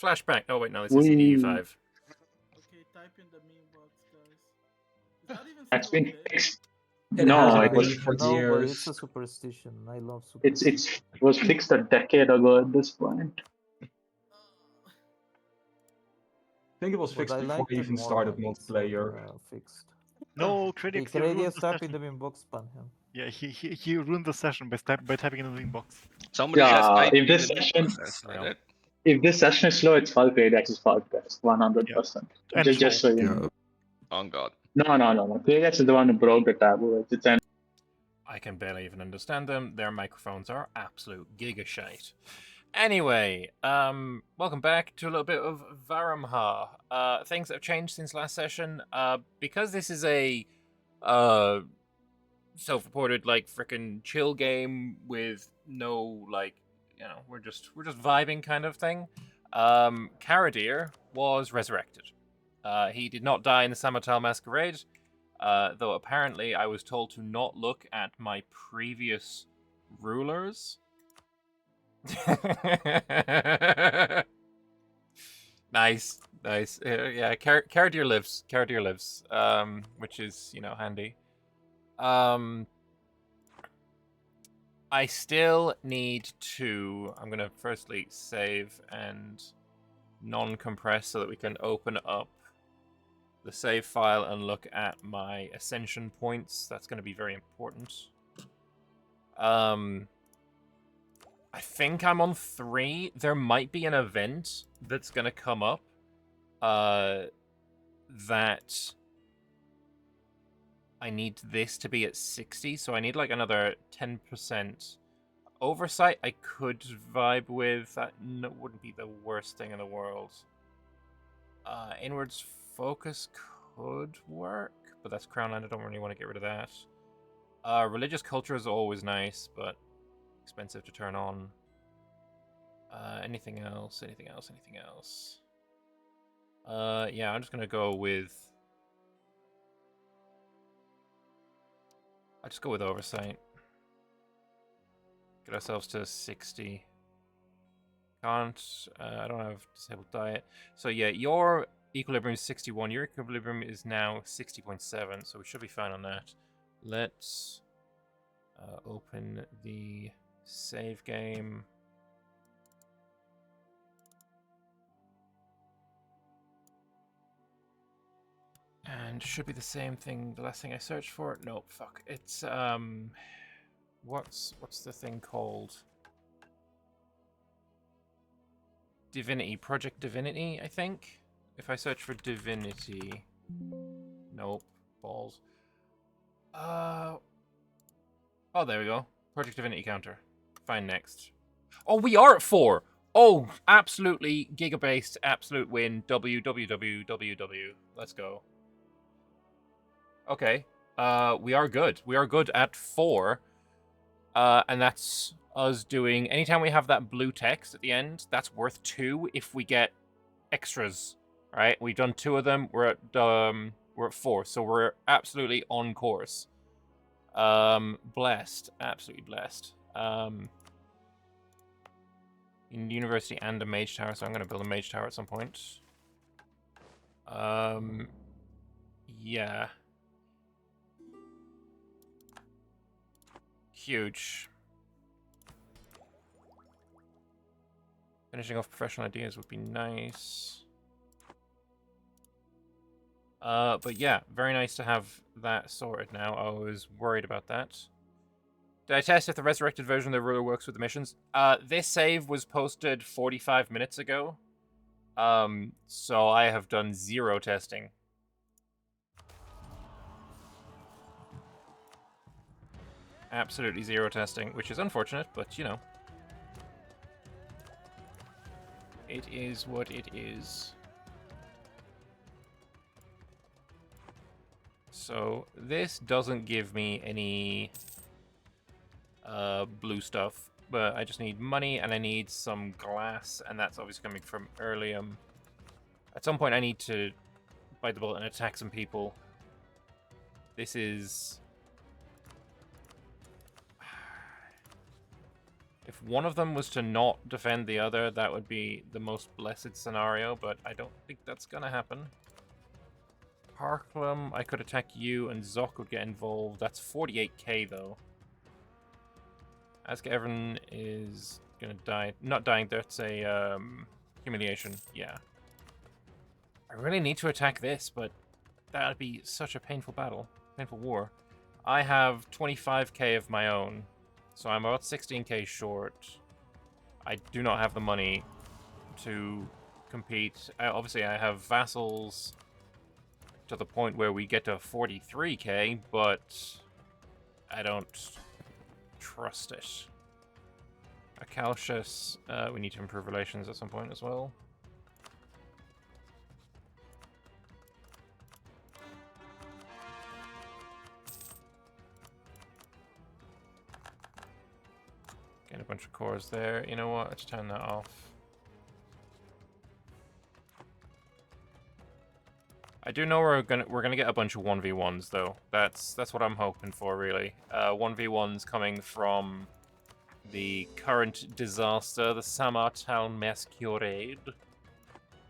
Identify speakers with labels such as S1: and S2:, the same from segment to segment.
S1: Flashback. Oh wait, no, this is
S2: We
S1: EU5.
S3: Okay, type in the meme box, guys. Is that even
S2: That's
S3: still
S2: been
S3: okay?
S2: fixed.
S4: It
S2: No,
S4: hasn't
S2: it was
S4: been for
S5: No, but
S4: years.
S5: it's a superstition. I love
S2: it
S5: superstition.
S2: was fixed a decade ago at this point.
S4: I think it was
S5: But
S4: fixed
S5: I
S4: before
S5: liked
S4: we
S5: it
S4: even
S5: more
S4: started
S5: when it's
S4: multiplayer.
S5: fixed.
S6: No,
S5: Hey,
S6: critics, you
S5: Craigie,
S6: ruined the
S5: type in
S6: session.
S5: the inbox, ban him.
S6: Yeah, he ruined the session by typing in the inbox.
S7: Somebody has
S2: Yeah,
S7: typed
S2: if
S7: in
S2: this
S7: the
S2: session,
S7: that's
S1: Yeah.
S7: it.
S2: if this session is slow, it's fault. Create is fault, guys. 100%.
S6: And
S2: Just so you know.
S7: Oh god.
S2: No. Create is the one who broke the taboo. It's an
S1: I can barely even understand them. Their microphones are absolute gigashite. Anyway, welcome back to a little bit of Varamhar. Things that have changed since last session. Because this is a self-reported like frickin' chill game with no like, you know, we're just vibing kind of thing. Karadir was resurrected. He did not die in the Samatal Masquerade. Though apparently I was told to not look at my previous rulers. Nice. Yeah, Karadir lives. Which is, you know, handy. I still need to... I'm going to firstly save and non-compress so that we can open up the save file and look at my ascension points. That's going to be very important. I think I'm on 3. There might be an event that's going to come up that I need this to be at 60, so I need like another 10% oversight. I could vibe with that. No, wouldn't be the worst thing in the world. Inwards focus could work, but that's Crownland. I don't really want to get rid of that. Religious culture is always nice, but expensive to turn on. Anything else? Yeah, I'm just gonna go with... I'll just go with oversight. Get ourselves to 60. Can't... I don't have disabled diet. So yeah, your equilibrium is 61. Your equilibrium is now 60.7, so we should be fine on that. Let's open the save game. And should be the same thing, the last thing I searched for. Nope, fuck. It's, what's the thing called? Divinity, Project Divinity, I think? If I search for Divinity... Nope, balls. Oh, there we go. Project Divinity counter. Find next. Oh, we are at 4! Oh, absolutely giga-based, absolute win. W. Let's go. Okay. We are good. We are good at 4. And that's us doing... Anytime we have that blue text at the end, that's worth 2 if we get extras. Right? We've done 2 of them. We're at 4, so we're absolutely on course. Blessed. Absolutely blessed. In university and a mage tower, so I'm going to build a mage tower at some point. Yeah. Huge. Finishing off professional ideas would be nice. But yeah, very nice to have that sorted now. I was worried about that. Did I test if the resurrected version of the ruler works with the missions? This save was posted 45 minutes ago. So I have done 0 testing. Absolutely 0 testing, which is unfortunate, but you know. It is what it is. So this doesn't give me any blue stuff, but I just need money and I need some glass, and that's obviously coming from Earlium. At some point I need to bite the bullet and attack some people. This is... If one of them was to not defend the other, that would be the most blessed scenario, but I don't think that's gonna happen. Harklem, I could attack you and Zoc would get involved. That's 48k though. Ask Evan is gonna die. Not dying, that's a humiliation. Yeah. I really need to attack this, but that would be such a painful battle. Painful war. I have 25k of my own, so I'm about 16k short. I do not have the money to compete. Obviously, I have vassals to the point where we get to 43k, but I don't trust it. Akalshus, we need to improve relations at some point as well. Get a bunch of cores there. You know what? Let's turn that off. I do know we're gonna get a bunch of 1v1s though. That's what I'm hoping for really. 1v1s coming from the current disaster, the Samartal Masquerade.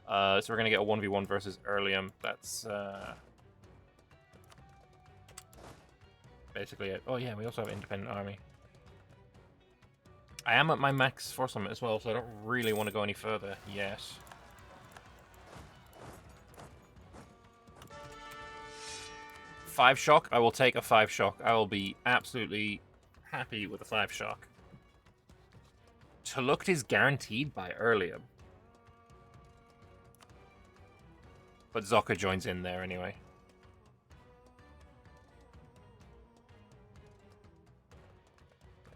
S1: So we're gonna get a 1v1 versus Earlium. That's basically it. Oh yeah, we also have an independent army. I am at my max force limit as well, so I don't really want to go any further yet. Five shock? I will take a 5 shock. I will be absolutely happy with a 5 shock. Tolukt is guaranteed by Earlium. But Zocca joins in there anyway.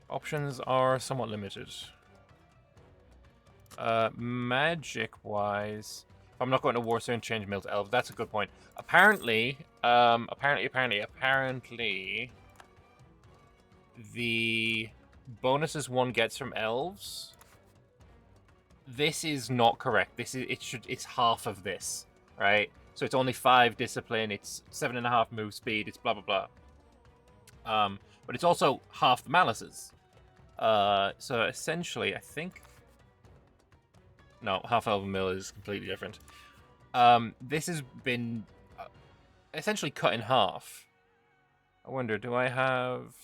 S1: Options are somewhat limited. Magic-wise, if I'm not going to war soon, change mill to elves. That's a good point. Apparently, the bonuses one gets from elves. This is not correct. It's half of this, right? So it's only 5 discipline. It's 7.5 move speed. It's blah blah blah. But it's also half the malices. So essentially, I think... No, half Elven Mill is completely different. This has been essentially cut in half. I wonder, do I have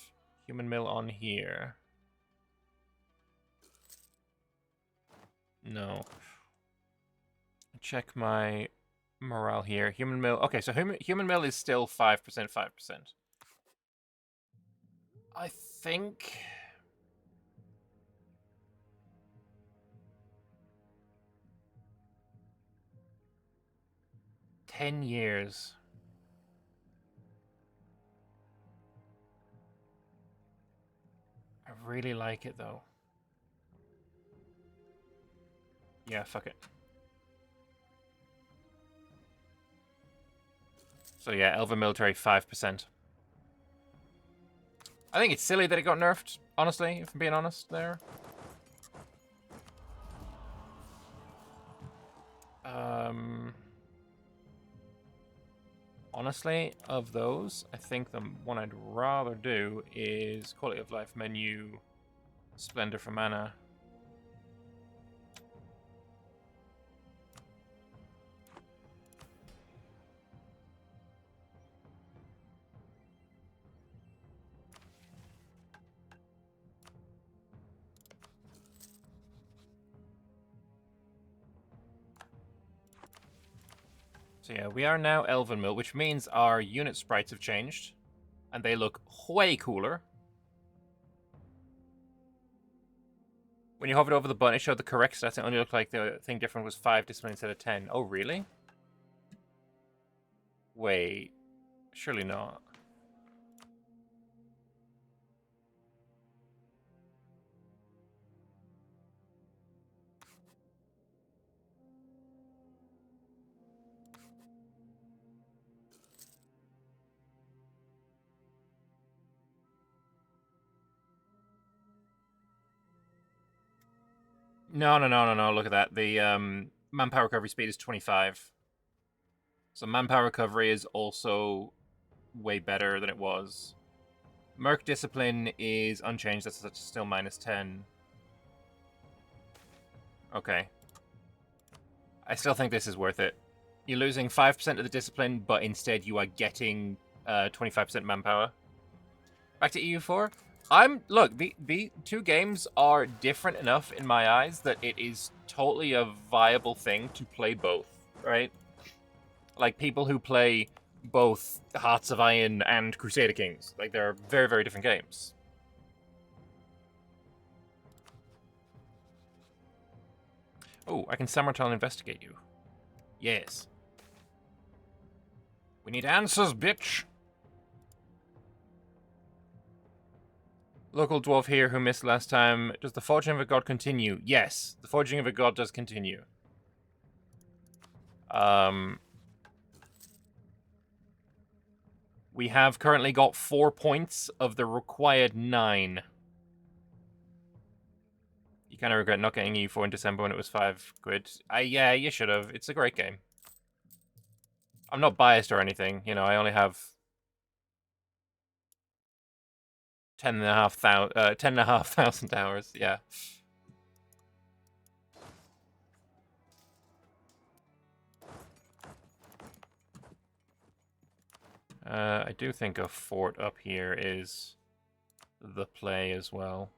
S1: Human Mill on here? No. Check my morale here. Human Mill... Okay, so Human Mill is still 5%, 5%. I think... 10 years. I really like it though. Yeah, fuck it. So yeah, Elven Military 5%. I think it's silly that it got nerfed, honestly, if I'm being honest there. Honestly, of those, I think the one I'd rather do is Quality of Life menu, Splendor for Mana. So yeah, we are now Elven Mill, which means our unit sprites have changed. And they look way cooler. When you hovered over the button, it showed the correct stats. It only looked like the thing different was 5 discipline instead of 10. Oh, really? Wait. Surely not. No. Look at that. The manpower recovery speed is 25. So manpower recovery is also way better than it was. Merc discipline is unchanged. That's still -10. Okay. I still think this is worth it. You're losing 5% of the discipline, but instead you are getting 25% manpower. Back to EU4. Look, the two games are different enough in my eyes that it is totally a viable thing to play both, right? Like, people who play both Hearts of Iron and Crusader Kings. Like, they're very, very different games. Oh, I can Samartal investigate you. Yes. We need answers, bitch! Local dwarf here who missed last time. Does the forging of a god continue? Yes, the forging of a god does continue. We have currently got 4 points of the required 9. You kind of regret not getting EU4 in December when it was £5. Yeah, you should have. It's a great game. I'm not biased or anything. You know, I only have 10,500 hours. Yeah. I do think a fort up here is the play as well.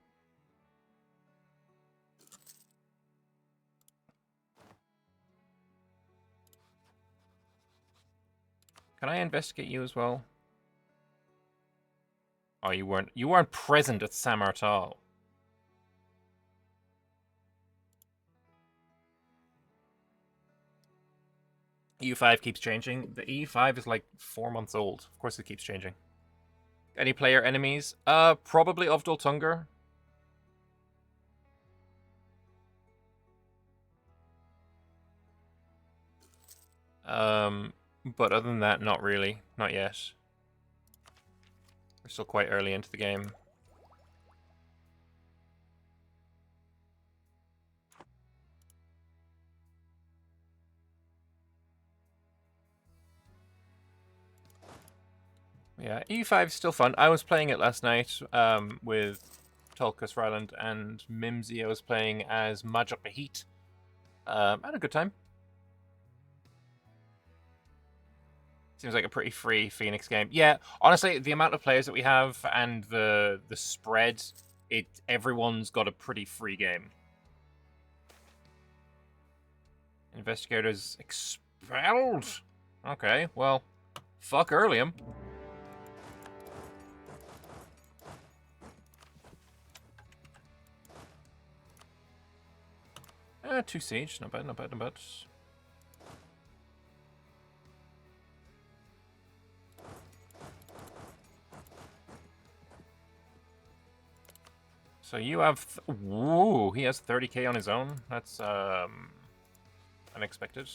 S1: Can I investigate you as well? Oh, you weren't present at Samartal. EU5 keeps changing. The EU5 is like 4 months old. Of course it keeps changing. Any player enemies? Probably Ovdal Tungur. But other than that, not really. Not yet. We're still quite early into the game. Yeah, EU5 is still fun. I was playing it last night with Tulkas Ryland and Mimsy. I was playing as Major Heat. I had a good time. Seems like a pretty free Phoenix game. Yeah, honestly, the amount of players that we have and the spread, everyone's got a pretty free game. Investigators expelled? Okay, well, fuck Earlium. 2 siege, not bad, not bad, not bad. So you have... Woo, he has 30k on his own. That's, unexpected.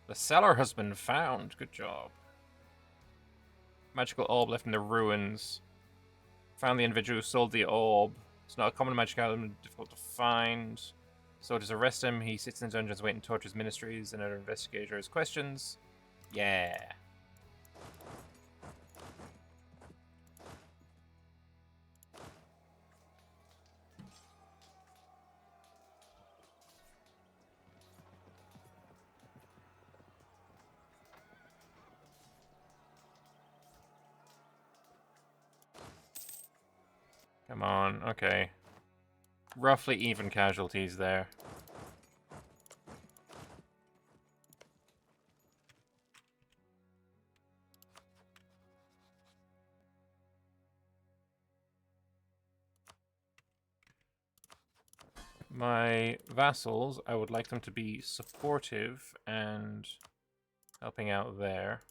S1: The cellar has been found. Good job. Magical orb left in the ruins. Found the individual who sold the orb. It's not a common magic item, difficult to find. Soldiers arrest him. He sits in the dungeons waiting to torture his ministries and other investigators' questions. Yeah. Come on, okay. Roughly even casualties there. My vassals, I would like them to be supportive and helping out there.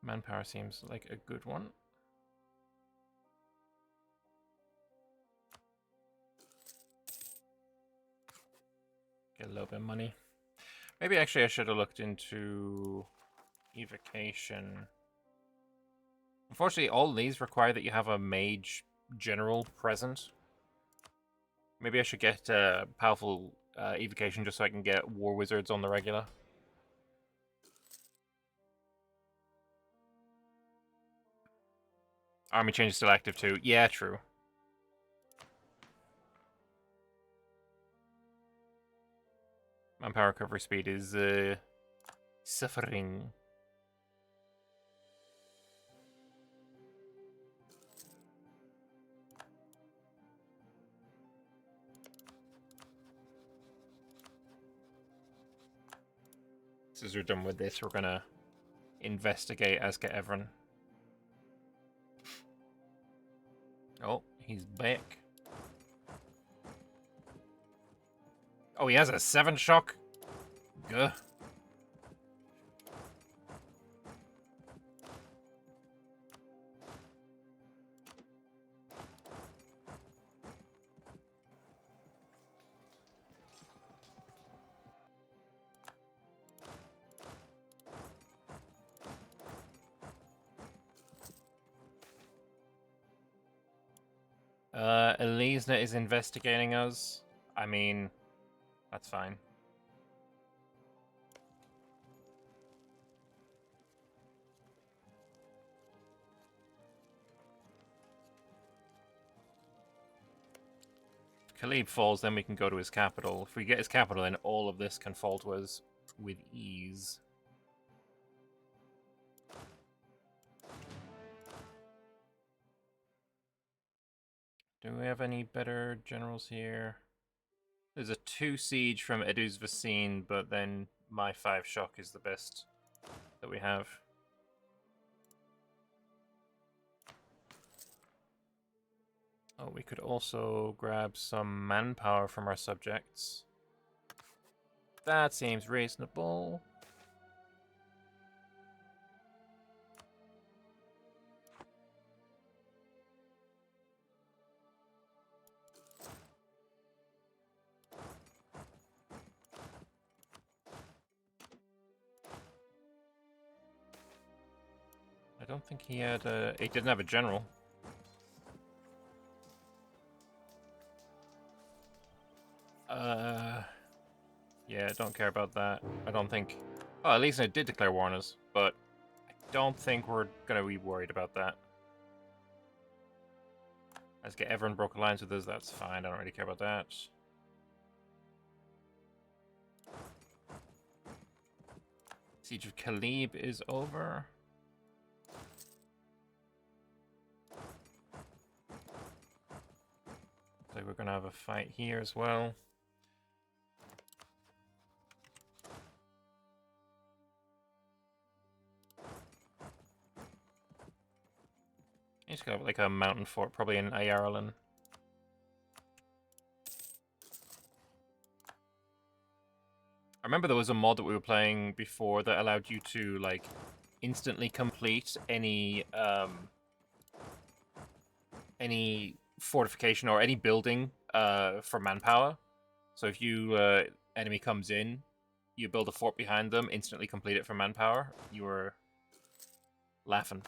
S1: Manpower seems like a good one. Get a little bit of money. Maybe actually I should have looked into evocation. Unfortunately, all these require that you have a mage general present. Maybe I should get powerful evocation just so I can get war wizards on the regular. Army change is still active too. Yeah, true. Manpower recovery speed is suffering. As soon as we're done with this, we're gonna investigate Aska Evran. Oh, he's back. Oh, he has a 7 shock? Gah. Elisna is investigating us. I mean, that's fine. If Khalib falls, then we can go to his capital. If we get his capital, then all of this can fall to us with ease. Do we have any better generals here? There's a 2 siege from Edu's Vasine, but then my 5 shock is the best that we have. Oh, we could also grab some manpower from our subjects. That seems reasonable. I don't think he had a... He didn't have a general. Yeah, don't care about that. I don't think... Oh, at least I did declare war on us, but I don't think we're gonna be worried about that. Let's get everyone broke alliance with us, that's fine, I don't really care about that. Siege of Khalib is over. Looks like we're gonna have a fight here as well. He's got like a mountain fort, probably in Ireland. I remember there was a mod that we were playing before that allowed you to like instantly complete any fortification or any building for manpower. So if you enemy comes in, you build a fort behind them, instantly complete it for manpower. You were laughing.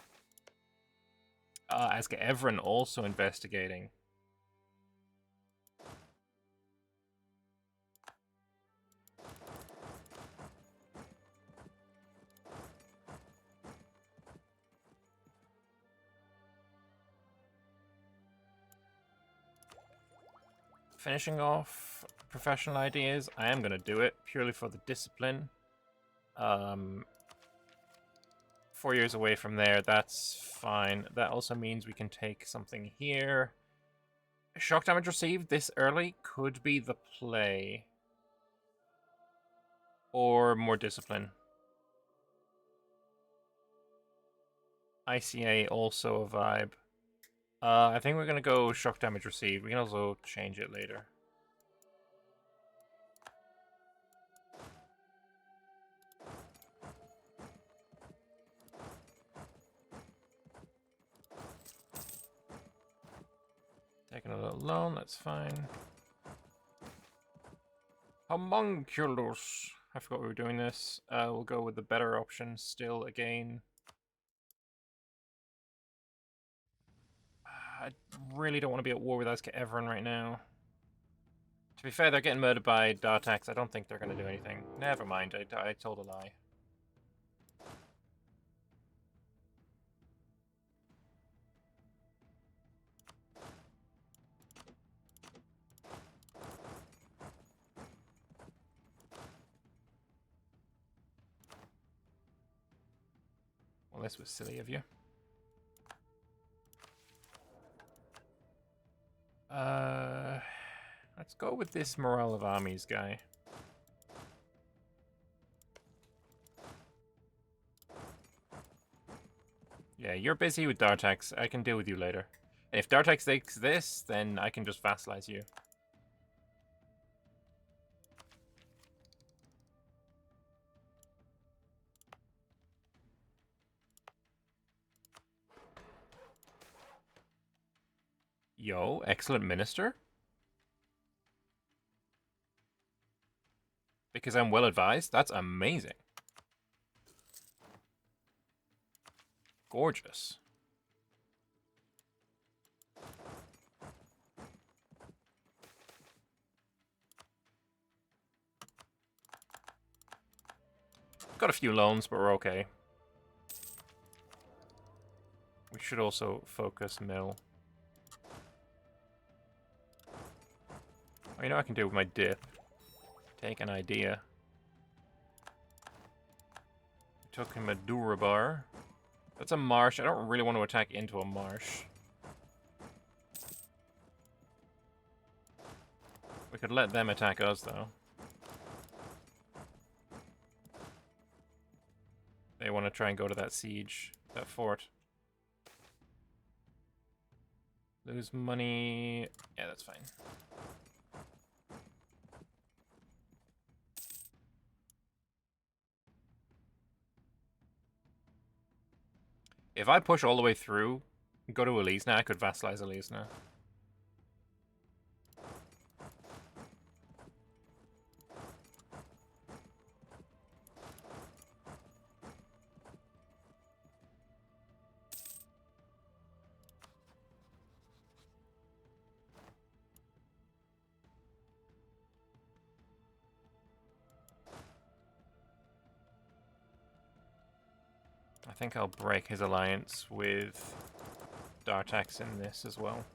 S1: Aska Evran also investigating. Finishing off professional ideas, I am going to do it purely for the discipline. 4 years away from there, that's fine. That also means we can take something here. Shock damage received this early could be the play. Or more discipline. ICA also a vibe. I think we're going to go shock damage received. We can also change it later. Taking a little loan, that's fine. Homunculus. I forgot we were doing this. We'll go with the better option still again. I really don't want to be at war with Aska Evran right now. To be fair, they're getting murdered by Dartax. I don't think they're going to do anything. Never mind, I told a lie. Well, this was silly of you. Let's go with this morale of armies guy. Yeah, you're busy with Dartax. I can deal with you later. And if Dartax takes this, then I can just vassalize you. Yo, excellent minister. Because I'm well advised? That's amazing. Gorgeous. Got a few loans, but we're okay. We should also focus mill. Oh, you know what I can do with my dip? Take an idea. Took him a Durabar. That's a marsh. I don't really want to attack into a marsh. We could let them attack us, though. They want to try and go to that siege, that fort. Lose money. Yeah, that's fine. If I push all the way through, go to Alisna, I could vassalize Alisna. I think I'll break his alliance with Dartax in this as well.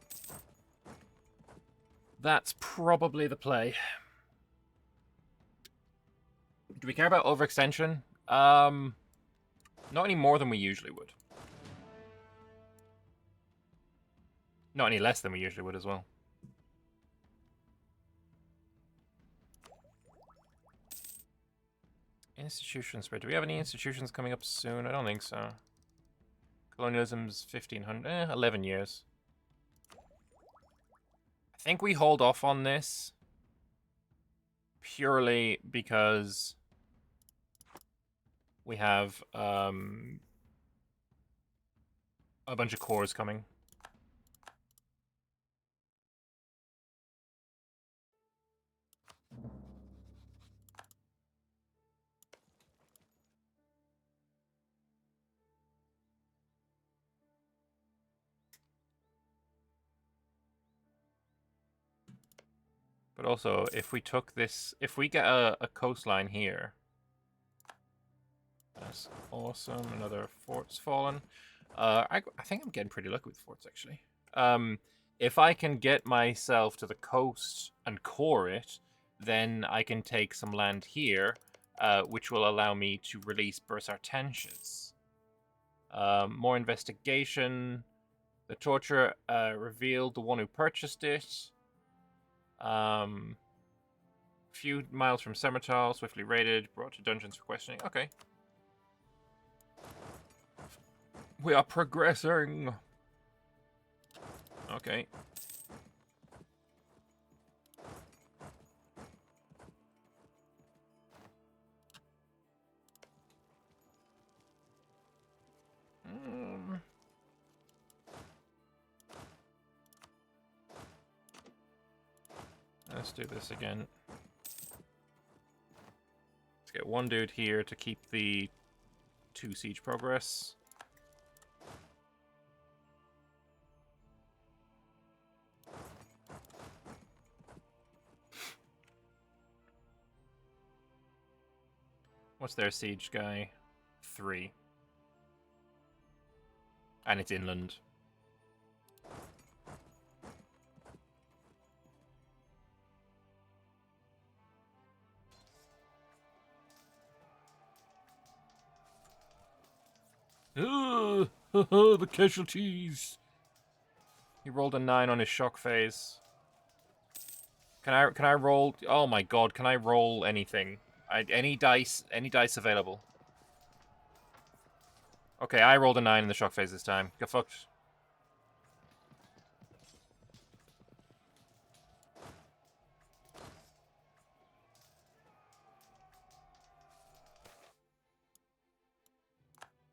S1: That's probably the play. Do we care about overextension? Not any more than we usually would. Not any less than we usually would as well. Institution spread. Do we have any institutions coming up soon? I don't think so. Colonialism's 1500. 11 years. I think we hold off on this purely because we have a bunch of cores coming. But also, if we took this, if we get a coastline here, that's awesome. Another fort's fallen. I think I'm getting pretty lucky with forts, actually. If I can get myself to the coast and core it, then I can take some land here, which will allow me to release Bursartensius. More investigation. The torture revealed the one who purchased it. Few miles from Semertal, swiftly raided, brought to dungeons for questioning. Okay. We are progressing. Okay. Let's do this again. Let's get one dude here to keep the 2 siege progress. What's their siege guy? 3. And it's inland. Ugh, the casualties. He rolled a 9 on his shock phase. Can I roll? Oh my god! Can I roll anything? Any dice available. Okay, I rolled a 9 in the shock phase this time. Get fucked.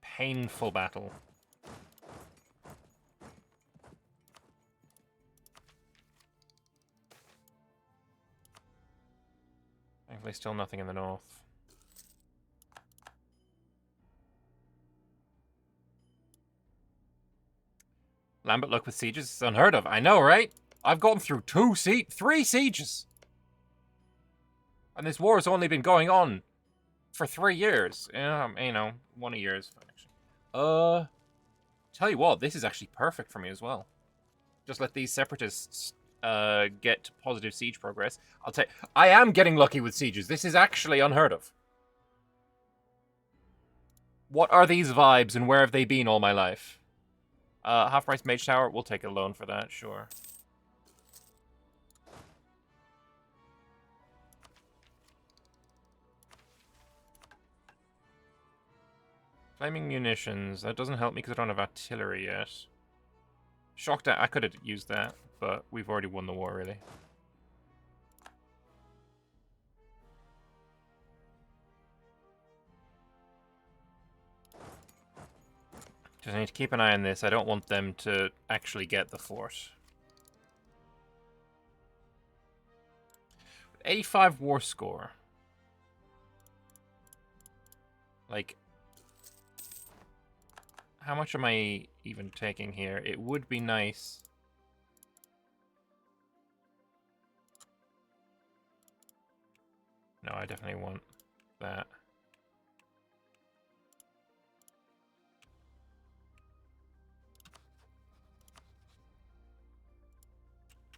S1: Painful battle. Thankfully, still nothing in the north. Lambert luck with sieges is unheard of. I know, right? I've gone through 3 sieges. And this war has only been going on for 3 years. You know, 1 a year is fine, actually. Tell you what, this is actually perfect for me as well. Just let these separatists get positive siege progress. I am getting lucky with sieges. This is actually unheard of. What are these vibes and where have they been all my life? Half-price Mage Tower, we'll take a loan for that, sure. Flaming munitions, that doesn't help me because I don't have artillery yet. Shocked I could have used that, but we've already won the war, really. Just need to keep an eye on this. I don't want them to actually get the fort. 85 war score. Like, how much am I even taking here? It would be nice. No, I definitely want that.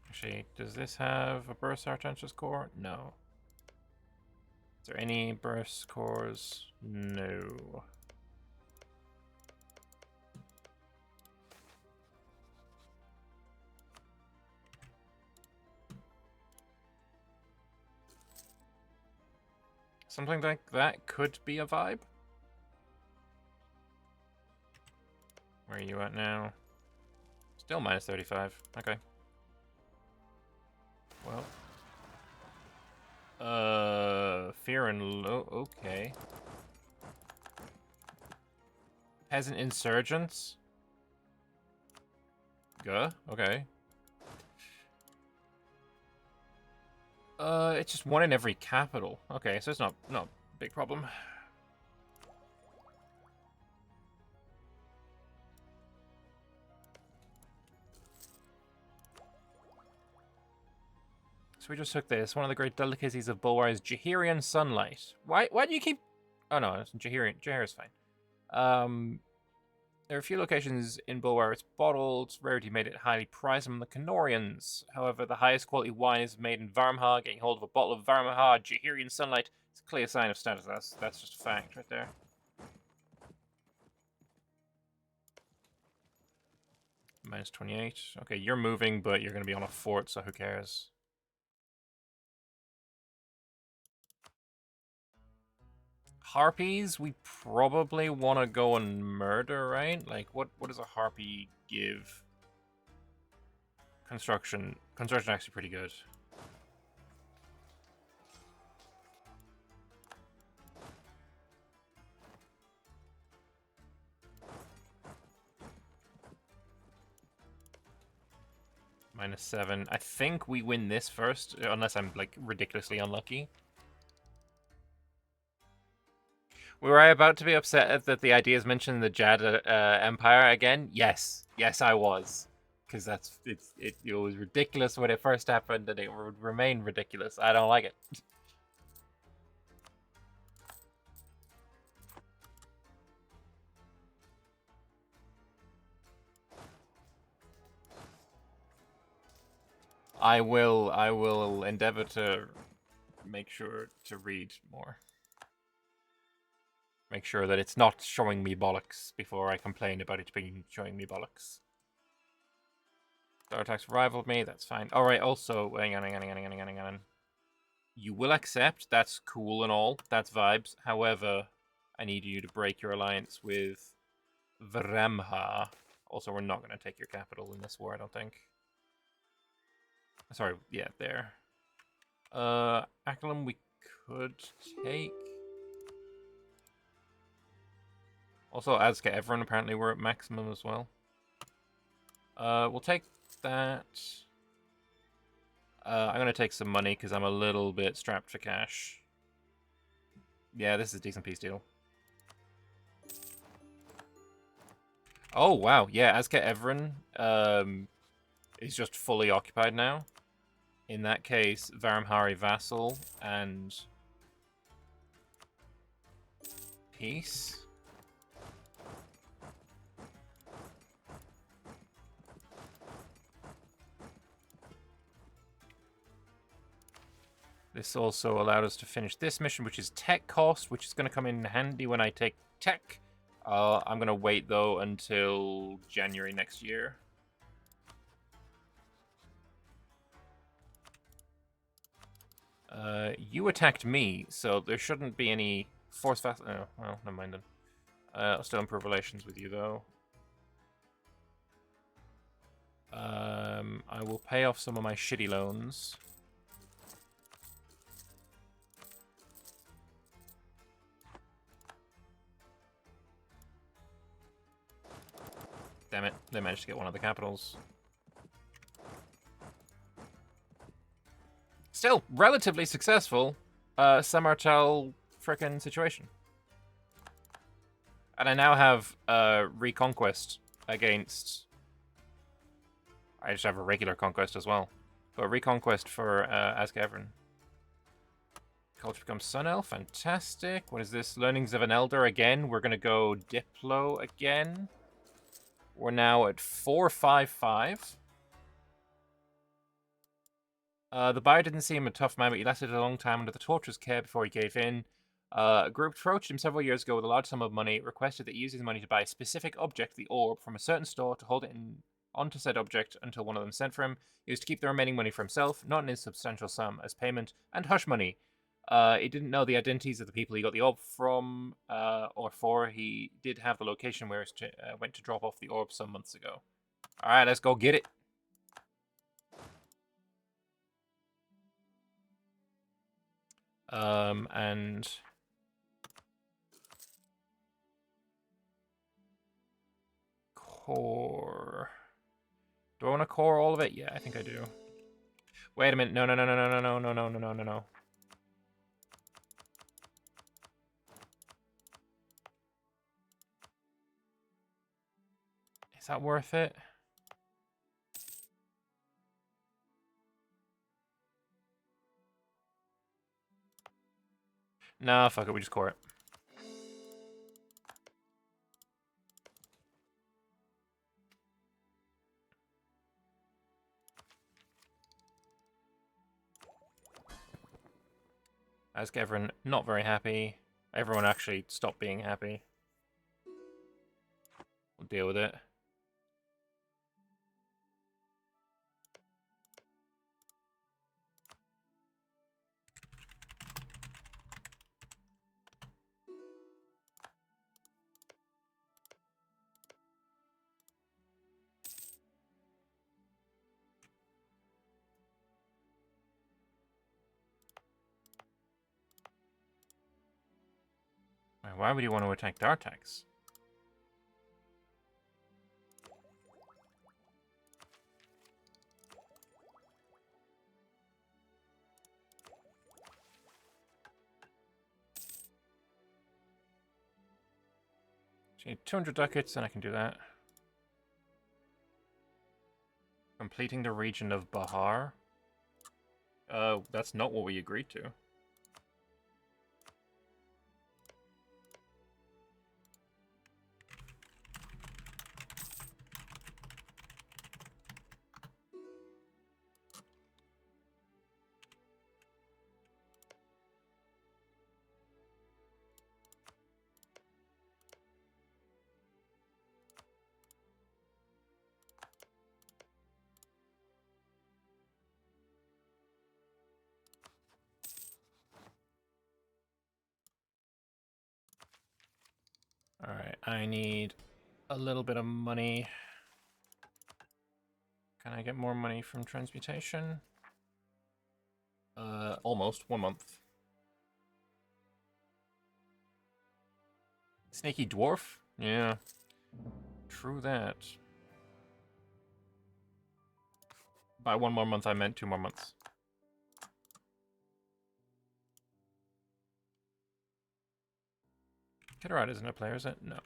S1: Actually, does this have a burst Argentius core? No. Is there any burst cores? No. Something like that could be a vibe. Where are you at now? Still minus 35. Okay. Well. Fear and low. Okay. Peasant insurgents? Okay. It's just 1 in every capital. Okay, so it's not a big problem. So we just took this. One of the great delicacies of Bulwar is Jahirian sunlight. Why do you keep... Oh no, it's Jahirian. Jahir is fine. There are a few locations in Bulwar where it's bottled. Rarity made it highly prized among the Canorians. However, the highest quality wine is made in Varamhar. Getting hold of a bottle of Varamhar Jahirian sunlight is a clear sign of status. That's just a fact right there. Minus 28. Okay, you're moving, but you're going to be on a fort, so who cares? Harpies, we probably want to go and murder, right? Like, what does a harpy give? Construction. Construction actually pretty good. -7. I think we win this first, unless I'm, like, ridiculously unlucky. Were I about to be upset that the ideas mentioned the Jad Empire again? Yes. Yes, I was. Because it was ridiculous when it first happened, and it would remain ridiculous. I don't like it. I will endeavor to make sure to read more. Make sure that it's not showing me bollocks before I complain about it being showing me bollocks. Star attacks rivaled me, that's fine. Alright, also, hang on. You will accept, that's cool and all, that's vibes. However, I need you to break your alliance with Varamhar. Also, we're not going to take your capital in this war, I don't think. Sorry, yeah, there. Akelum we could take. Also, Azka everyone apparently were at maximum as well. We'll take that. I'm going to take some money because I'm a little bit strapped for cash. Yeah, this is a decent peace deal. Oh, wow. Yeah, Azka Evren is just fully occupied now. In that case, Varamhari vassal and peace. This also allowed us to finish this mission, which is tech cost, which is going to come in handy when I take tech. I'm going to wait, though, until January next year. You attacked me, so there shouldn't be any force vassal. Oh, well, never mind then. I'll still improve relations with you, though. I will pay off some of my shitty loans. Damn it, they managed to get one of the capitals. Still, relatively successful Samartal frickin' situation. And I now have Reconquest against... I just have a regular conquest as well. But Reconquest for Azka Evren. Culture becomes Sun Elf, fantastic. What is this? Learnings of an Elder again. We're going to go Diplo again. We're now at 455. The buyer didn't seem a tough man, but he lasted a long time under the torturer's care before he gave in. A group approached him several years ago with a large sum of money, requested that he use his money to buy a specific object, the orb, from a certain store to hold it onto said object until one of them sent for him. He was to keep the remaining money for himself, not an insubstantial sum, as payment, and hush money. He didn't know the identities of the people he got the orb from, or for. He did have the location where he went to drop off the orb some months ago. Alright, let's go get it. And... core... Do I want to core all of it? Yeah, I think I do. Wait a minute. No. Is that worth it? Nah, fuck it. We just core it. Ask everyone not very happy. Everyone actually stopped being happy. We'll deal with it. Why would you want to attack Dartax? So you need 200 ducats, and I can do that. Completing the region of Bahar. That's not what we agreed to. I need a little bit of money. Can I get more money from transmutation? Almost 1 month. Snaky dwarf? Yeah. True that. By 1 more month, I meant 2 more months. Kitterite isn't a player, is it? No.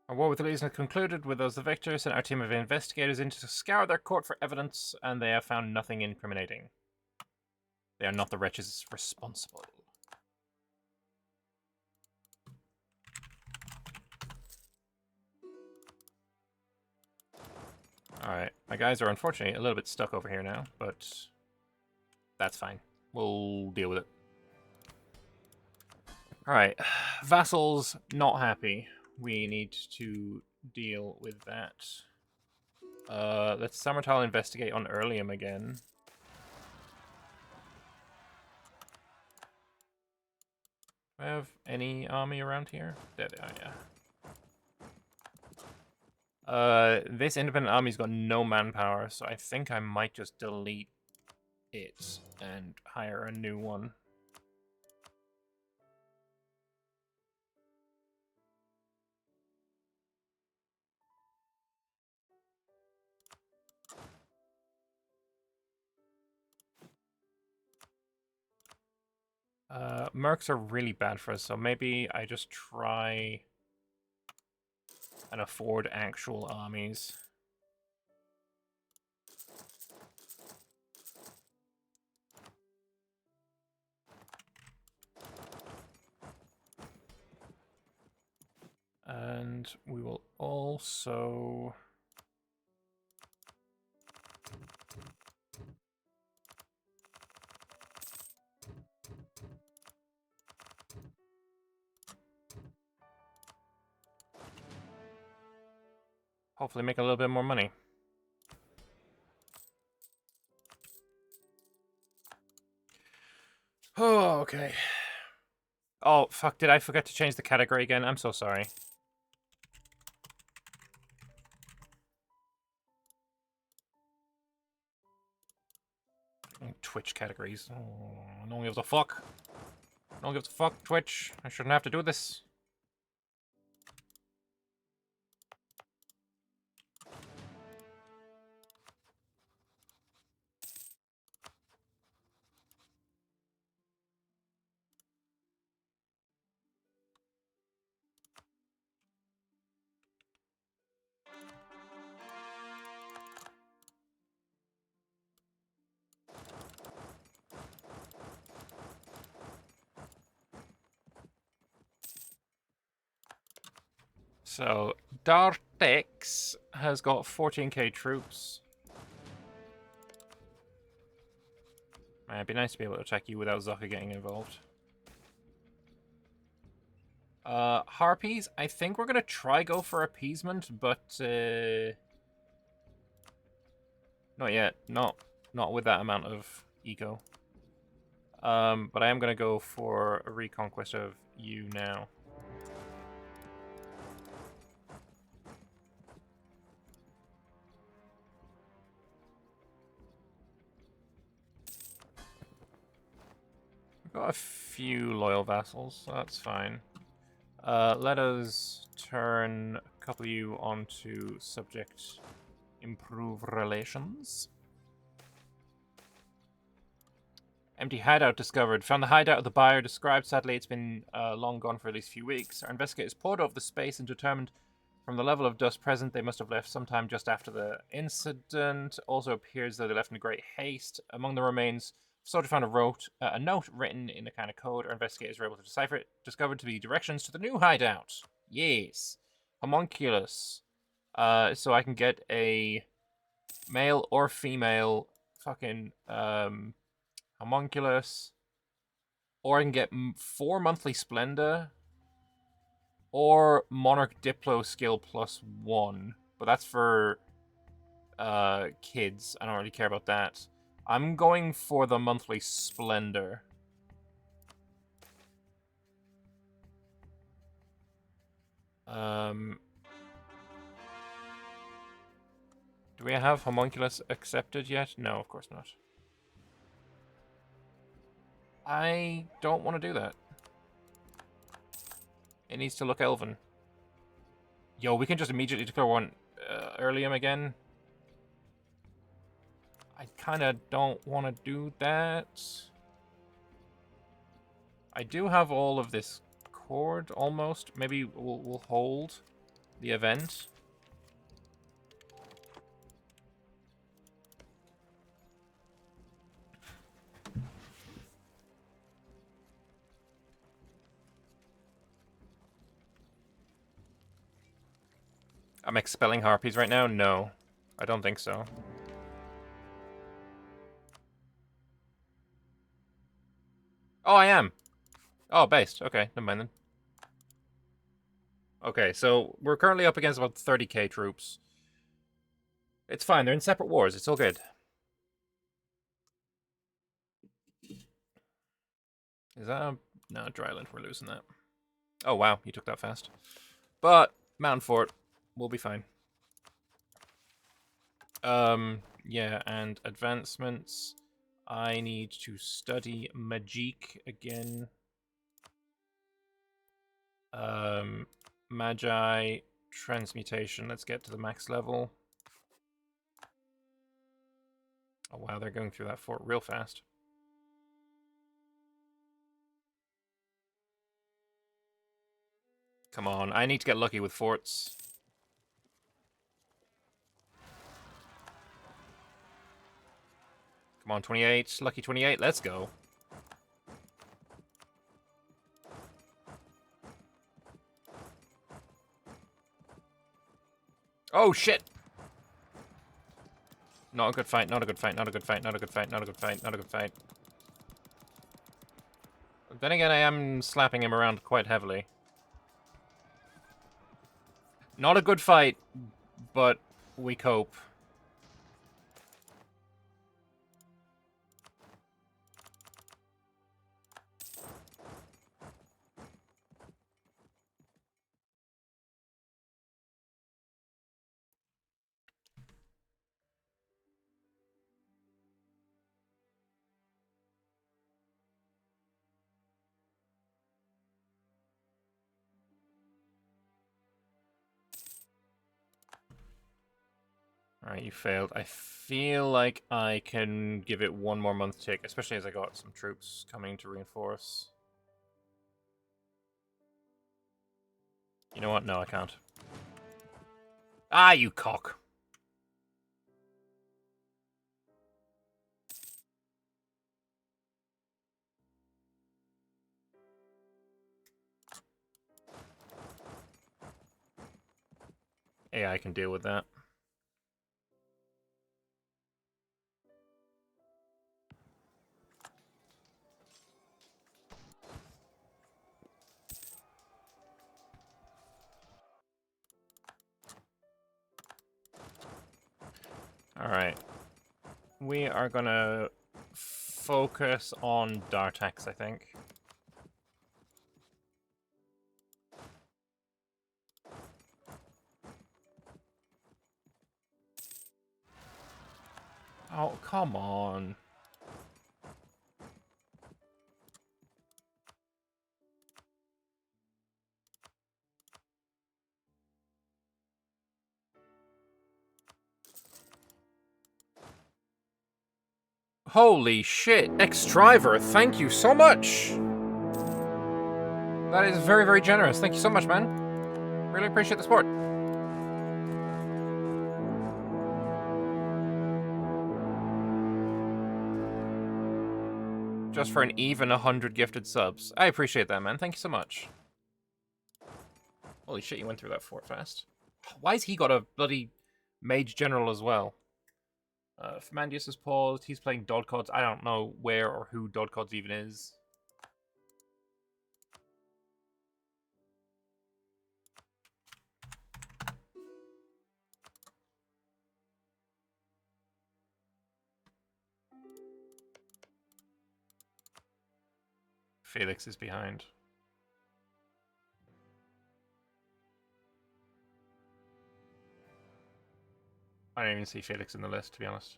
S1: Our war with the Legion has concluded. With us the victors, and our team of investigators in to scour their court for evidence, and they have found nothing incriminating. They are not the wretches responsible. Alright, my guys are unfortunately a little bit stuck over here now, but that's fine. We'll deal with it. Alright, vassals not happy. We need to deal with that. Let's Samartal investigate on Earlium again. Do I have any army around here? There they are, yeah. This independent army's got no manpower, so I think I might just delete it and hire a new one. Mercs are really bad for us, so maybe I just try and afford actual armies. And we will also... hopefully make a little bit more money. Oh, okay. Oh, fuck, did I forget to change the category again? I'm so sorry. Twitch categories. Oh, no one gives a fuck. No one gives a fuck, Twitch. I shouldn't have to do this. So, Dartex has got 14k troops. Man, it'd be nice to be able to attack you without Zaka getting involved. Harpies, I think we're gonna try go for appeasement, but not yet. Not with that amount of ego. But I am gonna go for a reconquest of you now. We've got a few loyal vassals, so that's fine. Let us turn a couple of you onto subject improve relations. Empty hideout discovered. Found the hideout of the buyer described. Sadly, it's been long gone for at least a few weeks. Our investigators pored over the space and determined from the level of dust present they must have left sometime just after the incident. Also appears though they left in great haste. Among the remains, soldier found a note written in a kind of code. Our investigators were able to decipher it. Discovered to be directions to the new hideout. Yes. Homunculus. So I can get a male or female fucking homunculus, or I can get 4 monthly splendor, or monarch diplo skill +1, but that's for kids. I don't really care about that. I'm going for the monthly splendor. Do we have homunculus accepted yet? No, of course not. I don't want to do that. It needs to look elven. Yo, we can just immediately declare one Earlium again. I kind of don't want to do that. I do have all of this cord, almost. Maybe we'll hold the event. I'm expelling harpies right now? No. I don't think so. Oh, I am. Oh, based. Okay, never mind then. Okay, so we're currently up against about 30k troops. It's fine, they're in separate wars. It's all good. Is that a... No, Dryland, we're losing that. Oh, wow, you took that fast. But, Mountain Fort, we'll be fine. Yeah, and advancements. I need to study Magique again. Magi, transmutation. Let's get to the max level. Oh, wow, they're going through that fort real fast. Come on, I need to get lucky with forts. Come on, 28. Lucky 28. Let's go. Oh, shit! Not a good fight, not a good fight, not a good fight, not a good fight, not a good fight, not a good fight. Then again, I am slapping him around quite heavily. Not a good fight, but we cope. Alright, you failed. I feel like I can give it one more month tick, especially as I got some troops coming to reinforce. You know what? No, I can't. Ah, you cock. AI can deal with that. Alright. We are gonna focus on Dartax, I think. Oh, come on. Holy shit, X-Driver, thank you so much! That is very, very generous. Thank you so much, man. Really appreciate the support. Just for an even 100 gifted subs. I appreciate that, man. Thank you so much. Holy shit, you went through that fort fast. Why's he got a bloody Mage General as well? Fermandius is paused. He's playing Dodcods. I don't know where or who Dodcods even is. Felix is behind. I don't even see Felix in the list, to be honest.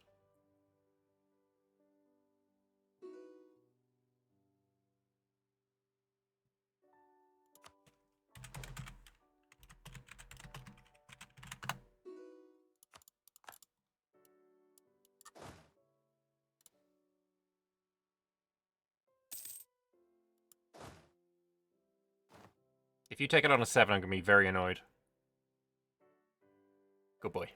S1: If you take it on a 7, I'm going to be very annoyed. Good boy.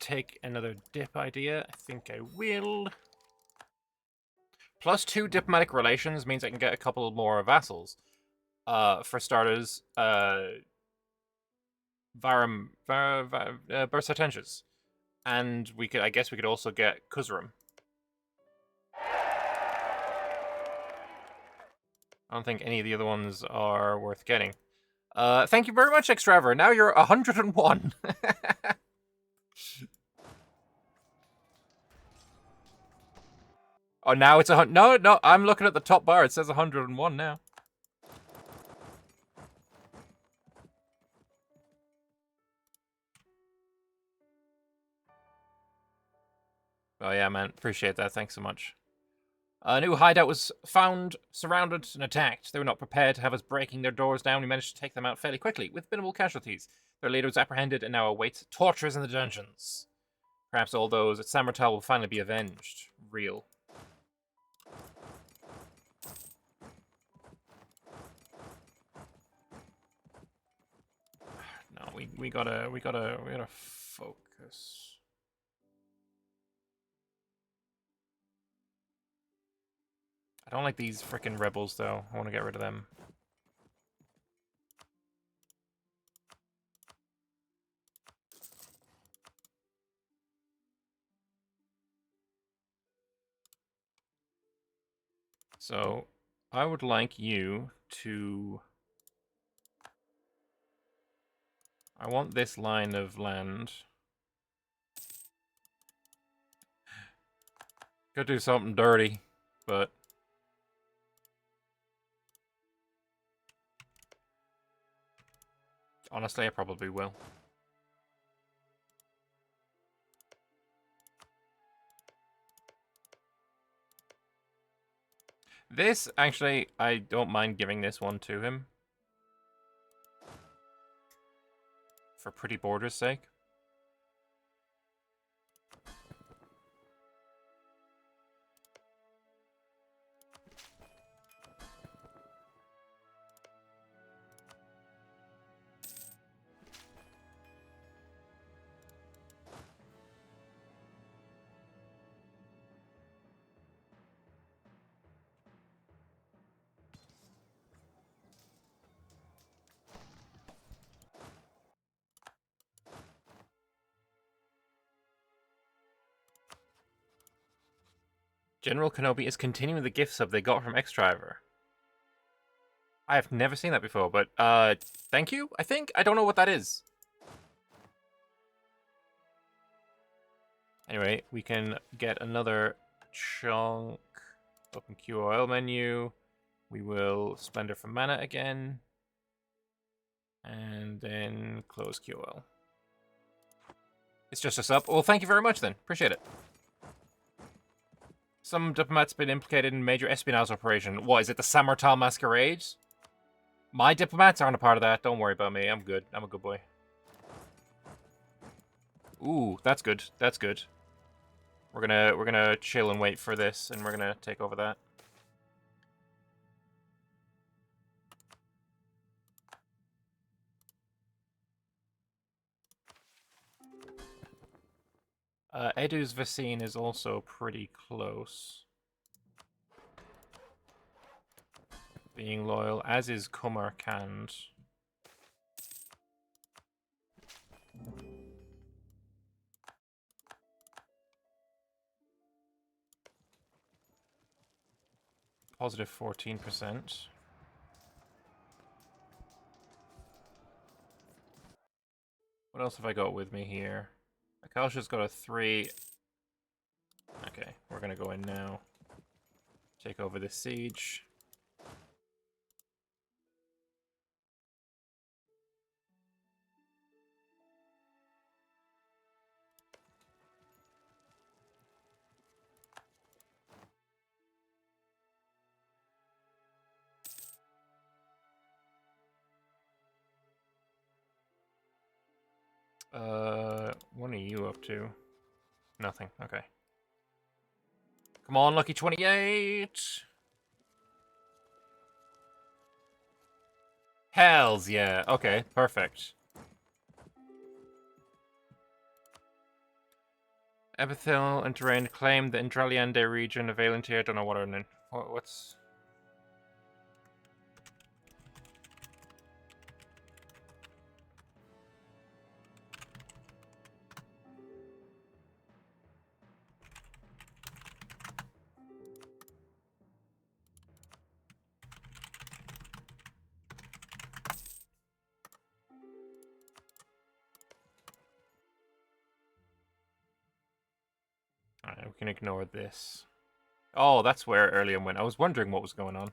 S1: Take another dip idea. I think I will. +2 diplomatic relations means I can get a couple more vassals. For starters, Bursatenches. And we could, I guess we could also get Kuzurum. I don't think any of the other ones are worth getting. Thank you very much, Extraver. Now you're 101. Oh, now it's no, I'm looking at the top bar. It says 101 now. Oh yeah, man. Appreciate that. Thanks so much. A new hideout was found, surrounded, and attacked. They were not prepared to have us breaking their doors down. We managed to take them out fairly quickly, with minimal casualties. Their leader was apprehended and now awaits tortures in the dungeons. Perhaps all those at Samartal will finally be avenged. Real. No, we gotta focus. I don't like these frickin' rebels, though. I want to get rid of them. So, I would like you to... I want this line of land. Could do something dirty, but... honestly, I probably will. This, actually, I don't mind giving this one to him. For pretty borders' sake. General Kenobi is continuing the gift sub they got from X-Driver. I have never seen that before, but, thank you, I think? I don't know what that is. Anyway, we can get another chunk. Open QOL menu. We will Splendor for mana again. And then close QOL. It's just a sub. Well, thank you very much then. Appreciate it. Some diplomats been implicated in major espionage operation. What, is it the Samartal Masquerade? My diplomats aren't a part of that. Don't worry about me. I'm good. I'm a good boy. Ooh, that's good. That's good. We're gonna chill and wait for this, and we're gonna take over that. Edu's Vicine is also pretty close. Being loyal, as is Kumarkand. Positive 14%. What else have I got with me here? Akasha's got a 3. Okay, we're gonna go in now. Take over this siege. What are you up to? Nothing, okay. Come on, lucky 28! Hells yeah, okay, perfect. Epithel and terrain claim the Intraliande region of Valentia. Don't know what are what's... Alright, we can ignore this. Oh, that's where Erlium went. I was wondering what was going on.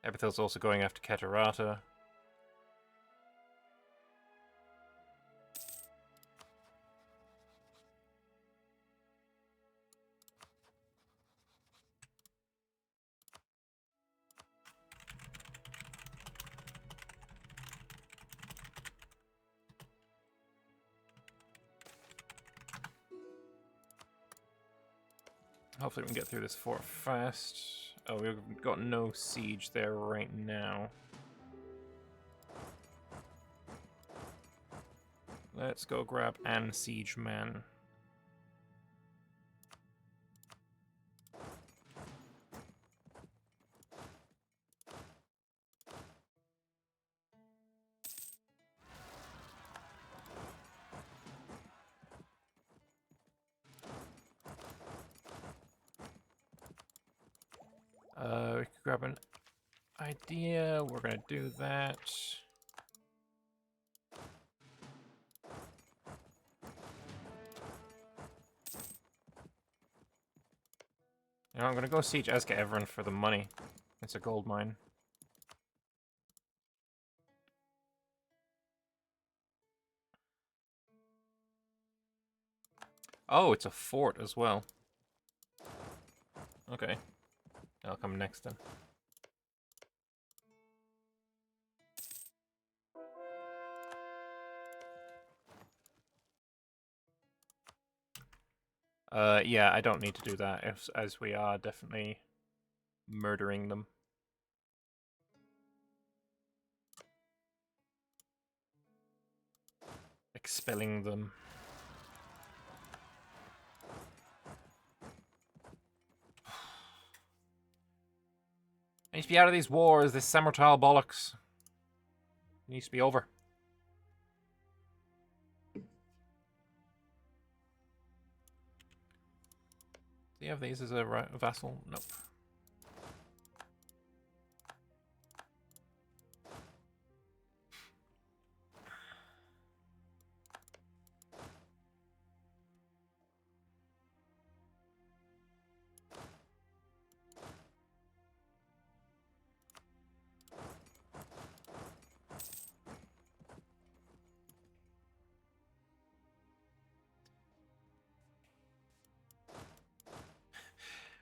S1: Epithel's also going after Keterata. Hopefully we can get through this fort fast. Oh, we've got no siege there right now. Let's go grab an siege man. We could grab an idea. We're gonna do that. You know, I'm gonna go siege Eska Everin for the money. It's a gold mine. Oh, it's a fort as well. Okay. I'll come next then. Yeah, I don't need to do that, as we are definitely murdering them. Expelling them. I need to be out of these wars, this Samartal bollocks. It needs to be over. Do you have these as a vassal? Nope.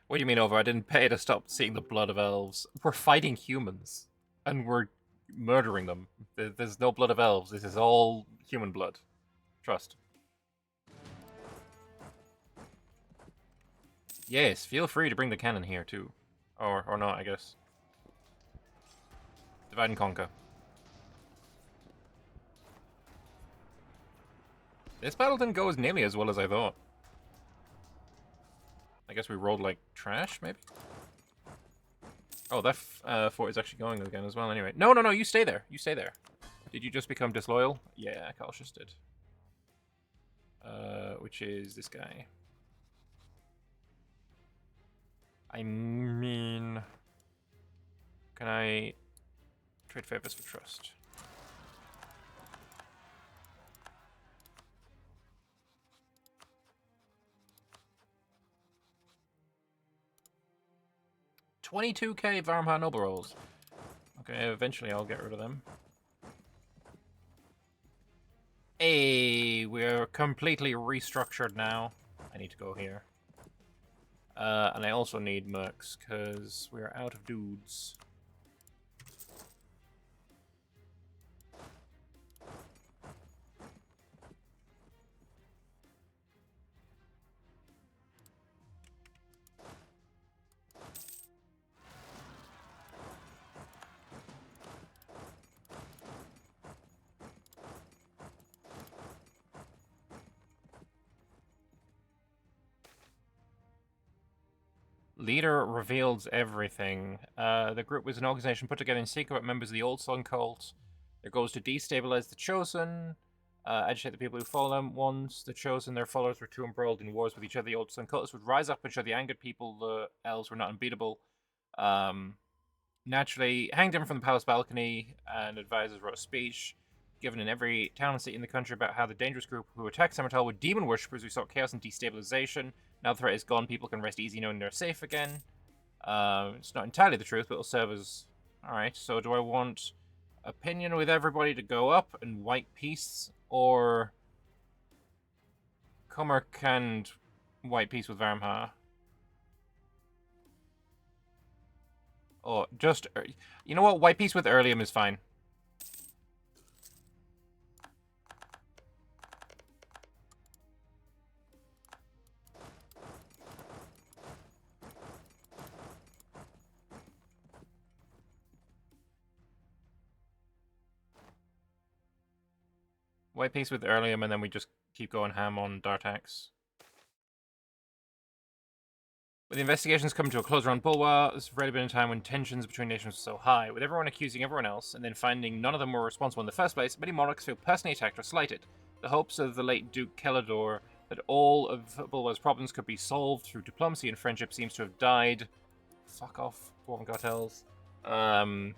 S1: What do you mean over? I didn't pay to stop seeing the blood of elves. We're fighting humans. And we're murdering them. There's no blood of elves. This is all human blood. Trust. Yes, feel free to bring the cannon here too. Or not, I guess. Divide and conquer. This battle didn't go as nearly as well as I thought. I guess we rolled like trash, maybe? Oh, that fort is actually going again as well anyway. No, you stay there. You stay there. Did you just become disloyal? Yeah, Cautious did. Which is this guy. I mean... Can I trade favors for trust? $22k Varamhar noble rolls. Okay, eventually I'll get rid of them. Hey, we're completely restructured now. I need to go here. And I also need mercs, because we're out of dudes. Leader reveals everything. The group was an organization put together in secret by members of the Old Sun cult. Their goal is to destabilize the Chosen, agitate the people who follow them. Once the Chosen and their followers were too embroiled in wars with each other, the Old Sun cultists would rise up and show the angered people the elves were not unbeatable. Naturally, hanged him from the palace balcony, and advisors wrote a speech given in every town and city in the country about how the dangerous group who attacked Summertall were demon worshippers who sought chaos and destabilization. Now the threat is gone, people can rest easy knowing they're safe again. It's not entirely the truth, but it'll serve as... Alright, so do I want opinion with everybody to go up and white peace, or Comarch and white peace with Varamhar? Oh, just... You know what? White peace with Erlium is fine. White peace with Erlium, and then we just keep going ham on Dartax. With the investigations coming to a close around Bulwa, there's rarely been a time when tensions between nations were so high. With everyone accusing everyone else, and then finding none of them were responsible in the first place, many monarchs feel personally attacked or slighted. The hopes of the late Duke Kelador that all of Bulwa's problems could be solved through diplomacy and friendship seems to have died. Fuck off, Dwarven cartels. Died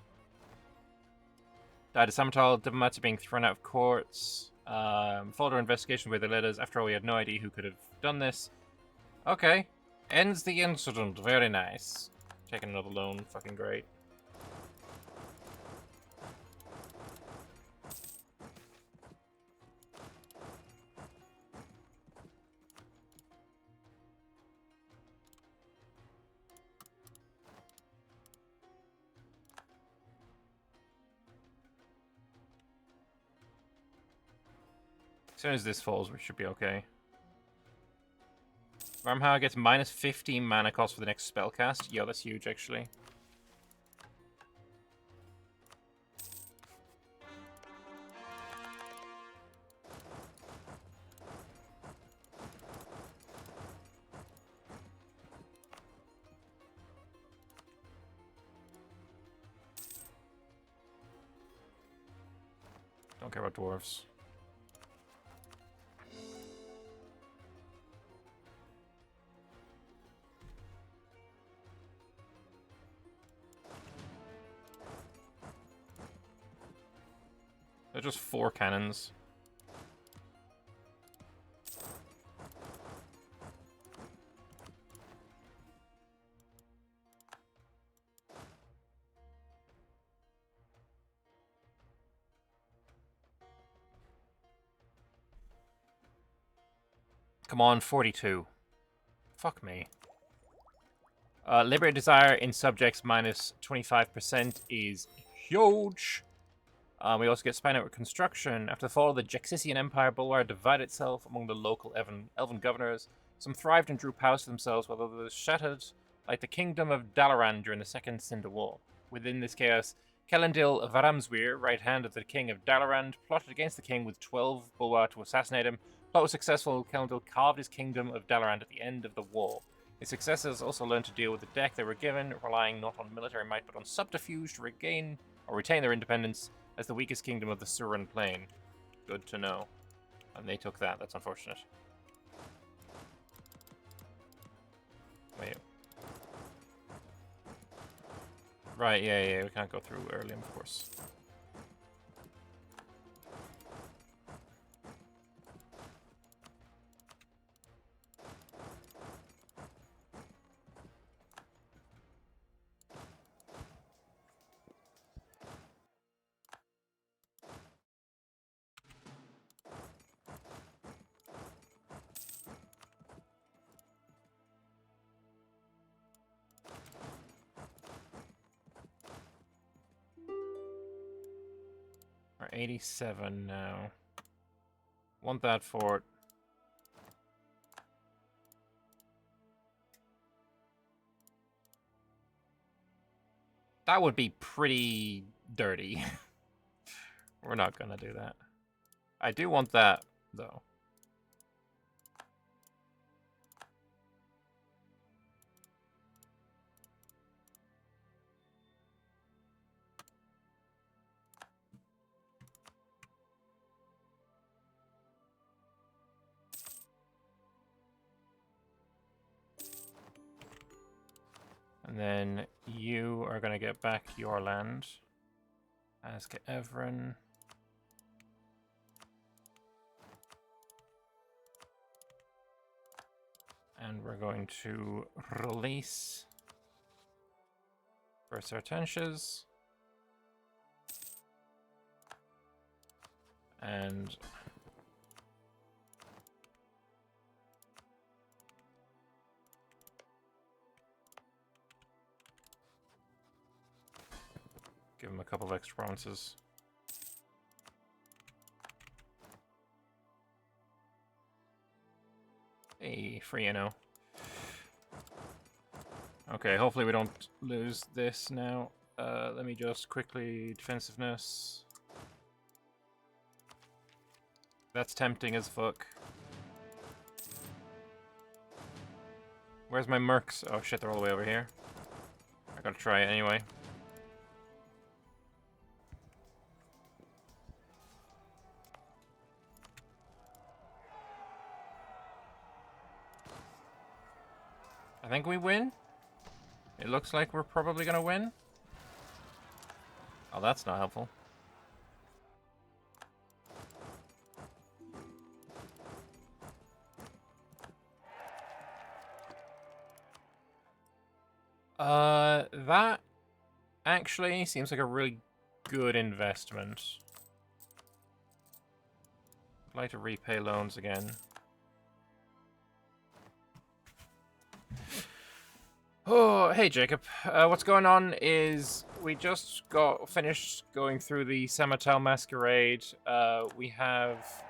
S1: of Summertall, diplomats are being thrown out of courts. Followed our investigation where they led us. After all, we had no idea who could have done this. Okay. Ends the incident. Very nice. Taking another loan. Fucking great. As soon as this falls, we should be okay. Varamhar gets minus 15 mana cost for the next spell cast. Yo, that's huge, actually. Don't care about dwarves. They're just 4 cannons. Come on, 42. Fuck me. Liberate desire in subjects minus 25% is huge. We also get Spy Network Construction. After the fall of the Jexician Empire, Bulwar divided itself among the local elven governors. Some thrived and drew powers to themselves, while others shattered, like the kingdom of Dalaran during the Second Cinder War. Within this chaos, Kelendil Varamhar, right hand of the king of Dalaran, plotted against the king with 12 Bulwar to assassinate him. Plot was successful. Kelendil carved his kingdom of Dalaran at the end of the war. His successors also learned to deal with the deck they were given, relying not on military might but on subterfuge to regain or retain their independence as the weakest kingdom of the Suran Plain. Good to know. And they took that. That's unfortunate. Wait. Right, yeah, we can't go through Earlium, of course. We're 87 now. Want that fort. That would be pretty dirty. We're not gonna do that. I do want that, though. And then you are going to get back your land. As get Evren. And we're going to release Bersertenches. And give him a couple of extra provinces. Hey, free Inno. Okay, hopefully we don't lose this now. Let me just quickly defensiveness. That's tempting as fuck. Where's my mercs? Oh shit, they're all the way over here. I gotta try it anyway. I think we win. It looks like we're probably gonna win. Oh, that's not helpful. That actually seems like a really good investment. I'd like to repay loans again. Oh, hey Jacob. What's going on is we just got finished going through the Samatal Masquerade. We have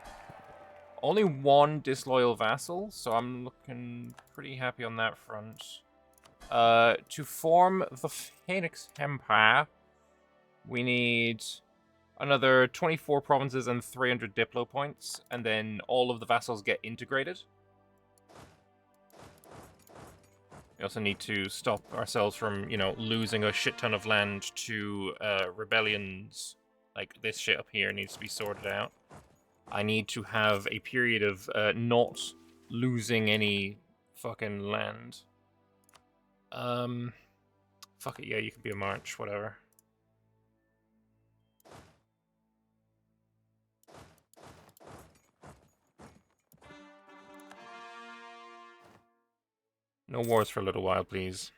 S1: only one disloyal vassal, so I'm looking pretty happy on that front. To form the Phoenix Empire, we need another 24 provinces and 300 Diplo points, and then all of the vassals get integrated. We also need to stop ourselves from, you know, losing a shit ton of land to rebellions. Like, this shit up here needs to be sorted out. I need to have a period of not losing any fucking land. Fuck it, yeah, you can be a march, whatever. No wars for a little while, please.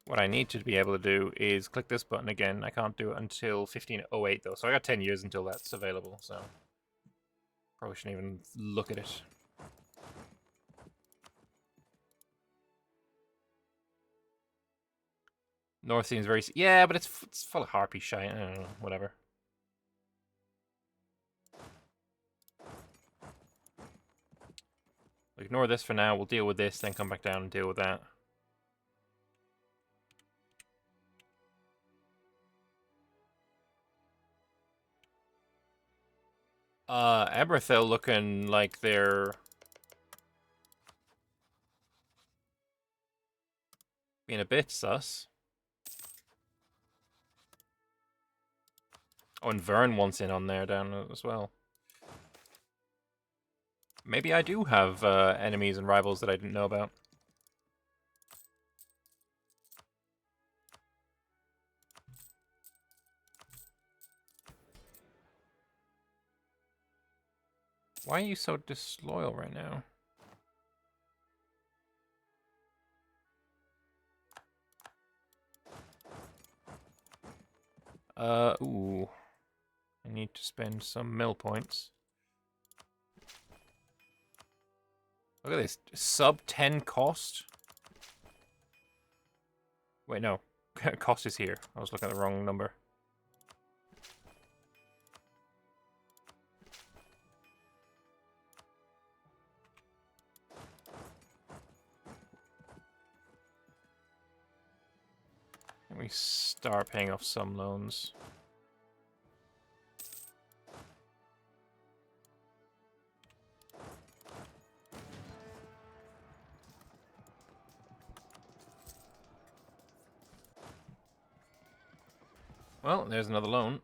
S1: What I need to be able to do is click this button again. I can't do it until 1508 though, so I got 10 years until that's available, so probably shouldn't even look at it. North seems very... Yeah, but it's full of harpy shite. I don't know, whatever. Ignore this for now. We'll deal with this, then come back down and deal with that. Eberthil looking like they're being a bit sus. Oh, and Vern wants in on there down as well. Maybe I do have enemies and rivals that I didn't know about. Why are you so disloyal right now? Ooh. I need to spend some mill points. Look at this. Sub 10 cost? Wait, no. Cost is here. I was looking at the wrong number. Can we start paying off some loans? Well, there's another loan.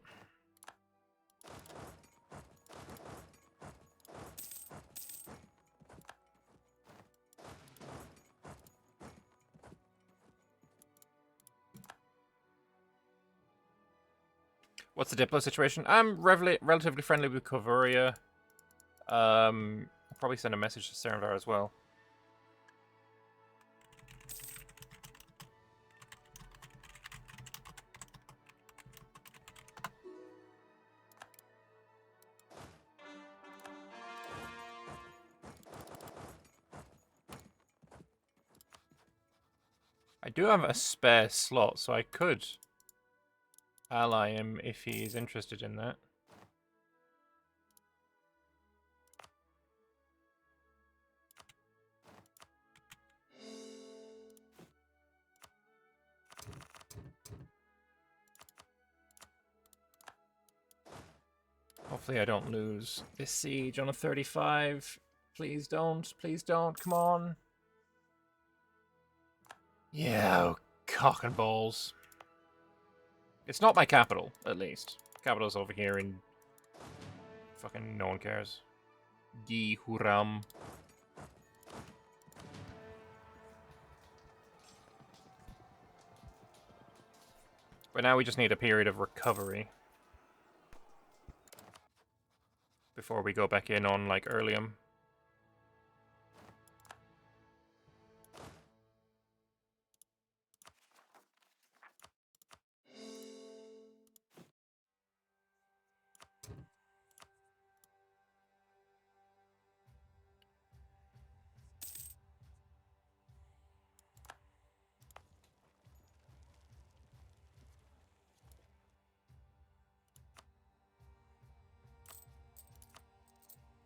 S1: What's the Diplo situation? I'm relatively friendly with Kovuria. I'll probably send a message to Serenvar as well. I do have a spare slot, so I could ally him if he is interested in that. Hopefully I don't lose this siege on a 35. Please don't. Please don't. Come on. Yeah, oh, cock and balls. It's not my capital, at least. Capital's over here in... Fucking no one cares. Gi Huram. But now we just need a period of recovery. Before we go back in on, like, Earlium.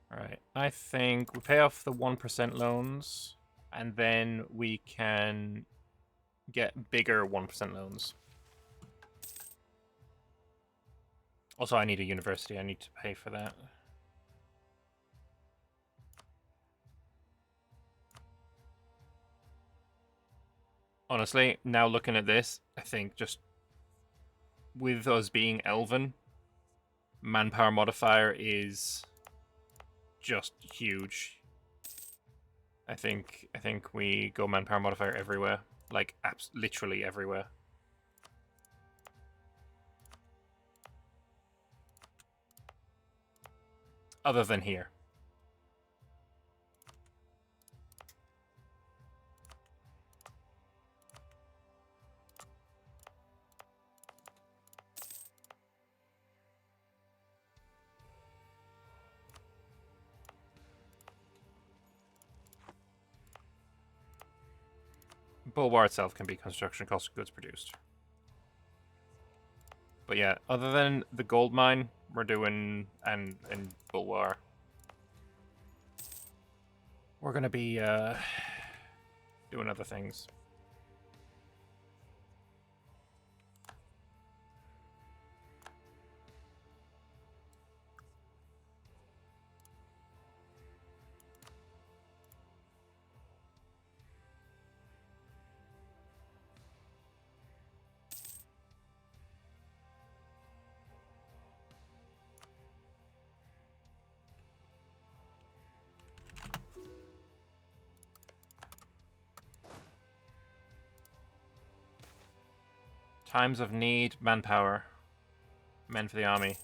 S1: Alright, I think we pay off the 1% loans, and then we can get bigger 1% loans. Also, I need a university. I need to pay for that. Honestly, now looking at this, I think just with us being Elven, manpower modifier is just huge. I think we go manpower modifier everywhere, like literally everywhere. Other than here. Bulwar itself can be construction cost of goods produced. But yeah, other than the gold mine, we're doing and Bulwar, we're gonna be doing other things. Times of need, manpower. Men for the army.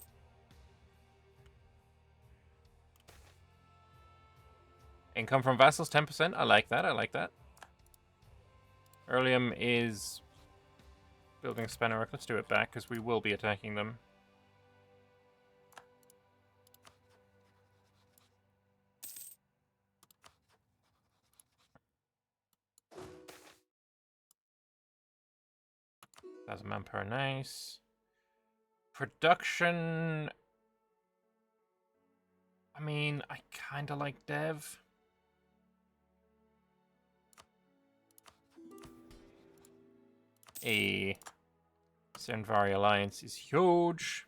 S1: Income from vassals, 10%. I like that, I like that. Earlium is building a Spanarok. Let's do it back, because we will be attacking them. That's a manpower, nice. Production... I mean, I kind of like Dev. A Senvari Alliance is huge.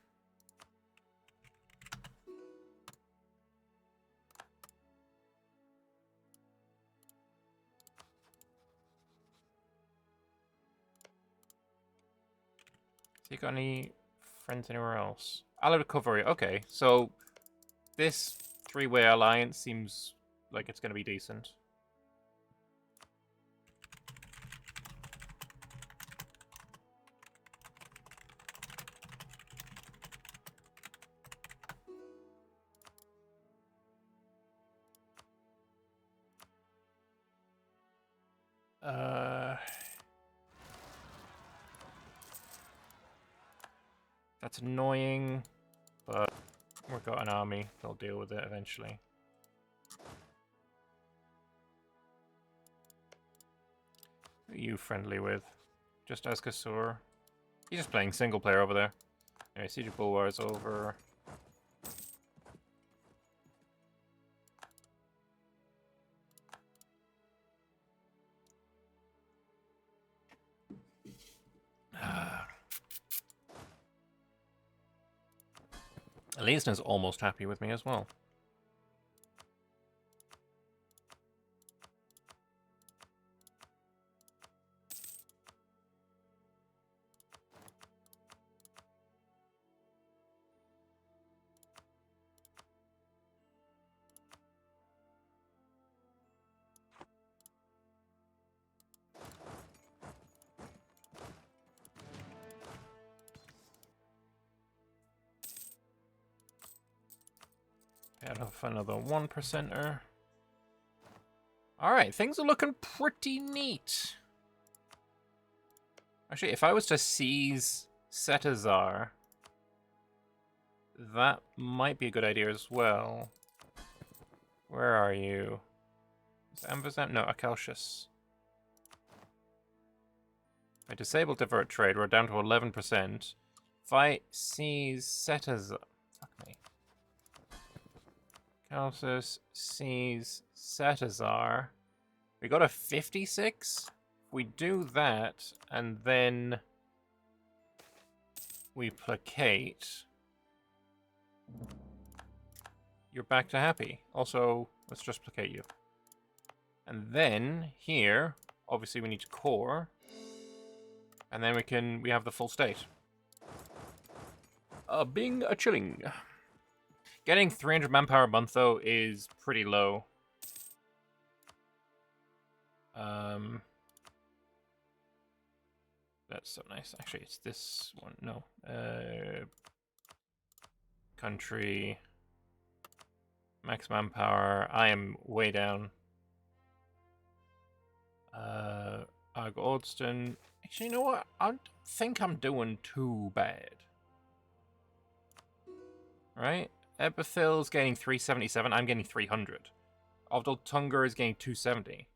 S1: Has he got any friends anywhere else? Allied Recovery. Okay, so this three-way alliance seems like it's going to be decent. That's annoying, but we've got an army. They'll deal with it eventually. Who are you friendly with? Just Azkasur. He's just playing single player over there. Anyway, Siege of Bulwar is over. Leesna's almost happy with me as well. Out of another 1%er. Alright, things are looking pretty neat. Actually, if I was to seize Setazar, that might be a good idea as well. Where are you? Is Amvazam? No, Akalshus. I disabled divert trade. We're down to 11%. If I seize Setazar... Fuck me. Akalshus seize Setazar. We got a 56? We do that, and then we placate. You're back to happy. Also, let's just placate you. And then here, obviously we need to core. And then we have the full state. Bing a chilling. Getting 300 manpower a month though is pretty low. That's so nice. Actually, it's this one. No. Country. Max manpower. I am way down. Argodston. Actually, you know what? I don't think I'm doing too bad. Right? Epithil's getting 377. I'm getting 300. Ovdal Tungur is getting 270.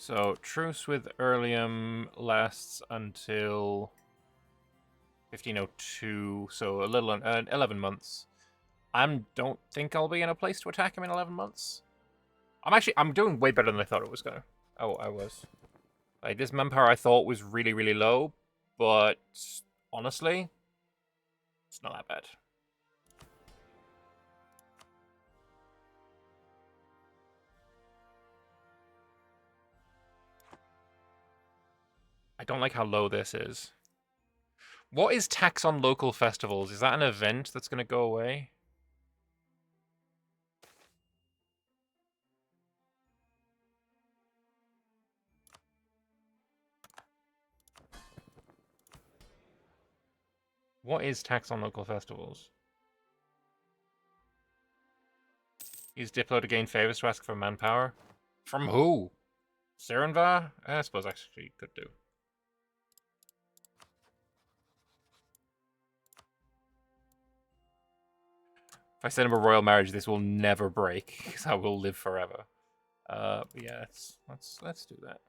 S1: So, truce with Earlium lasts until 1502, so a little 11 months. I don't think I'll be in a place to attack him in 11 months. I'm doing way better than I thought it was gonna. Oh, I was. Like, this manpower I thought was really, really low, but honestly, it's not that bad. I don't like how low this is. What is tax on local festivals? Is that an event that's going to go away? What is tax on local festivals? Use Diplo to gain favors to ask for manpower? From who? Serenvar? I suppose actually you could do. If I send him a royal marriage, this will never break, because I will live forever. But yeah, let's do that.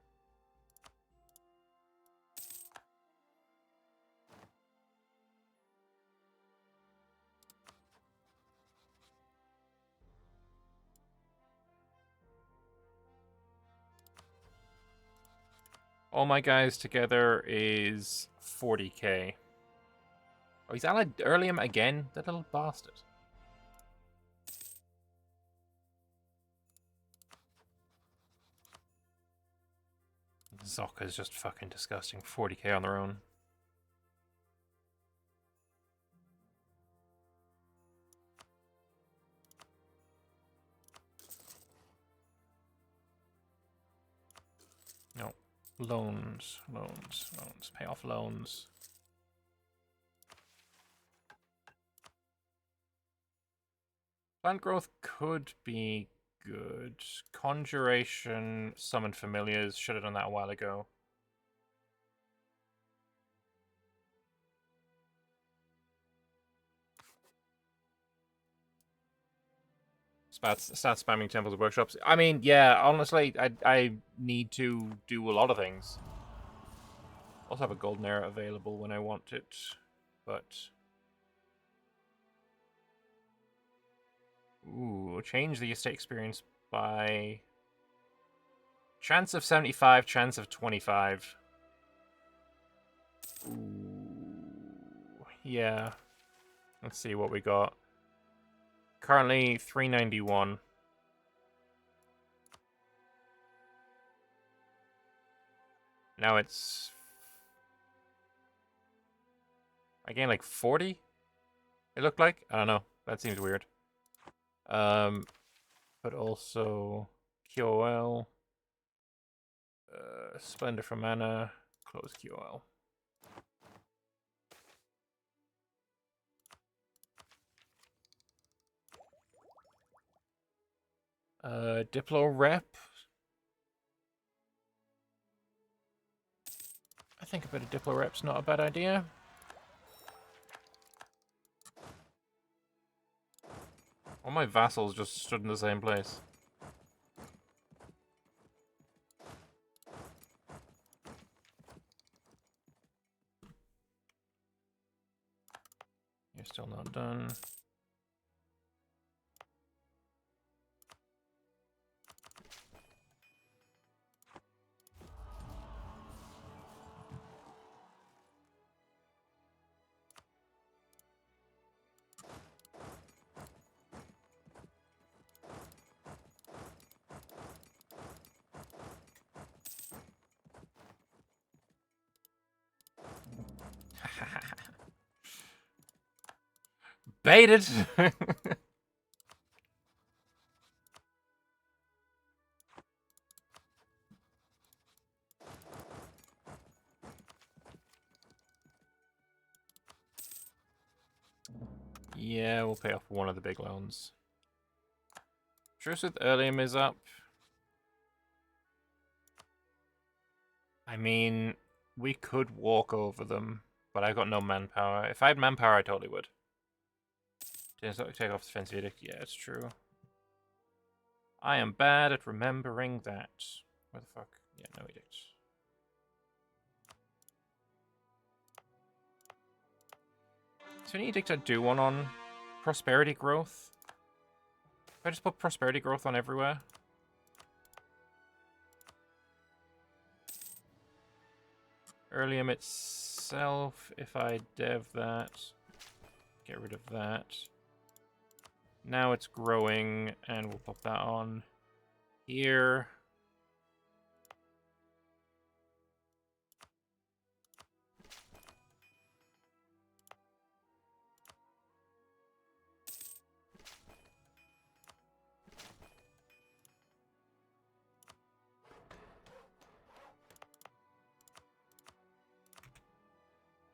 S1: All my guys together is 40k. Oh, he's allied Earlium again? That little bastard. Zocca's just fucking disgusting. 40k on their own. No. Loans. Pay off loans. Plant growth could be good. Conjuration, summon familiars. Should have done that a while ago. Start spamming temples and workshops. I mean, yeah, honestly, I need to do a lot of things. Also have a golden era available when I want it, but... Ooh, change the estate experience by... Chance of 75, chance of 25. Ooh, yeah. Let's see what we got. Currently 391. Now it's... I gained like 40? It looked like? I don't know. That seems weird. But also QOL. Splendor for mana. Close QOL. Diplo rep. I think a bit of Diplo rep's not a bad idea. All my vassals just stood in the same place. You're still not done. Baited! Yeah, we'll pay off one of the big loans. Truce with Earlium is up. I mean, we could walk over them, but I've got no manpower. If I had manpower, I totally would. Take off the defensive edict. Yeah, it's true. I am bad at remembering that. Where the fuck? Yeah, no edict. Is there any edict I do want on prosperity growth? If I just put prosperity growth on everywhere? Earlium itself, if I dev that, get rid of that. Now it's growing, and we'll pop that on here.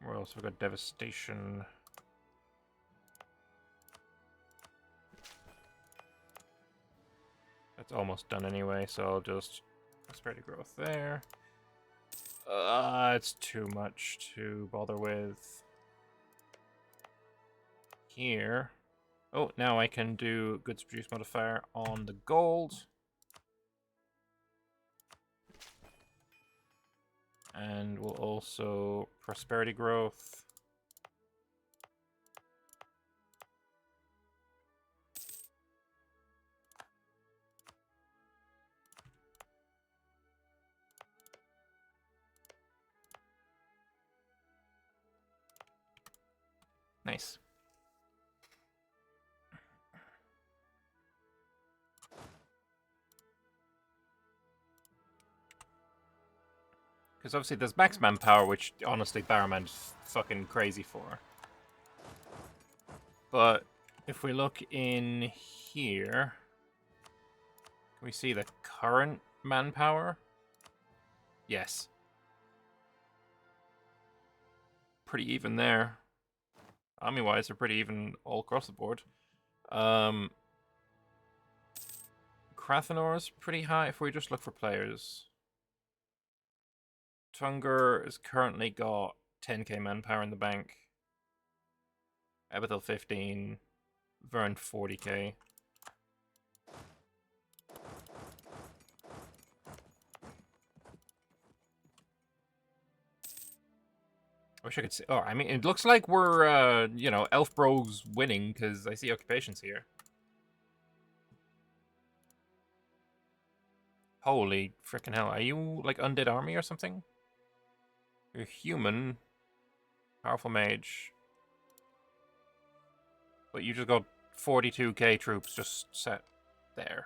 S1: Where else we got devastation? That's almost done anyway, so I'll just prosperity growth there. It's too much to bother with. Here. Oh, now I can do goods produce modifier on the gold. And we'll also prosperity growth. Nice. Because obviously there's max manpower, which honestly Varamhar's fucking crazy for. But if we look in here, can we see the current manpower? Yes. Pretty even there. Army-wise, they're pretty even all across the board. Krathenor's pretty high if we just look for players. Tunger has currently got 10k manpower in the bank. Abathil 15. Vern 40k. I wish I could see. Oh, I mean, it looks like we're, you know, Elf Bros winning because I see occupations here. Holy freaking hell. Are you like Undead Army or something? You're human. Powerful mage. But you just got 42k troops just set there.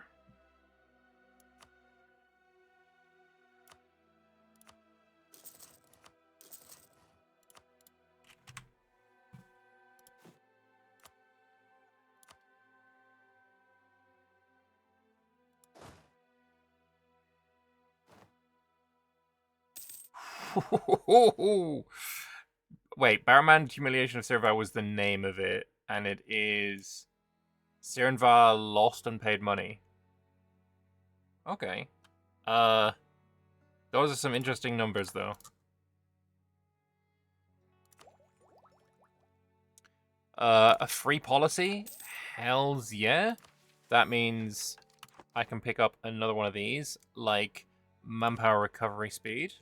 S1: Wait, Barman Humiliation of Sirva was the name of it, and it is Sirenva Lost Unpaid Money. Okay. Those are some interesting numbers, though. A free policy? Hells yeah. That means I can pick up another one of these, like manpower recovery speed.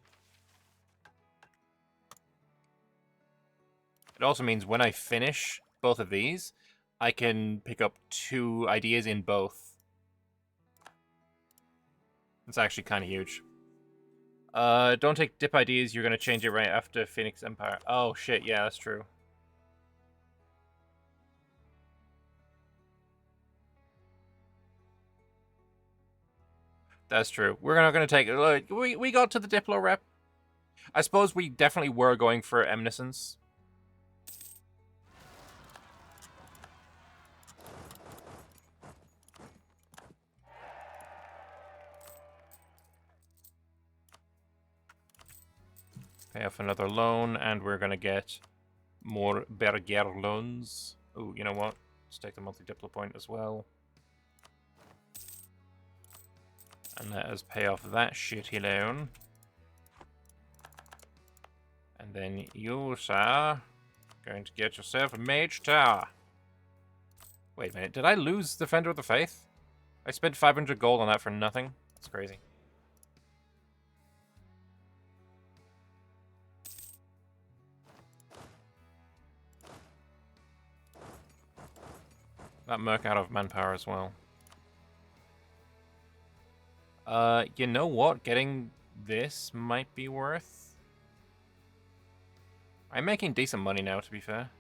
S1: It also means when I finish both of these, I can pick up 2 ideas in both. It's actually kind of huge. Don't take dip ideas, you're going to change it right after Phoenix Empire. Oh shit, yeah, that's true. That's true. We're not going to take it. We got to the Diplo rep. I suppose we definitely were going for Eminence. Pay off another loan, and we're going to get more Berger loans. Oh, you know what? Let's take the monthly Diplo point as well. And let us pay off that shitty loan. And then you, sir, going to get yourself a mage tower. Wait a minute, did I lose Defender of the Faith? I spent 500 gold on that for nothing? That's crazy. that merc out of manpower as well. You know what? Getting this might be worth. I'm making decent money now, to be fair.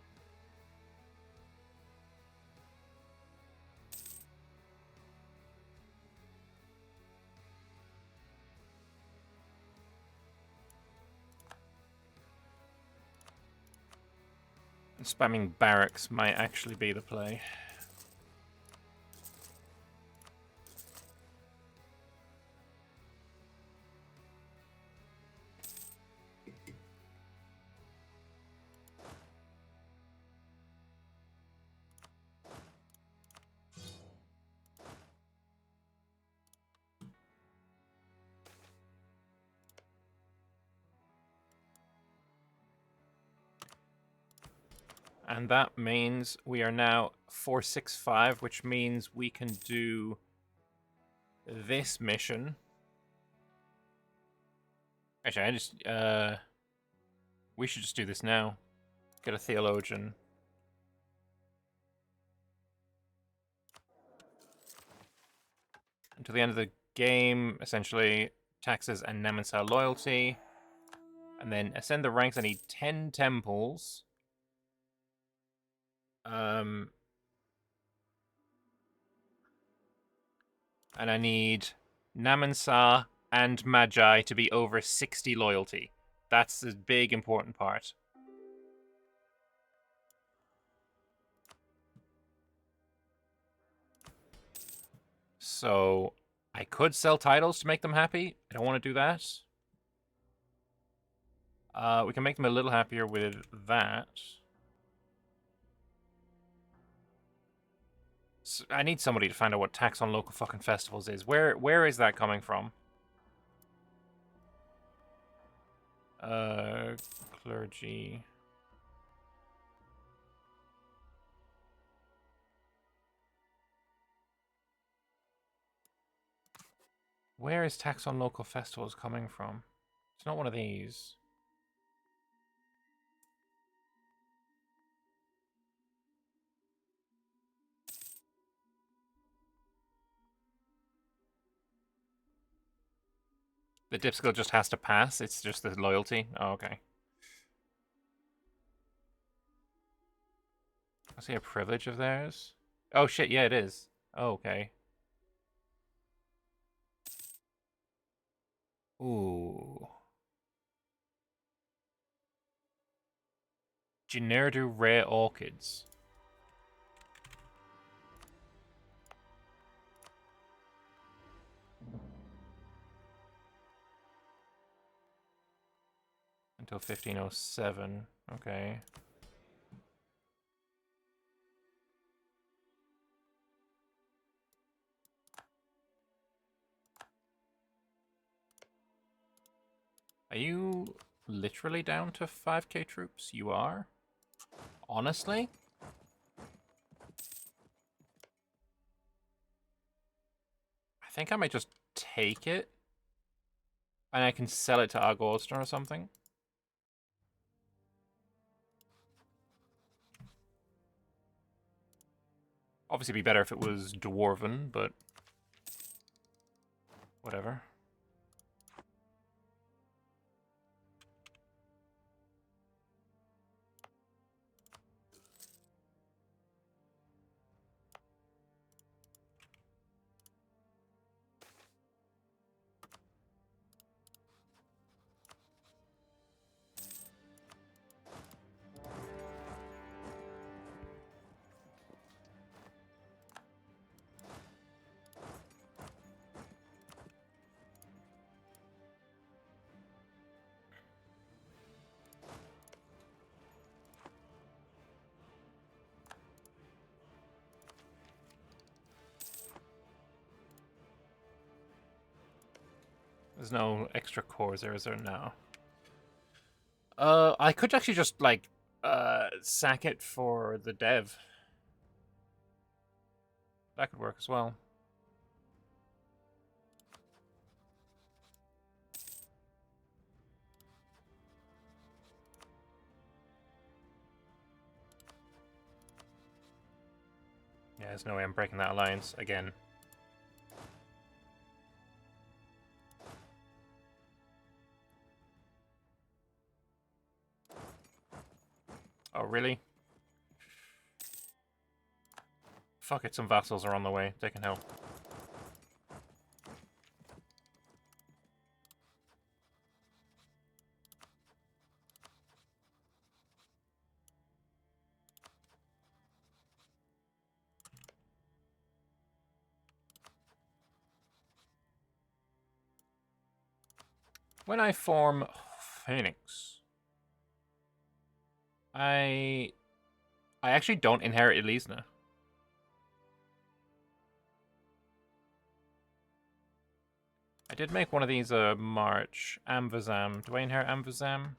S1: Spamming barracks might actually be the play. And that means we are now 465, which means we can do this mission. Actually, we should just do this now. Get a theologian. Until the end of the game, essentially, taxes and Namansar loyalty. And then ascend the ranks. I need 10 temples. And I need Namansar and Magi to be over 60 loyalty. That's the big important part. So I could sell titles to make them happy. I don't want to do that. We can make them a little happier with that. So I need somebody to find out what tax on local fucking festivals is. Where is that coming from? Clergy. Where is tax on local festivals coming from? It's not one of these. The dip skill just has to pass. It's just the loyalty. Oh, okay. I see a privilege of theirs. Oh shit, yeah, it is. Oh, okay. Ooh. Generdu rare orchids. Until 1507. Okay. Are you literally down to 5k troops? You are? Honestly? I think I might just take it. And I can sell it to Argostan or something. Obviously, it'd be better if it was Dwarven, but whatever. There's no extra cores there, is there? No. I could actually just, like, sack it for the dev. That could work as well. Yeah, There's no way I'm breaking that alliance again. Oh, really? Fuck it, some vassals are on the way. They can help. When I form Phoenix, I actually don't inherit Elisna. I did make one of these March. Amvazam. Do I inherit Amvazam?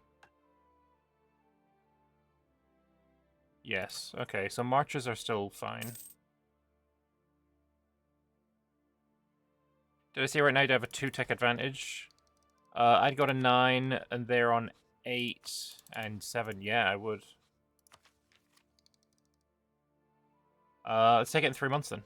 S1: Yes. Okay, so marches are still fine. Did I see right now to have a 2-tech advantage? I'd go to 9, and they're on 8 and 7. Yeah, I would. Let's take it in 3 months then.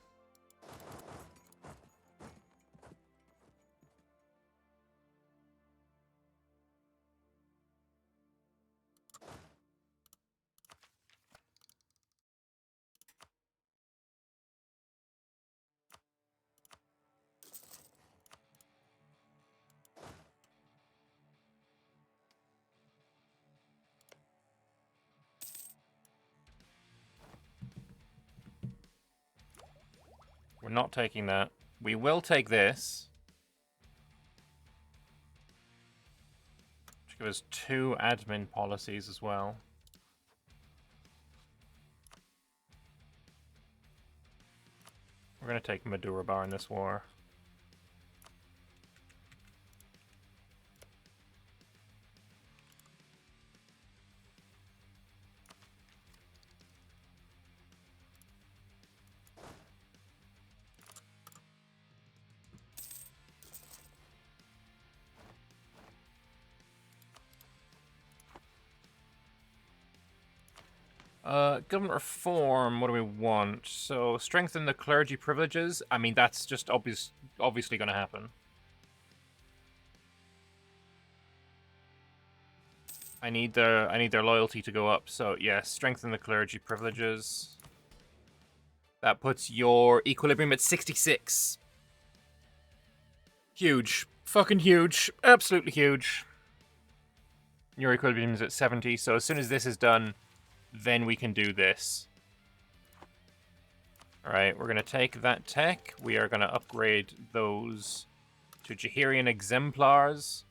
S1: We're not taking that. We will take this. Which gives us 2 admin policies as well. We're going to take Madura Bar in this war. Government reform, what do we want? So, strengthen the clergy privileges. I mean, that's just obviously going to happen. I need their loyalty to go up, so yeah, strengthen the clergy privileges. That puts your equilibrium at 66. Huge. Fucking huge. Absolutely huge. Your equilibrium is at 70, so as soon as this is done, then we can do this. Alright, we're going to take that tech. We are going to upgrade those to Jahirian exemplars.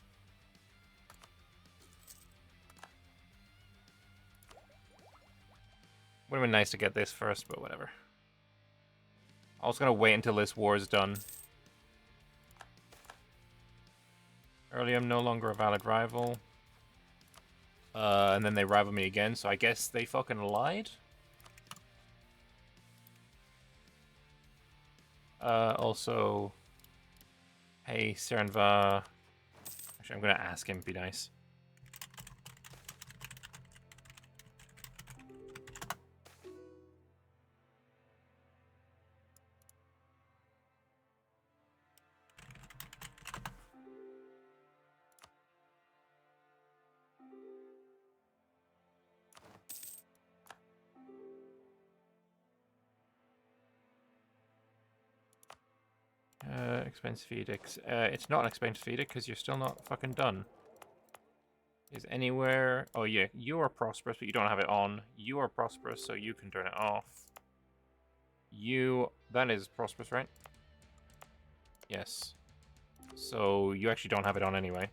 S1: Would have been nice to get this first, but whatever. I was going to wait until this war is done. Earlium no longer a valid rival. And then they rival me again, so I guess they fucking lied? Also... Hey, Serenva... Actually, I'm gonna ask him, be nice. Expensive edict. It's not an expensive edict because you're still not fucking done. Is anywhere... Oh yeah, you are prosperous, but you don't have it on. You are prosperous, so you can turn it off. You... That is prosperous, right? Yes. So you actually don't have it on anyway.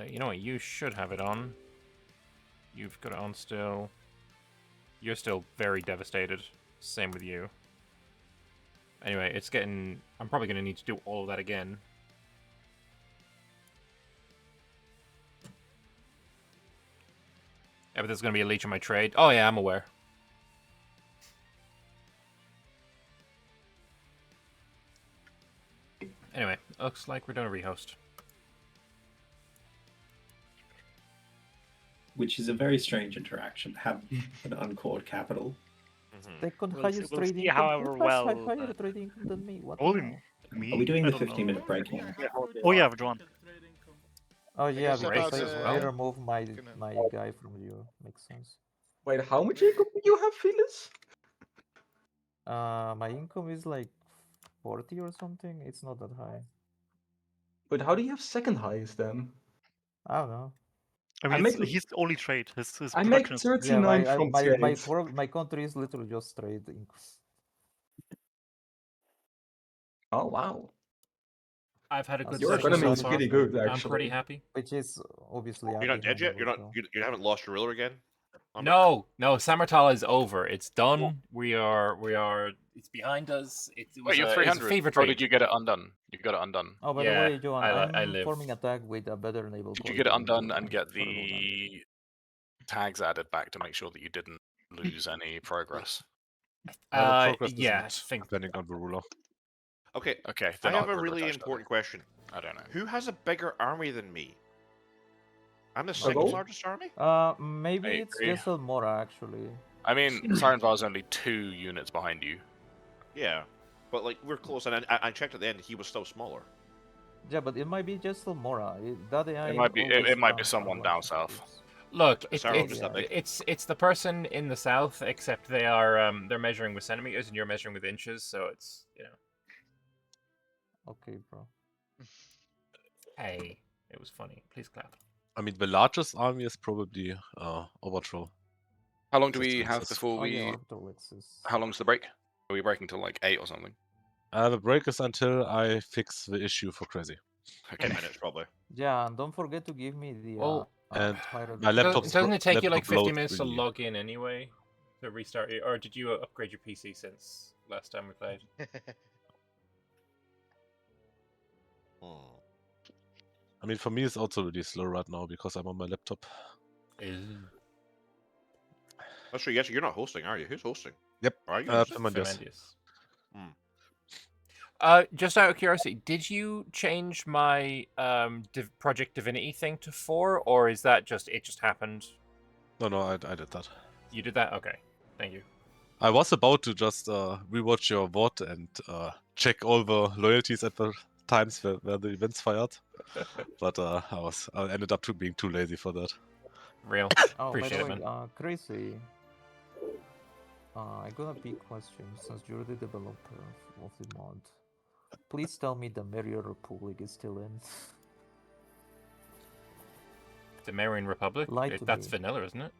S1: You know what? You should have it on. You've got it on still. You're still very devastated. Same with you. Anyway, it's getting... I'm probably going to need to do all of that again. Yeah, but there's going to be a leech on my trade. Oh yeah, I'm aware. Anyway, looks like we're doing a rehost.
S7: which is a very strange interaction. Have an uncored capital.
S5: Second
S6: We'll see-
S5: highest
S6: we'll
S5: trading
S6: see
S5: income.
S6: however
S5: Who has
S6: well
S5: higher
S6: that-
S5: trading income than me? What the
S6: Only
S5: hell?
S6: me?
S7: Are we doing
S6: I
S7: the
S6: don't know.
S7: 15-minute break now?
S6: Oh yeah, John.
S5: Oh yeah,
S1: guess
S5: because
S1: race as
S5: I
S1: well.
S5: removed my
S8: Gonna-
S5: guy from you. Makes sense.
S4: Wait, how much income do you have, Felix?
S5: My income is like 40 or something. It's not that high.
S4: But how do you have second highest then?
S5: I don't know.
S6: I
S4: I
S6: mean,
S4: make-
S6: he's only trade. His
S4: I make
S6: production is
S4: 39 from trades.
S5: my country is literally just trade income.
S4: Oh wow.
S1: I've had a good
S5: Your
S1: session
S5: economy
S1: so
S5: is
S1: far.
S4: pretty good,
S1: I'm pretty
S4: actually.
S1: happy.
S5: Which is obviously
S8: You're not dead
S5: behind
S8: yet. You're not.
S5: Liverpool.
S8: You haven't lost your ruler again.
S1: No, Samartal is over. It's done. We are. It's behind us. It was
S9: Wait, you're
S1: a
S9: 300.
S1: favor
S9: Or
S1: trade.
S9: did you get it undone? You got it undone.
S5: Oh, by
S1: Yeah,
S5: the way, Johan,
S1: I
S5: I'm
S1: live.
S5: forming attack with a better naval.
S9: Did you get it
S5: quality than
S9: undone
S5: you,
S9: and get
S5: for Roland.
S9: the tags added back to make sure that you didn't lose any progress?
S10: Progress
S1: Yeah, I
S10: isn't
S1: think
S10: depending on the ruler.
S9: Okay.
S10: Okay,
S9: I
S10: then
S9: have a
S10: I'll
S9: really
S10: attach that.
S9: important question.
S10: I don't know.
S9: Who has a bigger army than me? I'm the
S4: I'll
S9: second
S4: go.
S9: largest army.
S5: Maybe
S9: I
S5: it's
S9: agree.
S5: just Mora actually.
S9: I mean, Sirenvar's only 2 units behind you.
S8: Yeah, but like we're close, and I checked at the end. He was still smaller.
S5: Yeah, but it might be just Mora. That AI
S9: It might be.
S5: always
S9: It might be
S5: counts
S9: someone
S5: on
S9: down
S5: lots of
S9: south.
S5: things.
S1: Look,
S8: Sorry, just that big.
S1: it's the person in the south, except they're measuring with centimeters and you're measuring with inches, so it's
S5: Okay, bro.
S1: Hey, it was funny. Please clap.
S10: I mean, the largest army is probably Overthrow.
S9: How long do
S10: Just
S9: we have
S10: Lexus.
S9: before
S5: Oh
S9: we?
S5: yeah, Ortholexis.
S9: How long's the break? Are we breaking till like 8 or something?
S10: The break is until I fix the issue for Crazy.
S8: 10 minutes probably.
S5: Yeah, and don't forget to give me the
S1: Well,
S10: and
S5: pirate.
S10: my laptop's
S1: Doesn't it take you like
S10: laptop
S1: 50
S10: loads
S1: minutes to
S10: really-
S1: log in anyway? To restart it? Or did you upgrade your PC since last time we played?
S10: I mean, for me, it's also really slow right now because I'm on my laptop.
S8: That's true. Yes, you're not hosting, are you? Who's hosting?
S10: Yep.
S8: Are you hosting?
S10: Fermendius.
S1: Just out of curiosity, did you change my Project Divinity thing to 4, or is that just it just happened?
S10: No, I did that.
S1: You did that? Okay, thank you.
S10: I was about to just rewatch your VOD and check all the loyalties at the times where the events fired, but I ended up being too lazy for that.
S1: Real.
S5: Oh, by
S1: Appreciate
S5: the
S1: it,
S5: way,
S1: man.
S5: Crazy. I got a big question since you're the developer of the mod. Please tell me the Mario Republic is still in.
S1: The Marian Republic?
S5: Lie to
S1: That's
S5: me.
S1: vanilla, isn't it?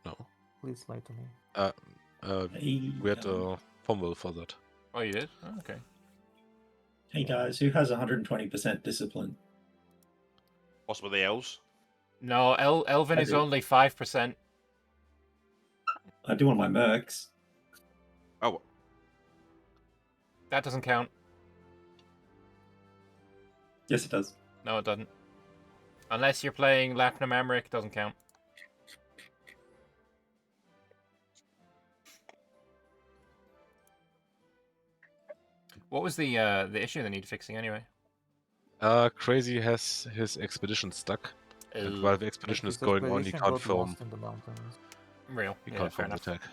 S10: No.
S5: Please lie to me.
S10: We had a fumble for that.
S1: Oh, you did? Oh, okay.
S7: Hey guys, who has 120% discipline?
S8: Possibly the elves.
S1: No, Elvin
S7: I
S1: is
S7: do.
S1: only 5%.
S7: I do on my mercs.
S8: Oh,
S1: That doesn't count.
S7: Yes, it does.
S1: No, it doesn't. Unless you're playing Lapnum Amric, doesn't count. What was the issue that needed fixing anyway?
S10: Crazy has his expedition stuck, and while the expedition is
S5: His
S10: going on, he
S5: expedition
S10: can't
S5: got
S10: form.
S5: lost in the mountains.
S1: Real.
S10: He
S1: Yeah,
S10: can't
S1: fair
S10: form the
S1: enough.
S10: attack.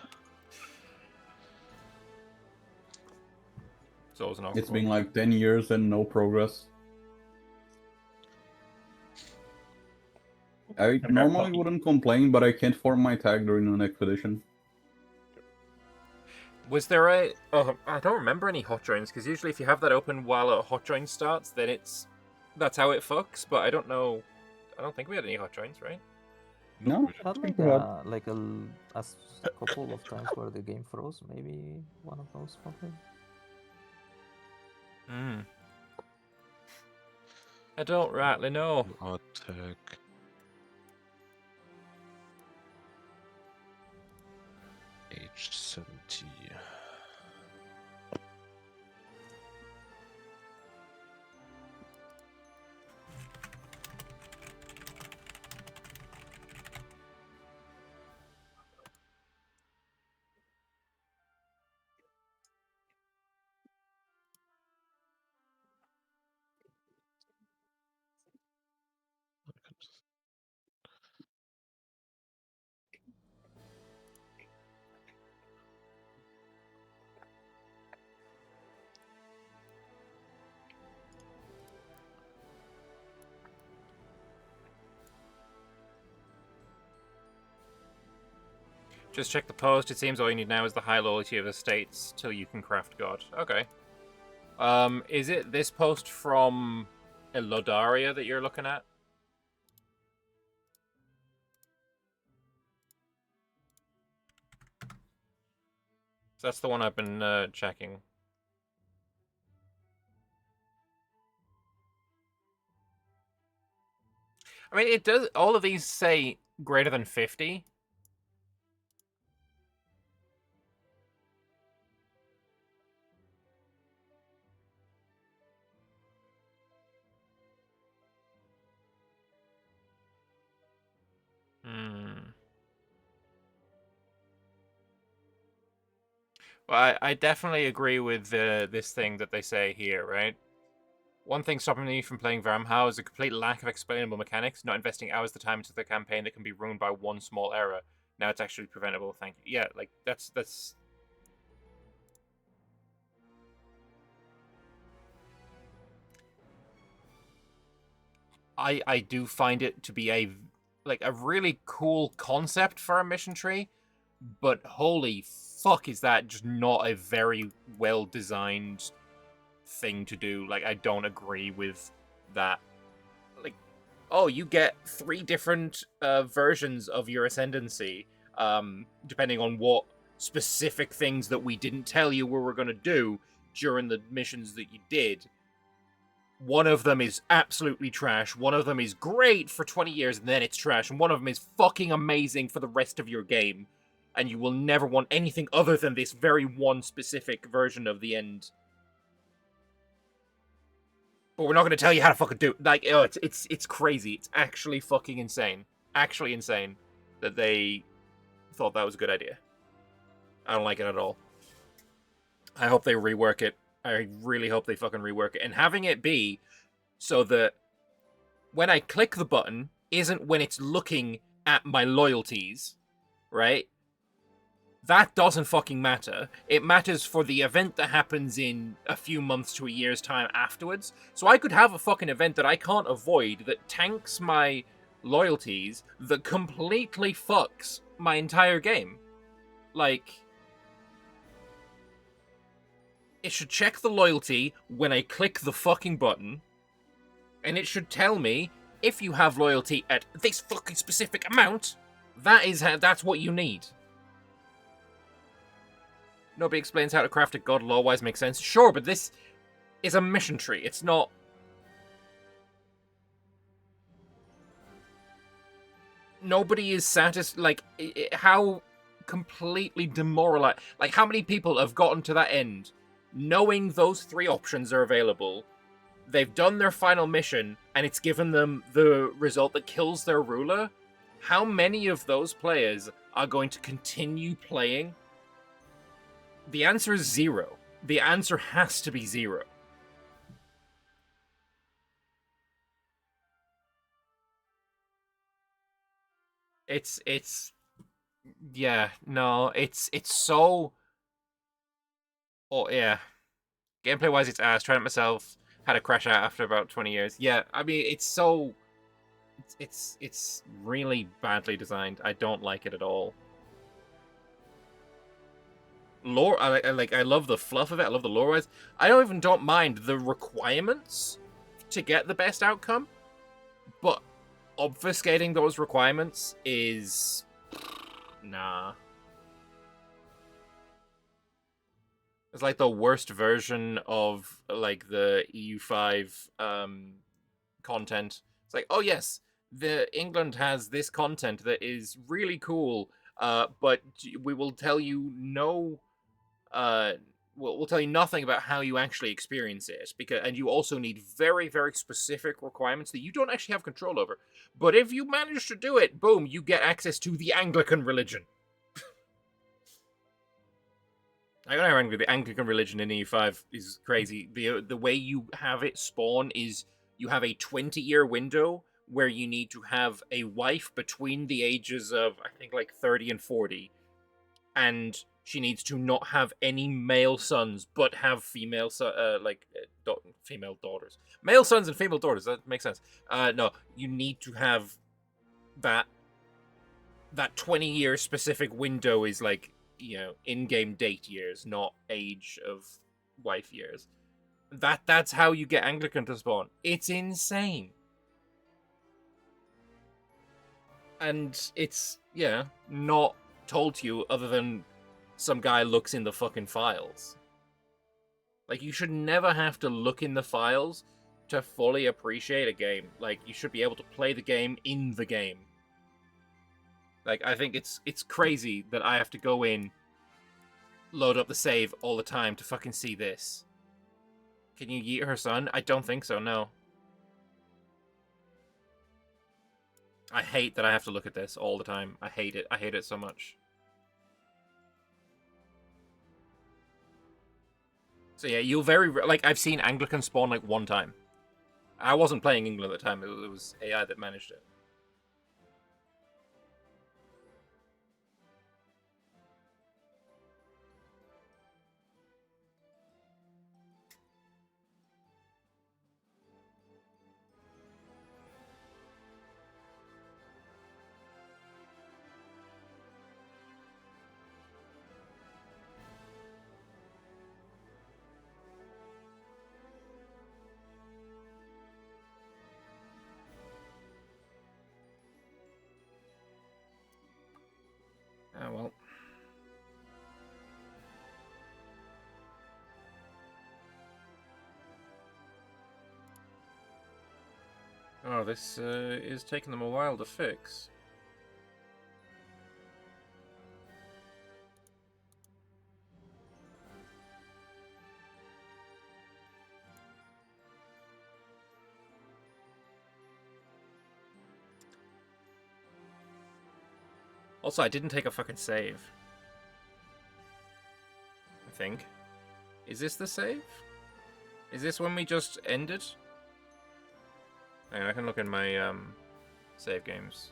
S1: It's always an awkward
S11: It's been
S1: one.
S11: like 10 years and no progress. I normally wouldn't complain, but I can't form my tag during an expedition.
S1: Was there a... Oh, I don't remember any hot joins, because usually if you have that open while a hot join starts, then that's how it fucks, but I don't know... I don't think we had any hot joins, right?
S11: No,
S5: Had
S11: I
S5: like
S11: think we had.
S5: a couple of times where the game froze. Maybe one of those probably.
S1: I don't rightly know.
S10: Attack. H70.
S1: Just check the post. It seems all you need now is the high loyalty of estates till you can craft God. Okay. Is it this post from Elodaria that you're looking at? So that's the one I've been checking. I mean, it does. All of these say greater than 50. Well, I definitely agree with this thing that they say here, right? One thing stopping me from playing Varamhar is a complete lack of explainable mechanics, not investing hours of time into the campaign that can be ruined by one small error. Now it's actually preventable, thank you. Yeah, like, that's... I do find it to be a really cool concept for a mission tree, but holy fuck is that just not a very well designed thing to do. Like, I don't agree with that. Like, oh, you get 3 different versions of your ascendancy, depending on what specific things that we didn't tell you we were going to do during the missions that you did. One of them is absolutely trash, one of them is great for 20 years and then it's trash, and one of them is fucking amazing for the rest of your game. And you will never want anything other than this very one specific version of the end. But we're not going to tell you how to fucking do it. Like, oh, it's crazy. It's actually fucking insane. Actually insane that they thought that was a good idea. I don't like it at all. I hope they rework it. I really hope they fucking rework it. And having it be so that when I click the button isn't when it's looking at my loyalties, right? That doesn't fucking matter. It matters for the event that happens in a few months to a year's time afterwards. So I could have a fucking event that I can't avoid that tanks my loyalties, that completely fucks my entire game. Like, it should check the loyalty when I click the fucking button, and it should tell me, if you have loyalty at this fucking specific amount, that's what you need. Nobody explains how to craft a god law-wise makes sense. Sure, but this is a mission tree. It's not... Nobody is satisfied... Like, how completely demoralized... Like, how many people have gotten to that end knowing those 3 options are available? They've done their final mission, and it's given them the result that kills their ruler? How many of those players are going to continue playing? The answer is 0. The answer has to be 0. Yeah, no, it's so... Oh, yeah. Gameplay-wise, it's ass. Tried it myself. Had to crash out after about 20 years. Yeah, I mean, it's so... It's really badly designed. I don't like it at all. Lore, I love the fluff of it. I love the lore-wise. I don't mind the requirements to get the best outcome, but obfuscating those requirements is... Nah. It's like the worst version of, like, the EU5 content. It's like, oh yes, England has this content that is really cool, but we will tell you we'll tell you nothing about how you actually experience it, and you also need very, very specific requirements that you don't actually have control over. But if you manage to do it, boom, you get access to the Anglican religion. I gotta argue, the Anglican religion in EU5 is crazy. The way you have it spawn is you have a 20-year window where you need to have a wife between the ages of, I think, like 30 and 40, and she needs to not have any male sons, but have female female daughters. Male sons and female daughters, that makes sense. No, you need to have that that 20-year specific window is like, you know, in-game date years, not age of wife years. That's how you get Anglican to spawn. It's insane. And it's, yeah, not told to you other than some guy looks in the fucking files. Like, you should never have to look in the files to fully appreciate a game. Like, you should be able to play the game in the game. Like, I think it's crazy that I have to go in, load up the save all the time to fucking see this. Can you yeet her son? I don't think so, no. I hate that I have to look at this all the time. I hate it. I hate it so much. So yeah, you'll like, I've seen Anglican spawn like one time. I wasn't playing England at the time. It was AI that managed it. Oh, well. Oh, this is taking them a while to fix. Also, I didn't take a fucking save. I think. Is this the save? Is this when we just ended? Hang on, I can look in my save games.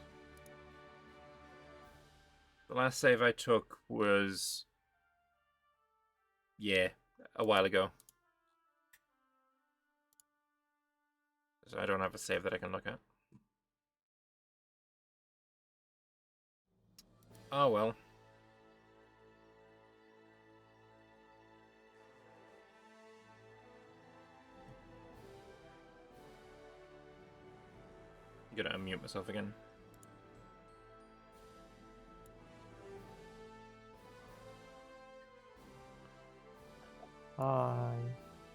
S1: The last save I took was... yeah, a while ago. So I don't have a save that I can look at. Oh well. I'm gonna unmute myself again.
S5: Hi.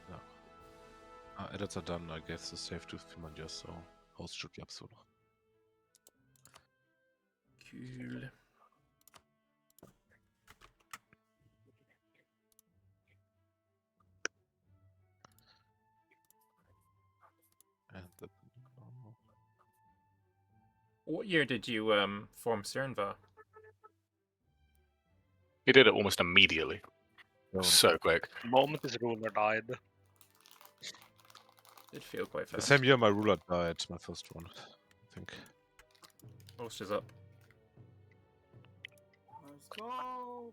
S10: No. Edits are done. I guess the save to Fimandia, so host should be up soon.
S1: Cool.
S10: And the...
S1: What year did you form Cernvar?
S9: He did it almost immediately. So quick.
S6: The moment his ruler died.
S1: Did feel quite
S10: The
S1: fast.
S10: same year my ruler died, my first one, I think.
S1: Host is up.
S3: Let's go.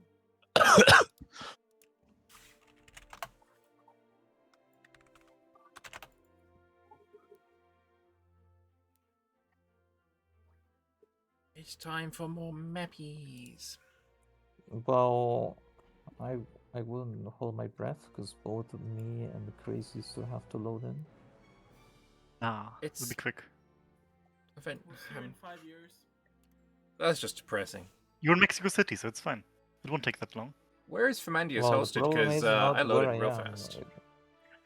S1: It's time for more mappies.
S5: Well, I wouldn't hold my breath because both me and the crazy still have to load in.
S6: Nah,
S1: It's-
S6: it'll be quick.
S1: Event.
S3: We'll see you in 5 years.
S1: That's just depressing.
S6: You're in Mexico City, so it's fine. It won't take that long.
S1: Where is Fermandius
S5: Well, the
S1: hosted?
S5: problem
S1: Because
S5: is not
S1: I loaded
S5: where
S1: real
S5: I am.
S1: fast.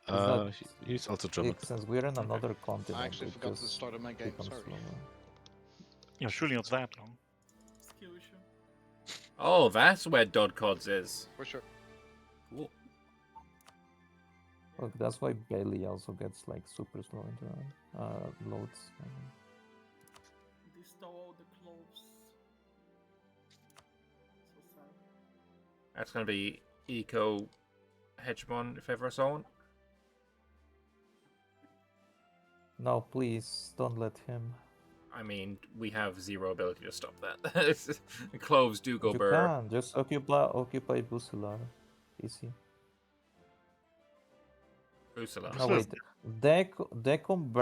S5: that
S10: He's also German.
S5: Since we're in another continent,
S12: I actually
S5: it
S12: forgot the
S5: just
S12: start of my game,
S5: becomes
S12: sorry.
S5: slower.
S6: Yeah, surely not that long.
S3: Skill issue.
S1: Oh, that's where Dodcods is.
S12: For sure.
S1: Cool.
S5: Look, that's why Bailey also gets like super slow into loads.
S3: They stole all the clothes. So sad.
S1: That's gonna be Eco Hegemon if ever I saw one.
S5: No, please don't let him.
S1: I mean, we have zero ability to stop that. The cloves do go
S5: You
S1: burr.
S5: can just occupy Busilar. Easy.
S1: Usala.
S5: No wait, Decon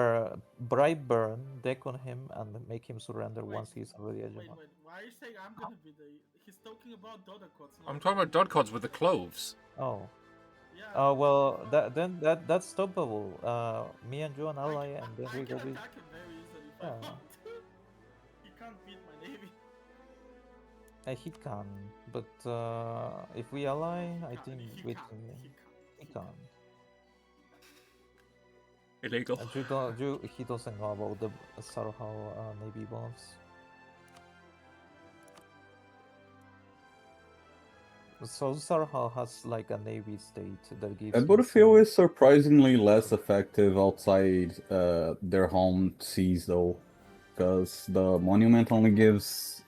S5: Brightburn, Decon him and make him surrender
S3: Wait,
S5: once he's already
S3: Wait,
S5: Hegemon.
S3: wait, what? Why are you saying I'm gonna be the? He's talking about Dodacots.
S1: I'm talking about Dodcods with the cloves.
S5: Oh.
S3: Yeah.
S5: Well, that's stoppable. Me and Joan ally, and then
S3: I
S5: we
S3: can
S5: go with.
S3: attack him very easily if I
S5: Yeah.
S3: want. He can't beat my navy.
S5: He can, but if we ally, I think
S3: He
S5: we
S3: can't.
S5: can. He can.
S1: Illegal.
S5: He doesn't know about the Sarhal navy bonus. So Sarhal has like a navy state that gives.
S11: Butterfield is surprisingly less effective outside their home seas, though, because the monument only gives.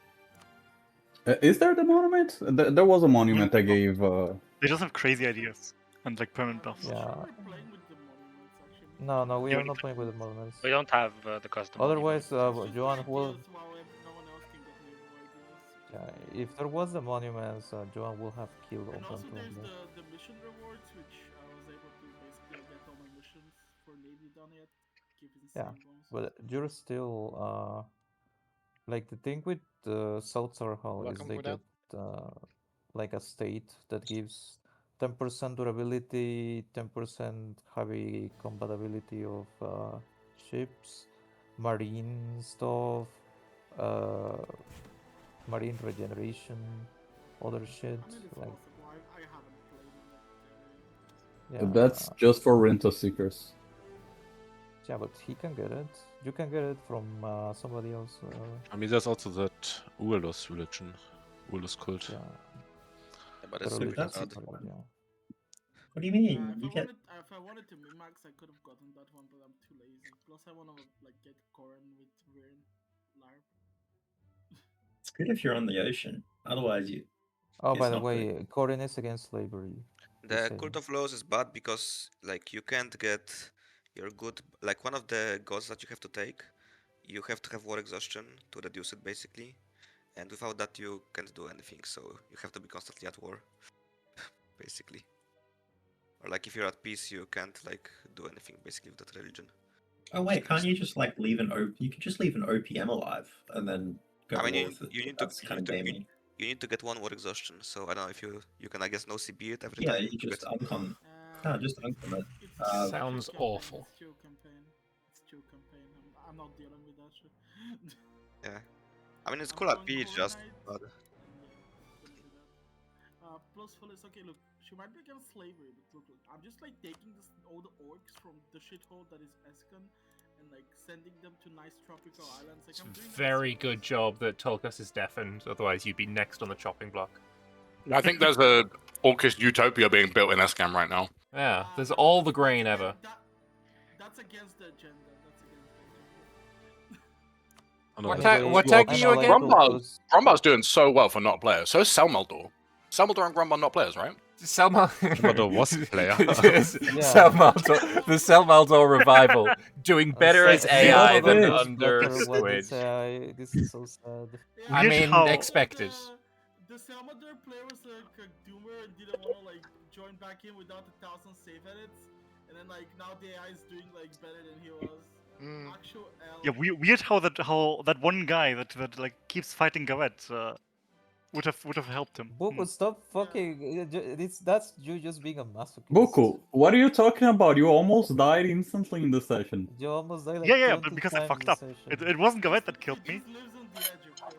S11: Is there the monument? There was a monument that gave.
S6: They just have crazy ideas and like permanent buffs.
S5: Yeah.
S3: Playing with the monuments actually.
S5: No, we
S6: You
S5: are
S6: need
S5: not
S6: to-
S5: playing with the monuments.
S12: We don't have the custom.
S5: Otherwise,
S3: It's just
S5: Joan
S3: ideas
S5: will.
S3: while no one else can get naval ideas.
S5: Yeah, if there was the monuments, Joan will have killed
S3: And also
S5: Open
S3: there's the mission rewards, which I was able to basically get all my missions for Navy done yet. Give insane
S5: Yeah,
S3: bonuses.
S5: but you're still like the thing with South Sarhal is
S9: Welcome,
S5: they
S9: Without.
S5: get like a state that gives 10% durability, 10% heavy compatibility of ships, marine stuff, marine regeneration, other shit.
S3: I mean, it's
S5: Like
S3: possible. I haven't played in that area.
S5: yeah,
S11: That's just for rent seekers.
S5: yeah, but he can get it. You can get it from somebody else.
S10: I mean, there's also that Urlos religion, Urlos cult.
S5: Yeah.
S9: But
S5: The
S9: it's
S5: religion
S7: that's-
S5: people, yeah.
S7: What do you mean? You get
S3: If I wanted to min-max, I could have gotten that one, but I'm too lazy. Plus, I want to like get Corin with Viren, Larp.
S7: it's good if you're on the ocean. Otherwise, you.
S5: Oh,
S7: It's
S5: by the
S7: not
S5: way, Corin is against slavery.
S13: The
S5: Just
S13: Cult
S5: saying.
S13: of Laws is bad because like you can't get your good like one of the gods that you have to take, you have to have war exhaustion to reduce it basically. And without that you can't do anything, so you have to be constantly at war. Basically. Or like if you're at peace you can't like do anything basically with that religion.
S7: Oh wait, can't you just like leave an You could just leave an OPM alive and then go
S13: I mean,
S7: to war
S13: you,
S7: with it.
S13: you need to
S7: That's
S13: you
S7: kind of
S13: need to, you,
S7: gamey.
S13: you need to get one war exhaustion. So I don't know if you can I guess no CB it every
S7: Yeah,
S13: time.
S7: you just
S13: get-
S7: uncon. No, just uncon it.
S3: It's
S1: Sounds
S3: chill campaign,
S1: awful.
S3: It's chill campaign. It's chill campaign. I'm not dealing with that shit.
S13: Yeah. I mean it's
S3: I'm
S13: cool at
S3: going
S13: P, it's just
S3: Coronite,
S13: bad.
S3: and yeah, couldn't do that. Plus Phyllis, okay, look, she might be against slavery, but look, I'm just like taking all the orcs from the shithole that is Eskan and like sending them to nice tropical islands. Like,
S1: It's
S3: I'm
S1: a
S3: doing
S1: very good job that Tolkas is deafened, otherwise you'd be next on the chopping block.
S9: I think there's a Orcish utopia being built in Escam right now.
S1: Yeah, there's all the grain ever.
S3: That's against the agenda. That's against the agenda.
S10: Oh, no,
S1: What
S10: that's-
S1: tag? What tag are you again?
S9: Grumbar's doing so well for not players. So is Selmaldor. Selmaldor and Grumbar not players, right?
S1: Selma.
S10: Grumbar was a player.
S1: Selmaldor, the Selmaldor revival, doing better as AI than under Squid.
S5: This is so sad.
S1: I
S6: Weird
S1: mean,
S6: how-
S1: expected.
S3: The Salvador player was like a doomer and didn't want to like join back in without 1,000 save edits, and then like now the AI is doing like better than he was. Actual L.
S6: Yeah, weird how that one guy that like keeps fighting Garrett would have helped him.
S5: Boku, stop fucking. That's you just being a masochist.
S11: Boku, what are you talking about? You almost died instantly in this session.
S5: You almost died like
S6: Yeah,
S5: 20
S6: but because I
S5: times
S6: fucked
S5: this
S6: up.
S5: session.
S6: It wasn't Garrett that killed me.
S3: He lives on the edge, okay?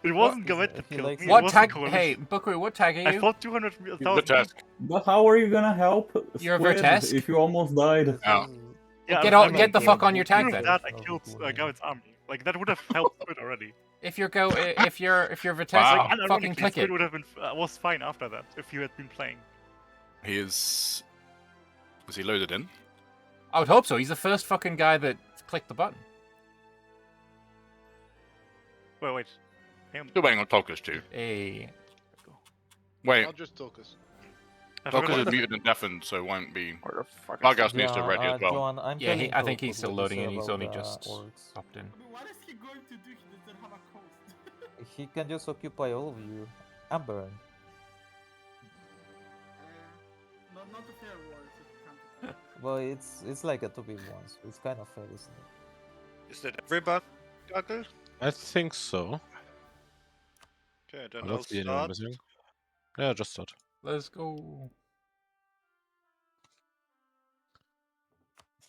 S6: It wasn't
S5: What?
S6: Garrett that
S5: He
S6: killed
S5: likes
S6: me.
S5: it.
S1: What
S6: it wasn't
S1: tag?
S6: Coalition.
S1: Hey, Bookery, what tag are
S6: I
S1: you?
S6: fought 200,000
S9: Vertesk.
S11: But how are you gonna help
S1: You're a
S11: Squid
S1: Vertesk?
S11: if you almost died?
S9: Yeah.
S6: Yeah,
S1: Get
S6: I'm
S1: out-
S6: saying,
S1: get the
S6: like,
S1: fuck on your tag
S6: proof
S1: then.
S6: that I killed Garrett's army. Like that would have helped Squid already.
S1: If you're Vertesk,
S9: Wow.
S6: Like,
S1: fucking
S6: unironically,
S1: click
S6: Squid
S1: it.
S6: would have been was fine after that if you had been playing.
S9: He is. Was he loaded in?
S1: I would hope so. He's the first fucking guy that clicked the button.
S6: Wait. Him.
S9: Still waiting on Tolkas too.
S1: Hey.
S9: Wait,
S12: just Tolkas.
S9: Tolkas is muted and deafened, so won't be. Vargas needs to ready as well.
S5: Joan, I'm
S1: Yeah,
S5: telling
S1: I think
S5: Toku
S1: he's still
S5: what to
S1: loading
S5: say
S1: in. He's
S5: about
S1: only
S5: the
S1: just
S5: orcs.
S1: popped in.
S3: I mean, what is he going to do? He doesn't have a coast.
S5: He can just occupy all of you. Amber.
S3: Not a fair war. If you can't.
S5: Well, it's like a 2v1, so it's kind of fair, isn't it?
S8: Is that everybody, Guggle?
S10: I think so.
S6: then
S10: I
S6: I'll
S10: don't see anyone
S6: start.
S10: missing. Yeah, just start.
S1: Let's go.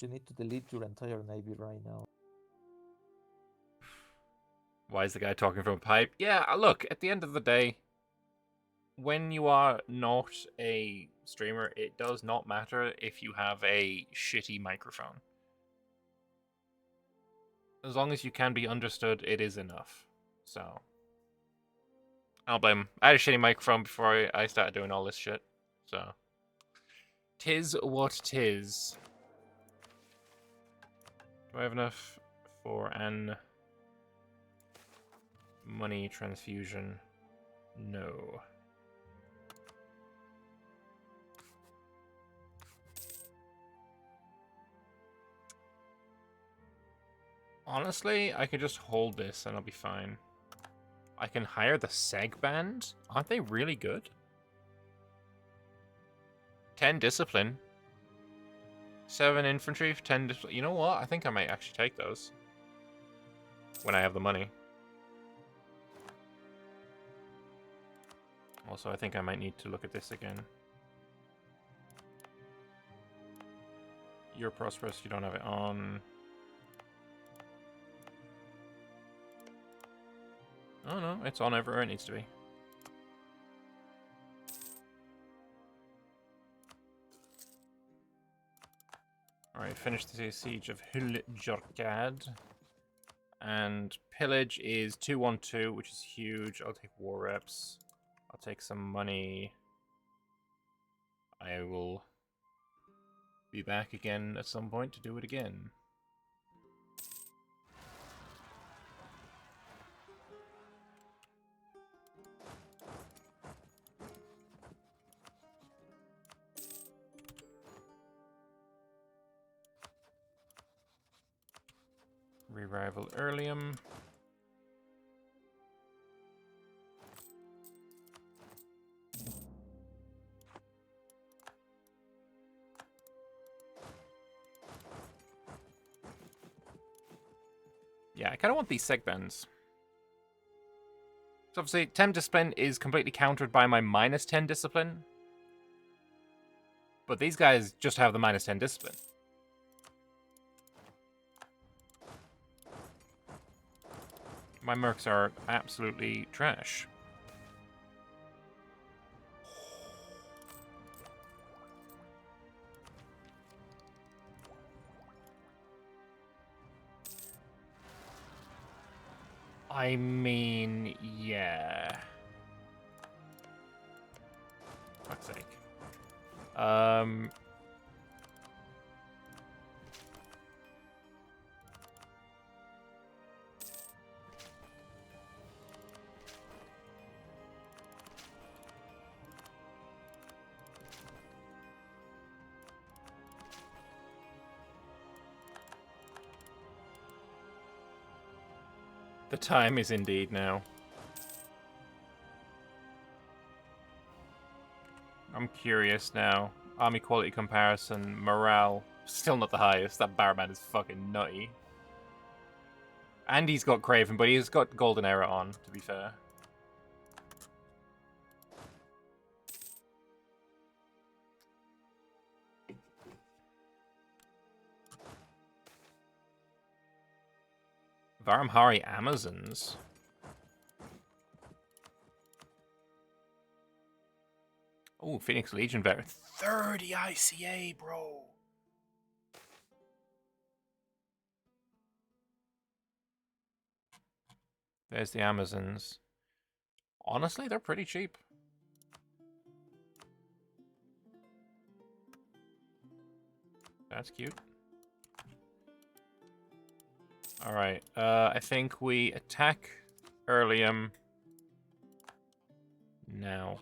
S5: You need to delete your entire navy right now.
S1: Why is the guy talking from a pipe? Yeah, look, at the end of the day, when you are not a streamer, it does not matter if you have a shitty microphone. As long as you can be understood, it is enough. So, I don't blame him. I had a shitty microphone before I started doing all this shit. So, tis what tis. Do I have enough for an money transfusion? No. Honestly, I could just hold this and I'll be fine. I can hire the Seg Band? Aren't they really good? 10 discipline. 7 infantry, 10 discipline. You know what? I think I might actually take those. When I have the money. Also, I think I might need to look at this again. You're prosperous, you don't have it on. Oh no, it's on everywhere it needs to be. Alright, finish the siege of Hiljorkad. And pillage is 212, which is huge. I'll take war reps. I'll take some money. I will be back again at some point to do it again. Re-rival Earlium. Yeah, I kind of want these segments. So obviously, 10 discipline is completely countered by my minus 10 discipline. But these guys just have the minus 10 discipline. My mercs are absolutely trash. I mean, yeah. Fuck's sake. The time is indeed now. I'm curious now. Army quality comparison, morale, still not the highest. That Barman is fucking nutty. And he's got Craven, but he's got Golden Era on, to be fair. Varamhari Amazons. Oh, Phoenix Legion veteran. 30 ICA, bro. There's the Amazons. Honestly, they're pretty cheap. That's cute. Alright, I think we attack Earlium now.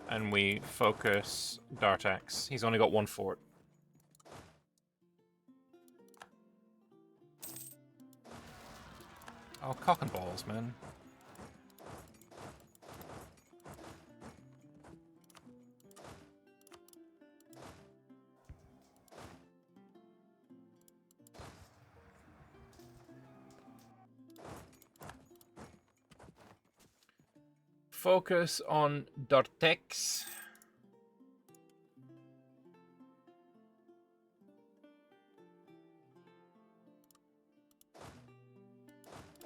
S1: And we focus Dartax. He's only got 1 fort. Oh, cock and balls, man. Focus on Dortex.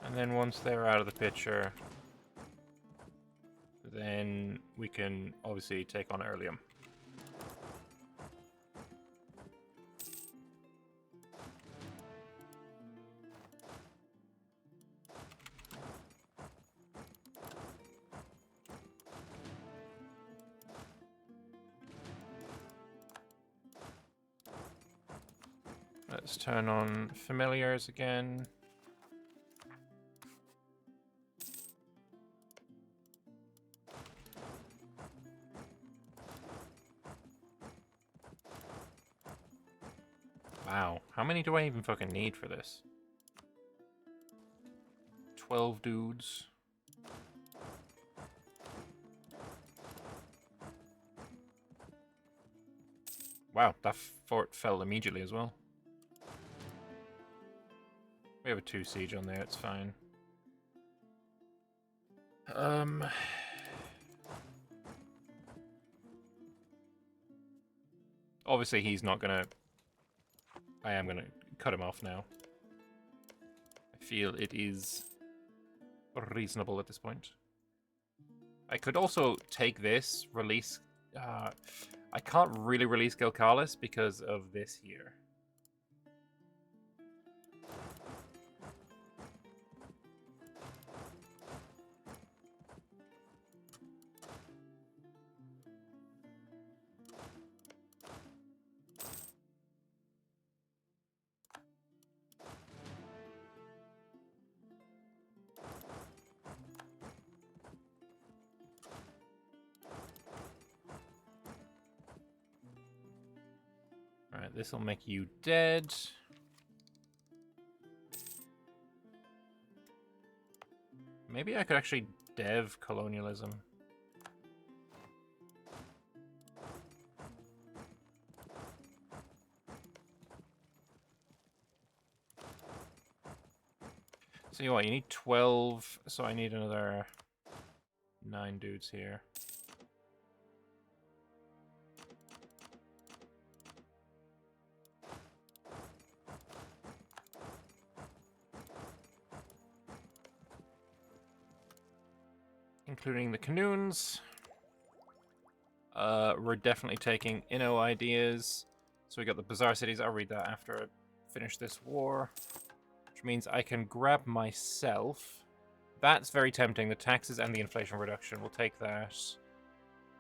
S1: And then once they're out of the picture, then we can obviously take on Earlium. Let's turn on familiars again. Wow, how many do I even fucking need for this? 12 dudes. Wow, that fort fell immediately as well. We have a 2 siege on there, it's fine. Obviously he's not gonna... I am gonna cut him off now. I feel it is reasonable at this point. I could also take this, release... I can't really release Gilcalis because of this here. Alright, this will make you dead. Maybe I could actually dev colonialism. So you what, you need 12, so I need another 9 dudes here. Including the canoons. We're definitely taking Inno ideas. So we got the Bazaar Cities. I'll read that after I finish this war. Which means I can grab myself. That's very tempting. The taxes and the inflation reduction. We'll take that.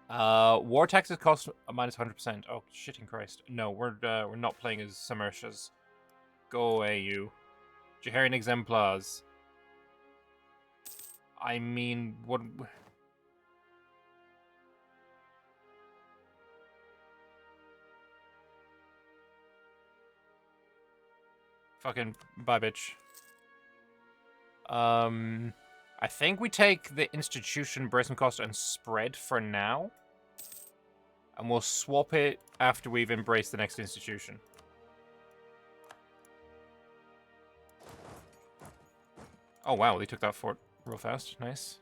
S1: War taxes cost a minus 100%. Oh, shitting Christ. No, we're not playing as Samershas. Go away, you. Jaharian exemplars. I mean, what... Fucking bye, bitch. I think we take the institution bracing cost and spread for now. And we'll swap it after we've embraced the next institution. Oh wow, they took that fort real fast. Nice.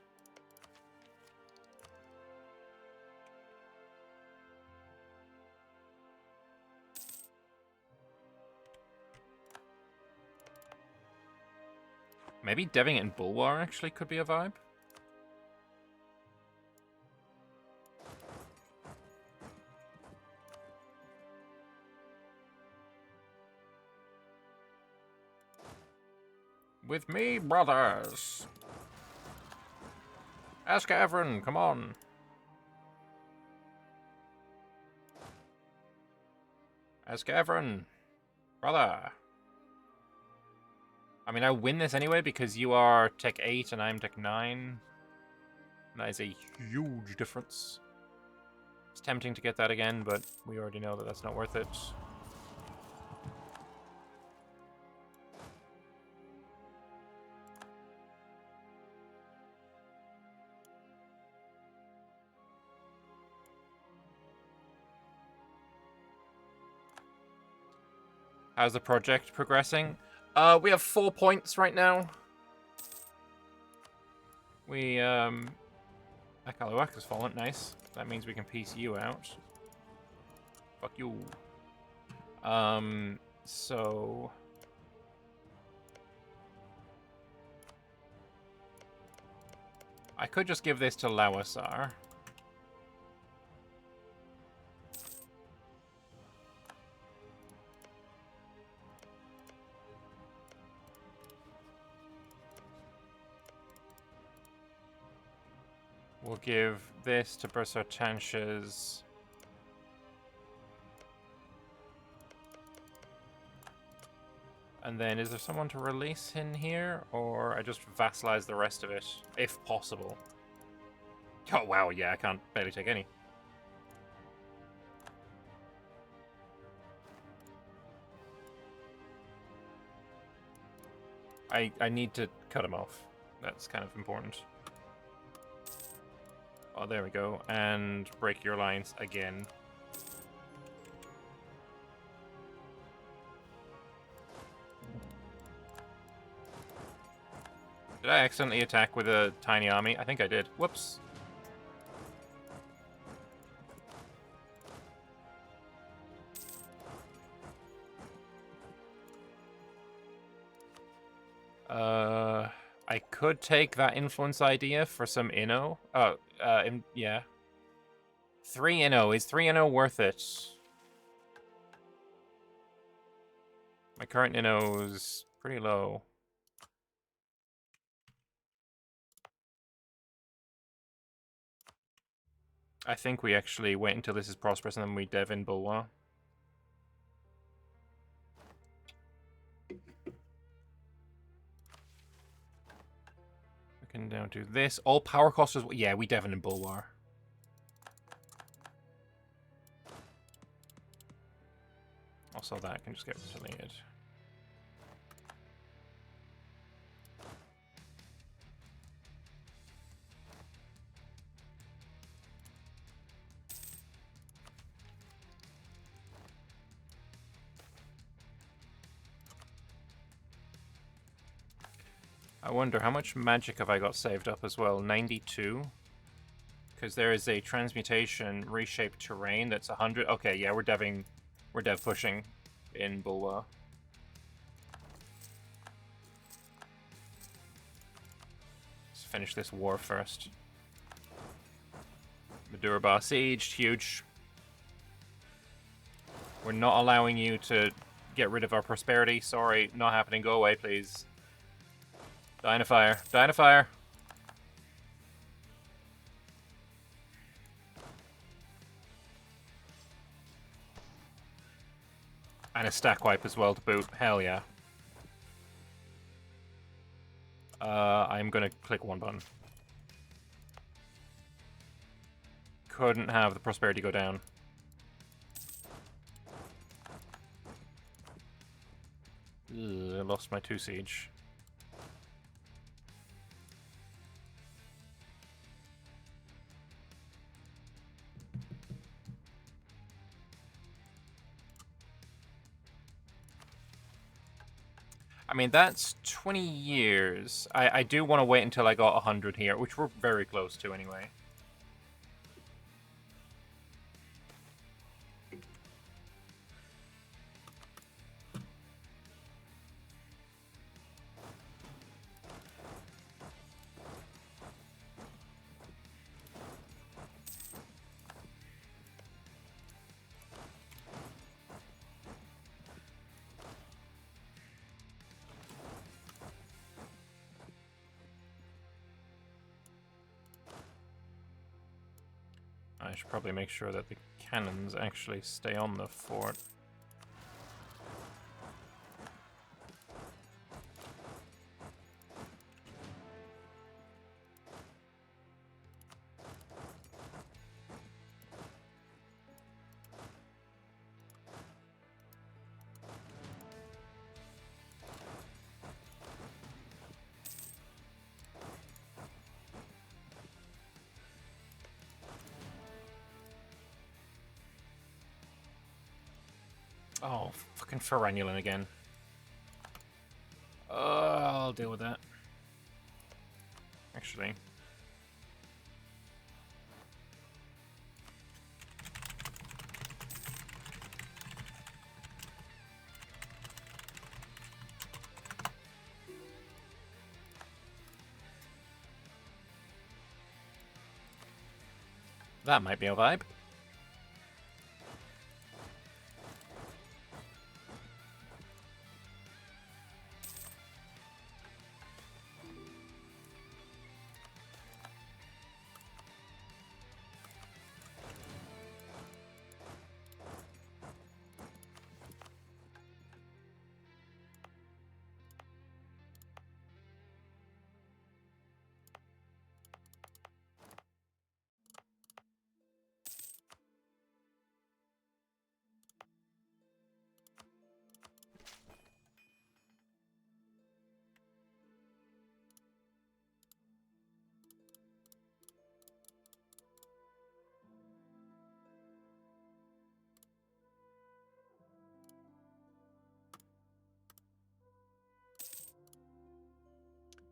S1: Maybe deving it in Bulwar actually could be a vibe. With me, brothers. Ask Avron, come on. Ask Avron, brother. I mean, I win this anyway because you are Tech 8 and I'm Tech 9. That is a huge difference. It's tempting to get that again, but we already know that that's not worth it. How's the project progressing? We have 4 points right now. We Akaluak has fallen. Nice. That means we can piece you out. Fuck you. So... I could just give this to Lawasar. We'll give this to Bersertansh's. And then, is there someone to release in here? Or I just vassalize the rest of it, if possible. Oh, wow, yeah, I can't barely take any. I need to cut him off. That's kind of important. Oh, there we go. And break your alliance again. Did I accidentally attack with a tiny army? I think I did. Whoops. I could take that influence idea for some Inno. Oh, yeah. 3 Inno. Is 3 Inno worth it? My current Inno's pretty low. I think we actually wait until this is prosperous and then we dev in Bulwa. We can now do this. All power costs as well. Yeah, we dev in Bulwar. Also that can just get deleted. I wonder how much magic have I got saved up as well? 92? Because there is a transmutation reshape terrain that's 100. Okay, yeah, we're dev pushing in Bulwa. Let's finish this war first. Madurabar sieged, huge. We're not allowing you to get rid of our prosperity. Sorry, not happening. Go away, please. Die in a fire. Die in a fire. And a stack wipe as well to boot. Hell yeah. I'm gonna click one button. Couldn't have the prosperity go down. Ugh, I lost my 2 siege. I mean, that's 20 years. I do want to wait until I got 100 here, which we're very close to anyway. I should probably make sure that the cannons actually stay on the fort. Oh, fucking Ferranulin again. I'll deal with that. Actually. That might be a vibe.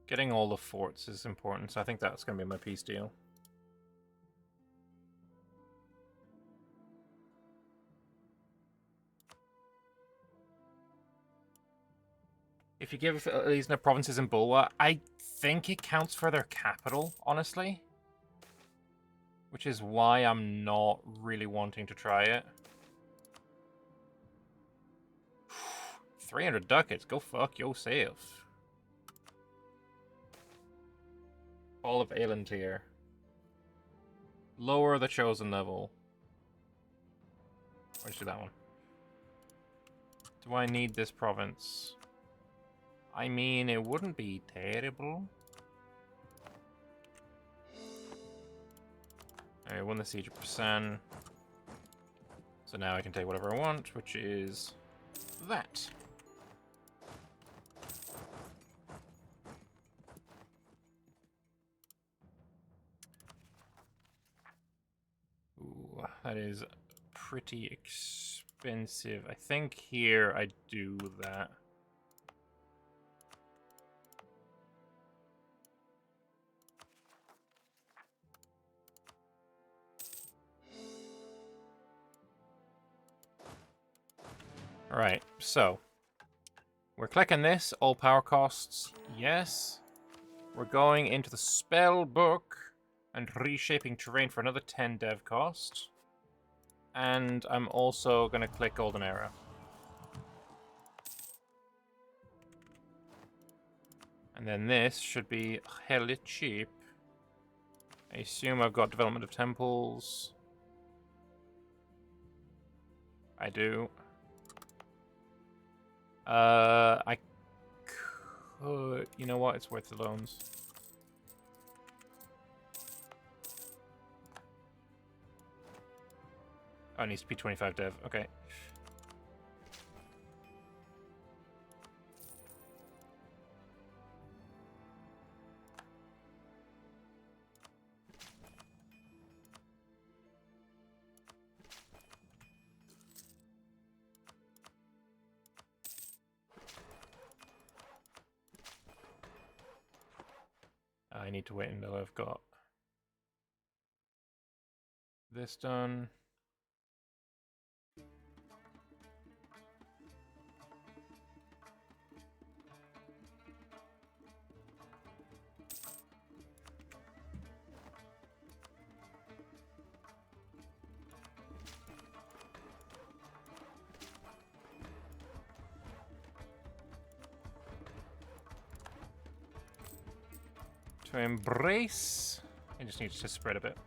S1: Getting all the forts is important, so I think that's going to be my peace deal. If you give these provinces in Bulwa, I think it counts for their capital, honestly. Which is why I'm not really wanting to try it. 300 ducats, go fuck yourself. All of Elantir. Lower the chosen level. Let's do that one. Do I need this province? I mean, it wouldn't be terrible. I won the siege of percent. So now I can take whatever I want, which is that. Ooh, that is pretty expensive. I think here I do that. Alright, so we're clicking this, all power costs, yes. We're going into the spell book and reshaping terrain for another 10 dev cost. And I'm also going to click Golden Arrow. And then this should be hella cheap. I assume I've got development of temples. I do. I could... You know what? It's worth the loans. Oh, it needs to be 25 dev. Okay. I need to wait until I've got this done. To embrace, I just need to spread a bit.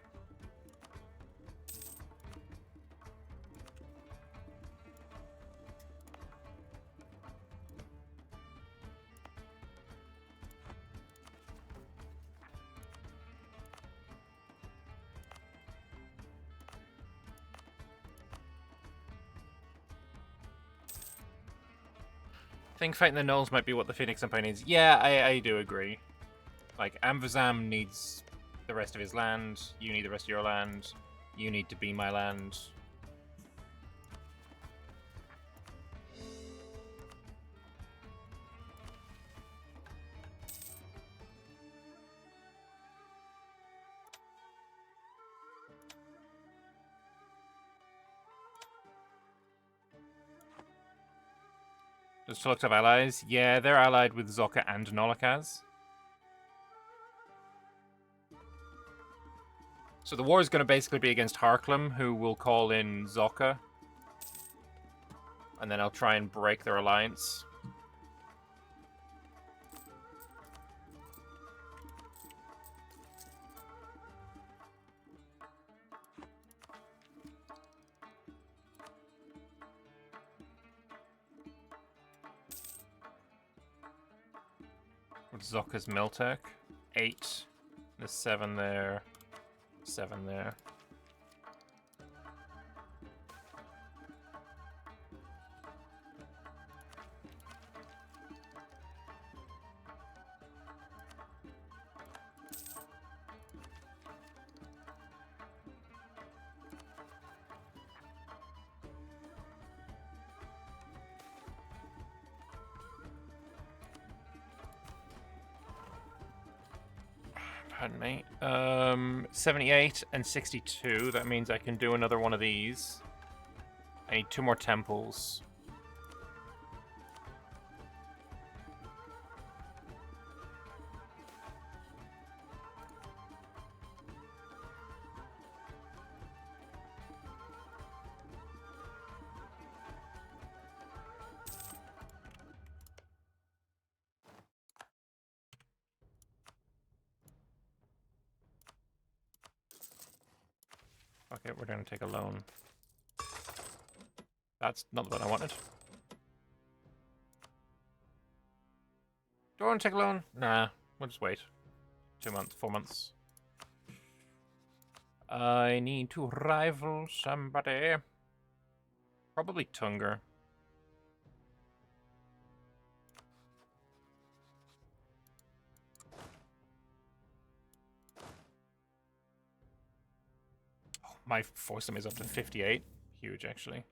S1: I think fighting the gnolls might be what the Phoenix Empire needs. Yeah, I do agree. Like, Amvazam needs the rest of his land, you need the rest of your land, you need to be my land. Does Tulux have allies? Yeah, they're allied with Zocca and Nolokaz. So the war is going to basically be against Harklem, who will call in Zocca. And then I'll try and break their alliance. With Zocca's Miltech. 8. There's 7 there. 7 there. Pardon me. 78 and 62. That means I can do another one of these. I need 2 more temples. Okay, we're going to take a loan. That's not what I wanted. Do I want to take a loan? Nah, we'll just wait. 2 months, 4 months. I need to rival somebody. Probably Tunger. Oh, my foursome is up to 58. Huge, actually.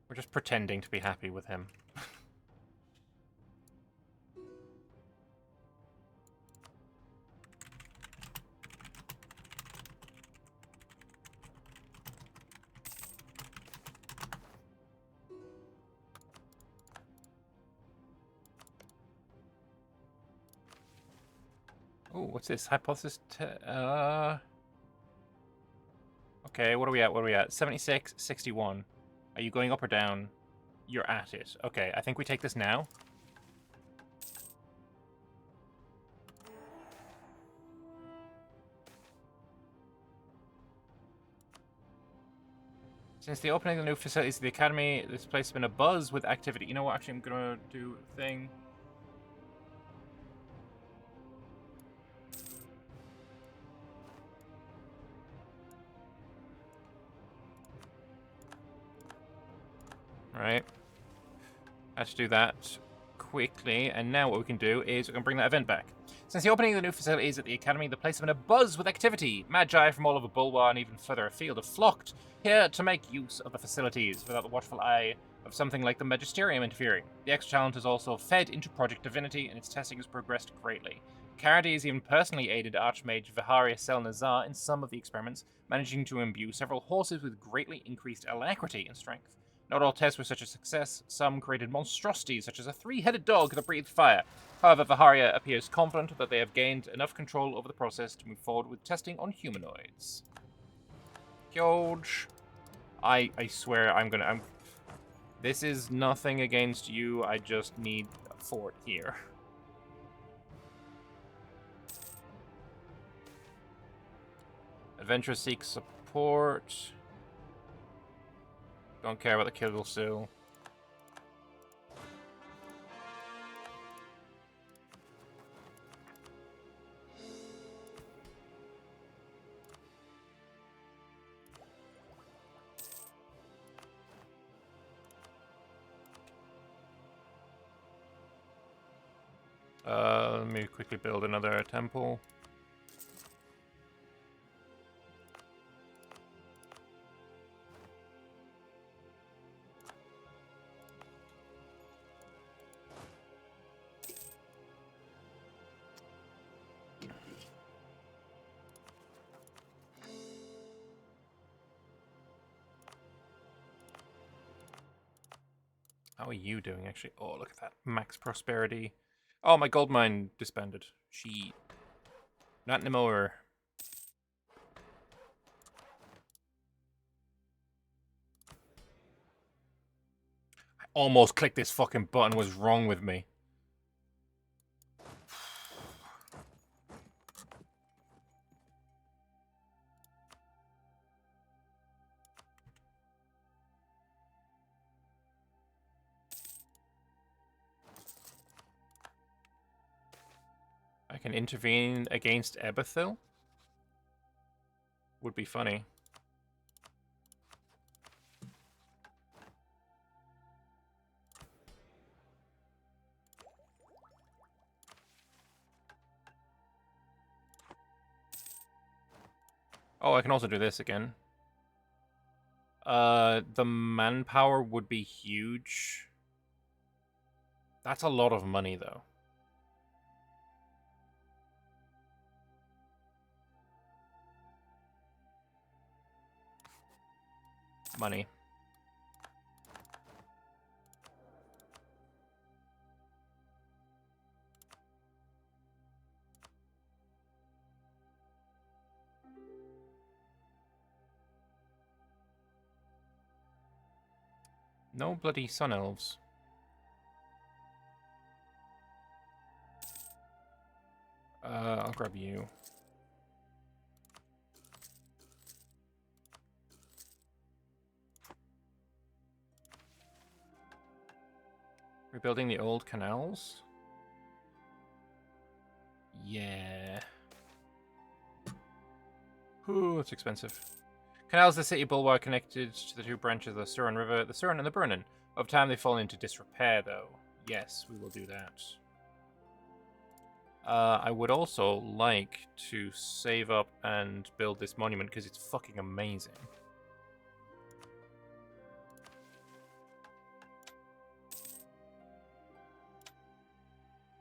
S1: We're just pretending to be happy with him. Oh, what's this? Hypothesis okay, what are we at? What are we at? 76, 61. Are you going up or down? You're at it. Okay, I think we take this now. Since the opening of the new facilities of the Academy, this place has been a buzz with activity. You know what? Actually, I'm gonna do a thing. Alright. I have to do that quickly, and now what we can do is we can bring that event back. Since the opening of the new facilities at the Academy, the place has been a buzz with activity. Magi from all over Bulwa and even further afield have flocked here to make use of the facilities without the watchful eye of something like the Magisterium interfering. The extra talent has also fed into Project Divinity, and its testing has progressed greatly. Carity has even personally aided Archmage Viharia Selnazar in some of the experiments, managing to imbue several horses with greatly increased alacrity and strength. Not all tests were such a success. Some created monstrosities, such as a 3-headed dog that breathed fire. However, Viharia appears confident that they have gained enough control over the process to move forward with testing on humanoids. Huge. I swear I'm... This is nothing against you, I just need a fort here. Adventurer seeks support. Don't care about the Kilgul. me quickly build another temple. How are you doing, actually? Oh, look at that. Max prosperity. Oh, my gold mine disbanded. She. Not anymore. I almost clicked this fucking button. What's wrong with me? I can intervene against Ebethil? Would be funny. Oh, I can also do this again. The manpower would be huge. That's a lot of money, though. Money. No bloody sun elves. I'll grab you. Rebuilding the old canals? Yeah. Ooh, it's expensive. Canals of the city bulwark connected to the two branches of the Surin River, the Surin and the Burnen. Over time, they fall into disrepair, though. Yes, we will do that. I would also like to save up and build this monument because it's fucking amazing.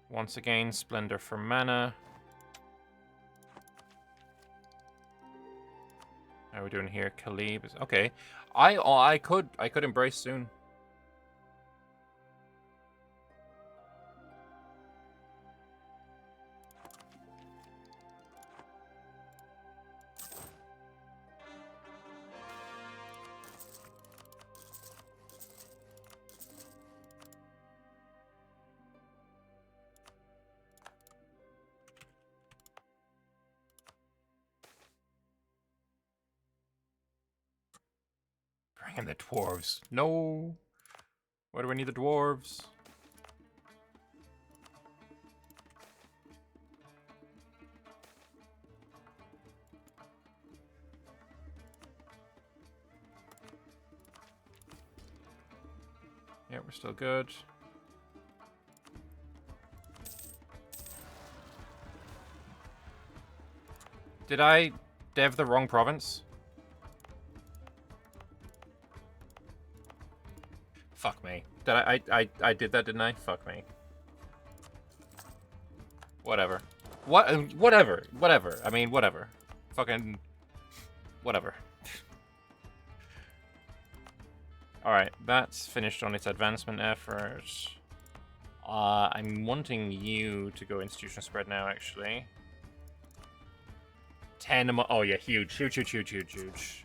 S1: Once again, Splendor for mana. How are we doing here? Khalib is okay. I could embrace soon. Bring in the dwarves. No. Why do I need the dwarves? Yeah, we're still good. Did I dev the wrong province? Fuck me. Did I did that, didn't I? Fuck me. Whatever. Whatever. Whatever. I mean, whatever. Fucking... Whatever. Alright, that's finished on its advancement effort. I'm wanting you to go institutional spread now, actually. 10 a month. Oh, yeah, huge. Huge, huge, huge, huge, huge.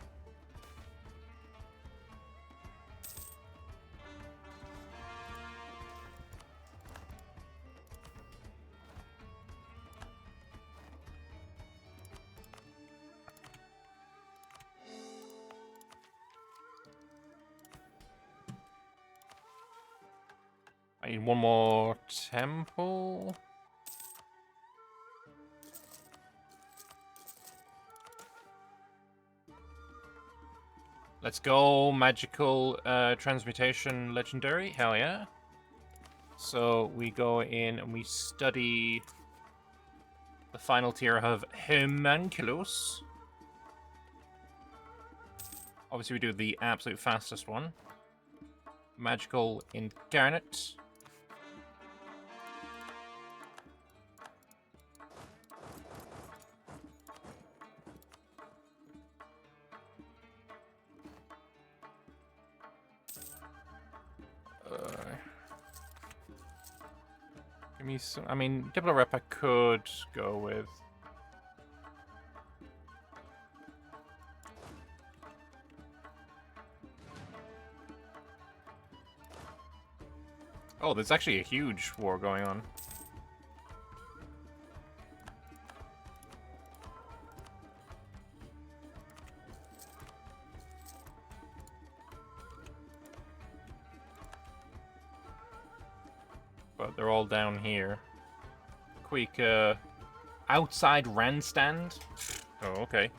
S1: I need one more temple. Let's go magical transmutation legendary. Hell yeah. So we go in and we study The final tier of Homunculus. Obviously, we do the absolute fastest one. Magical Incarnate. Give me some. I mean, Diplo Rep I could go with. Oh, there's actually a huge war going on. But they're all down here. Quick, outside Randstand? Oh, okay.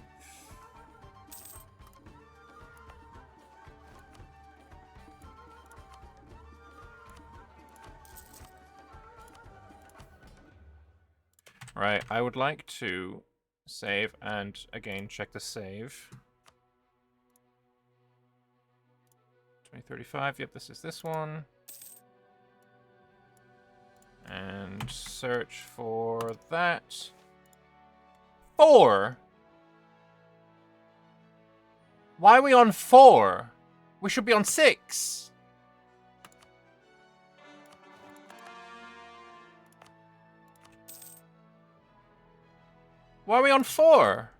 S1: Right, I would like to save and again check the save. 2035, yep, this is this one. And search for that. 4? Why are we on 4? We should be on 6. Why are we on 4?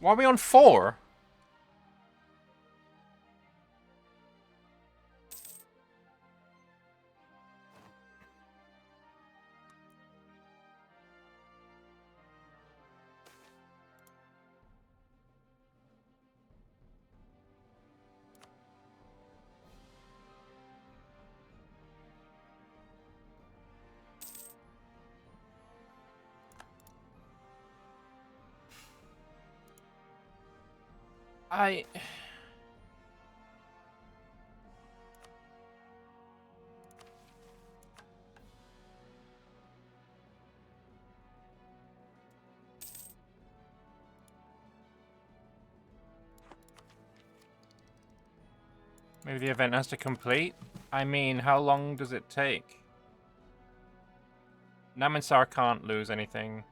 S1: Why are we on 4? Maybe the event has to complete? I mean, how long does it take? Namansar can't lose anything.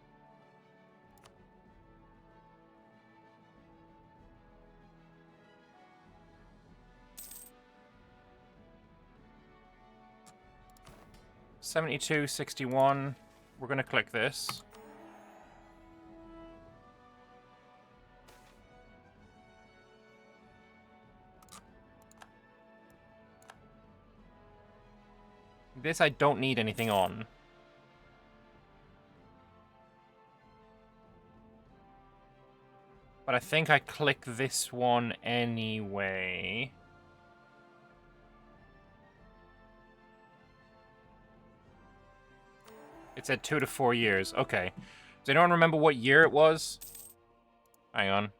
S1: $72.61. We're gonna click this. This I don't need anything on. But I think I click this one anyway. It said 2 to 4 years. Okay. Does anyone remember what year it was? Hang on.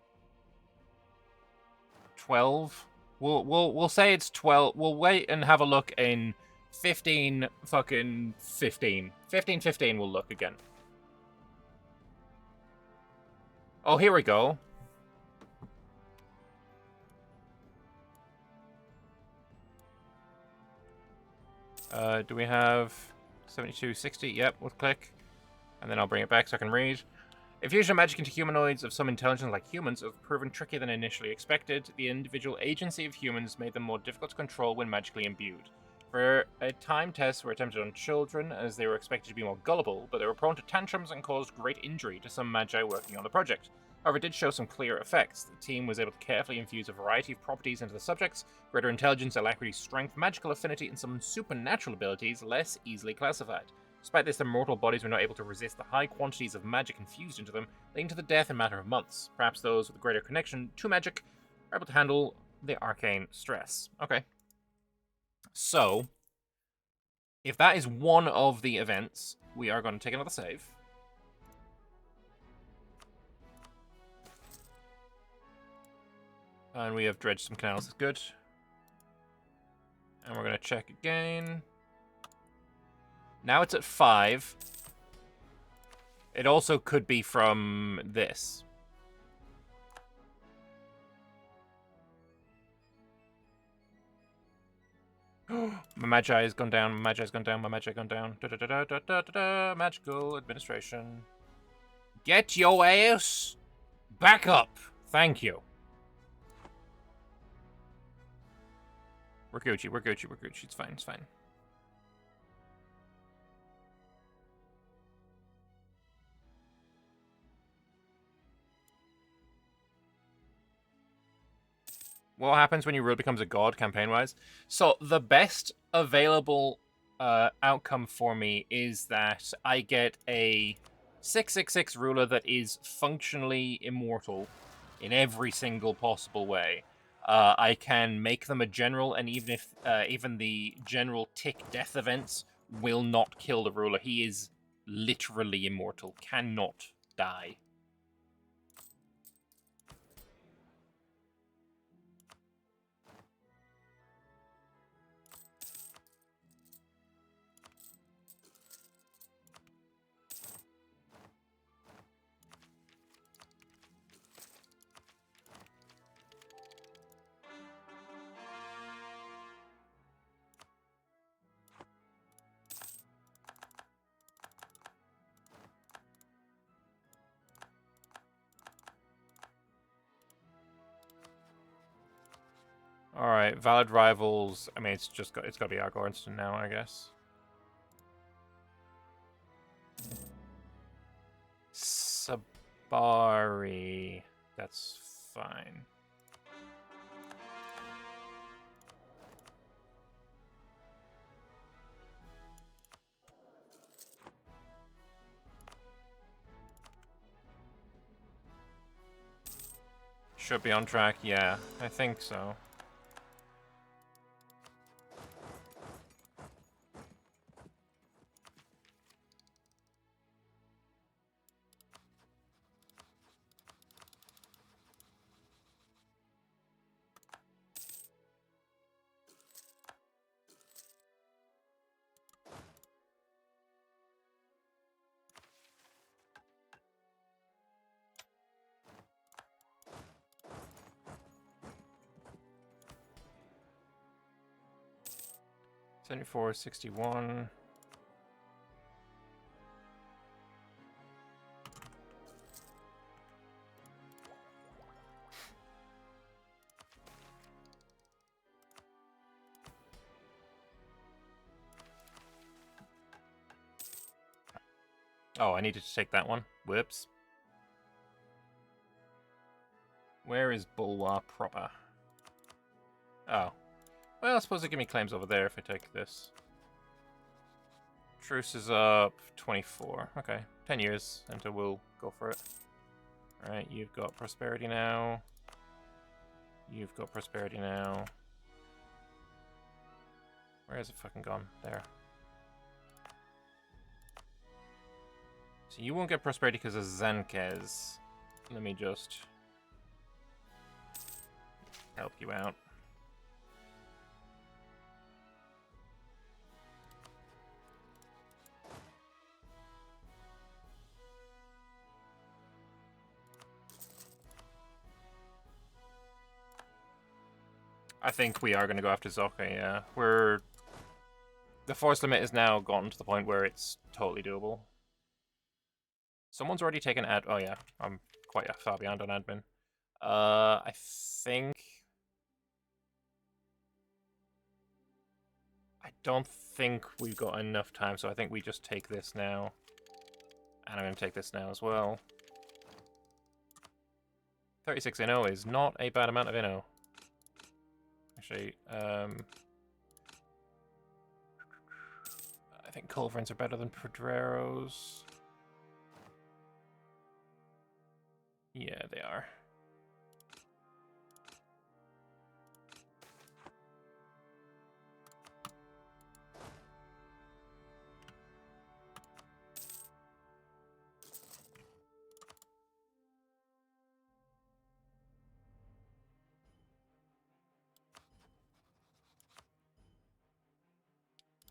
S1: 12? We'll say it's 12. We'll wait and have a look in 15 fucking 15. 15 we'll look again. Oh, here we go. Do we have 7260? Yep, we'll click. And then I'll bring it back so I can read. If fusion of magic into humanoids of some intelligence like humans have proven trickier than initially expected, the individual agency of humans made them more difficult to control when magically imbued. For a time, tests were attempted on children, as they were expected to be more gullible, but they were prone to tantrums and caused great injury to some magi working on the project. However, it did show some clear effects. The team was able to carefully infuse a variety of properties into the subjects: greater intelligence, alacrity, strength, magical affinity, and some supernatural abilities less easily classified. Despite this, their mortal bodies were not able to resist the high quantities of magic infused into them, leading to the death in a matter of months. Perhaps those with a greater connection to magic are able to handle the arcane stress. Okay. So, if that is one of the events, we are going to take another save. And we have dredged some canals, that's good. And we're going to check again. Now it's at 5. It also could be from this. My Magi has gone down, my Magi has gone down, my Magi has gone down. Da, da, da, da, da, da, da. Magical administration. Get your ass back up. Thank you. We're Gucci, we're Gucci, we're Gucci. It's fine, it's fine. What happens when your rule becomes a god, campaign-wise? So the best available outcome for me is that I get a 666 ruler that is functionally immortal in every single possible way. I can make them a general, and even if even the general tick death events will not kill the ruler, he is literally immortal, cannot die. Alright, valid rivals. I mean, it's got to be Argorston now, I guess. Sabari. That's fine. Should be on track, yeah. I think so. $74.61. Oh, I needed to take that one. Whoops. Where is Bulwa proper? Oh. Well, I suppose they give me claims over there if I take this. Truce is up 24. Okay, 10 years until we'll go for it. Alright, you've got prosperity now. You've got prosperity now. Where is it fucking gone? There. So you won't get prosperity because of Zenkez. Let me just help you out. I think we are going to go after Zoka, yeah. The force limit is now gotten to the point where it's totally doable. Someone's already taken ad. Oh yeah, I'm quite far behind on admin. I don't think we've got enough time, so I think we just take this now. And I'm going to take this now as well. 36 inno is not a bad amount of inno. Actually, I think culverins are better than Pedreros. Yeah, they are.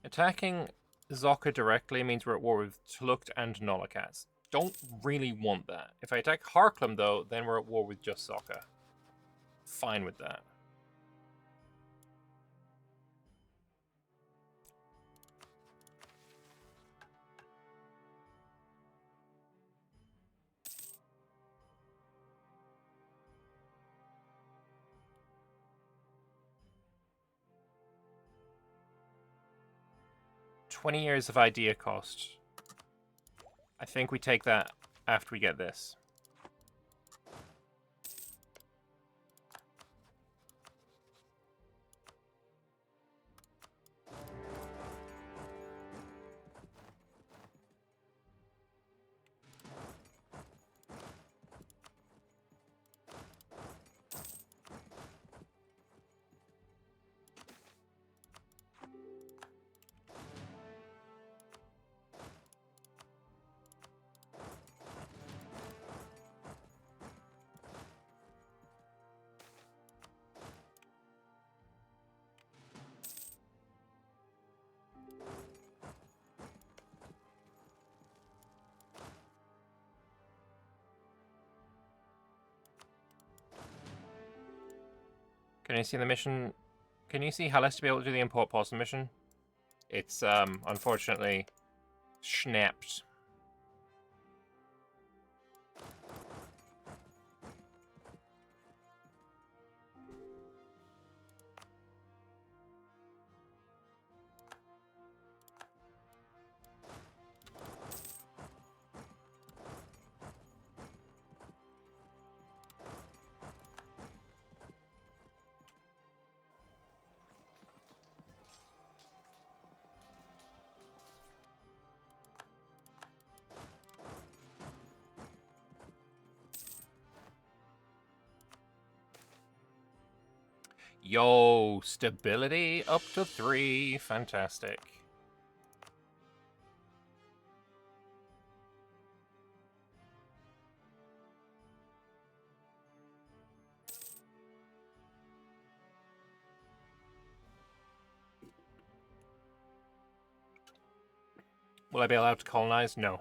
S1: Attacking Zocca directly means we're at war with Tlukt and Nolocats. Don't really want that. If I attack Harklem, though, then we're at war with just Zocca. Fine with that. $20 years of idea cost. I think we take that after we get this. Can you see the mission? Can you see how less to be able to do the import parcel mission? It's unfortunately snapped. Yo, stability up to 3. Fantastic. Will I be allowed to colonize? No.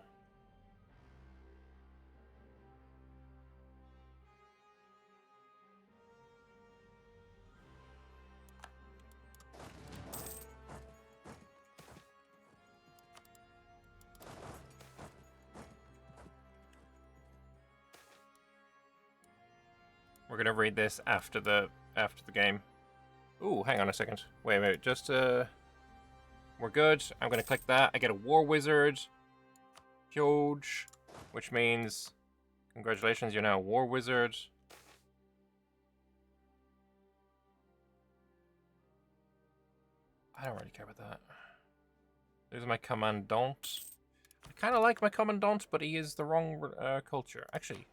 S1: We're gonna read this after the game. Ooh, hang on a second. Wait, just we're good. I'm gonna click that. I get a war wizard. Huge. Which means congratulations, you're now a war wizard. I don't really care about that. There's my commandant. I kind of like my commandant, but he is the wrong culture. Actually,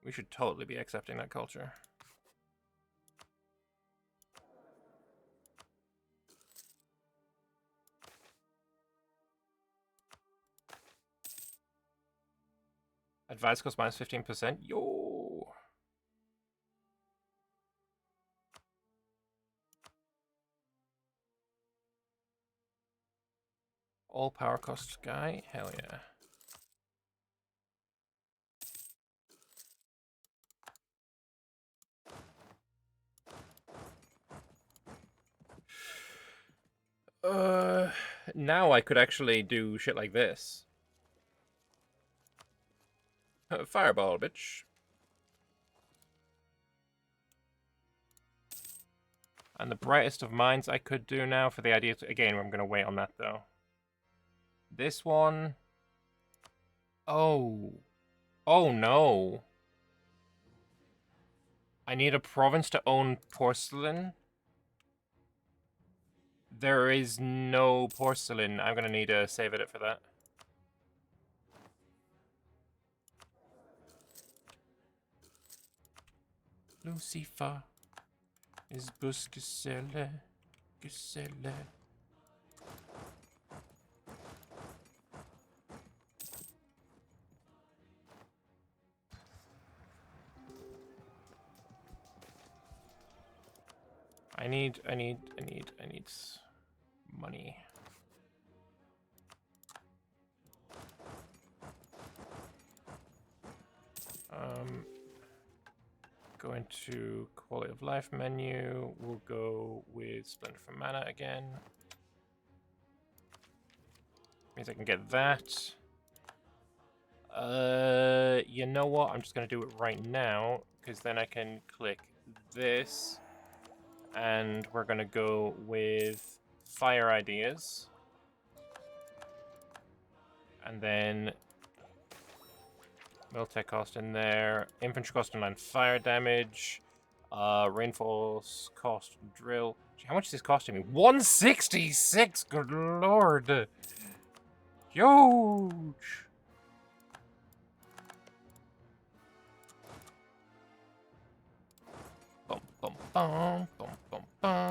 S1: we should totally be accepting that culture. Advice cost minus 15%. Yo. All power cost guy. Hell yeah. Now I could actually do shit like this. Fireball, bitch. And the brightest of minds I could do now for the idea. Again, I'm going to wait on that, though. This one. Oh. Oh, no. I need a province to own porcelain. There is no porcelain. I'm gonna need a save edit for that. Lucifer is Busgeselle. Geselle. I need money. Go into quality of life menu. We'll go with Splendor for Mana again. Means I can get that. You know what? I'm just gonna do it right now, because then I can click this. And we're gonna go with fire ideas. And then Miltech cost in there, infantry cost and land fire damage, reinforce cost drill. Gee, how much is this costing me? 166. Good lord, huge. Bum bum bum bum bum bum.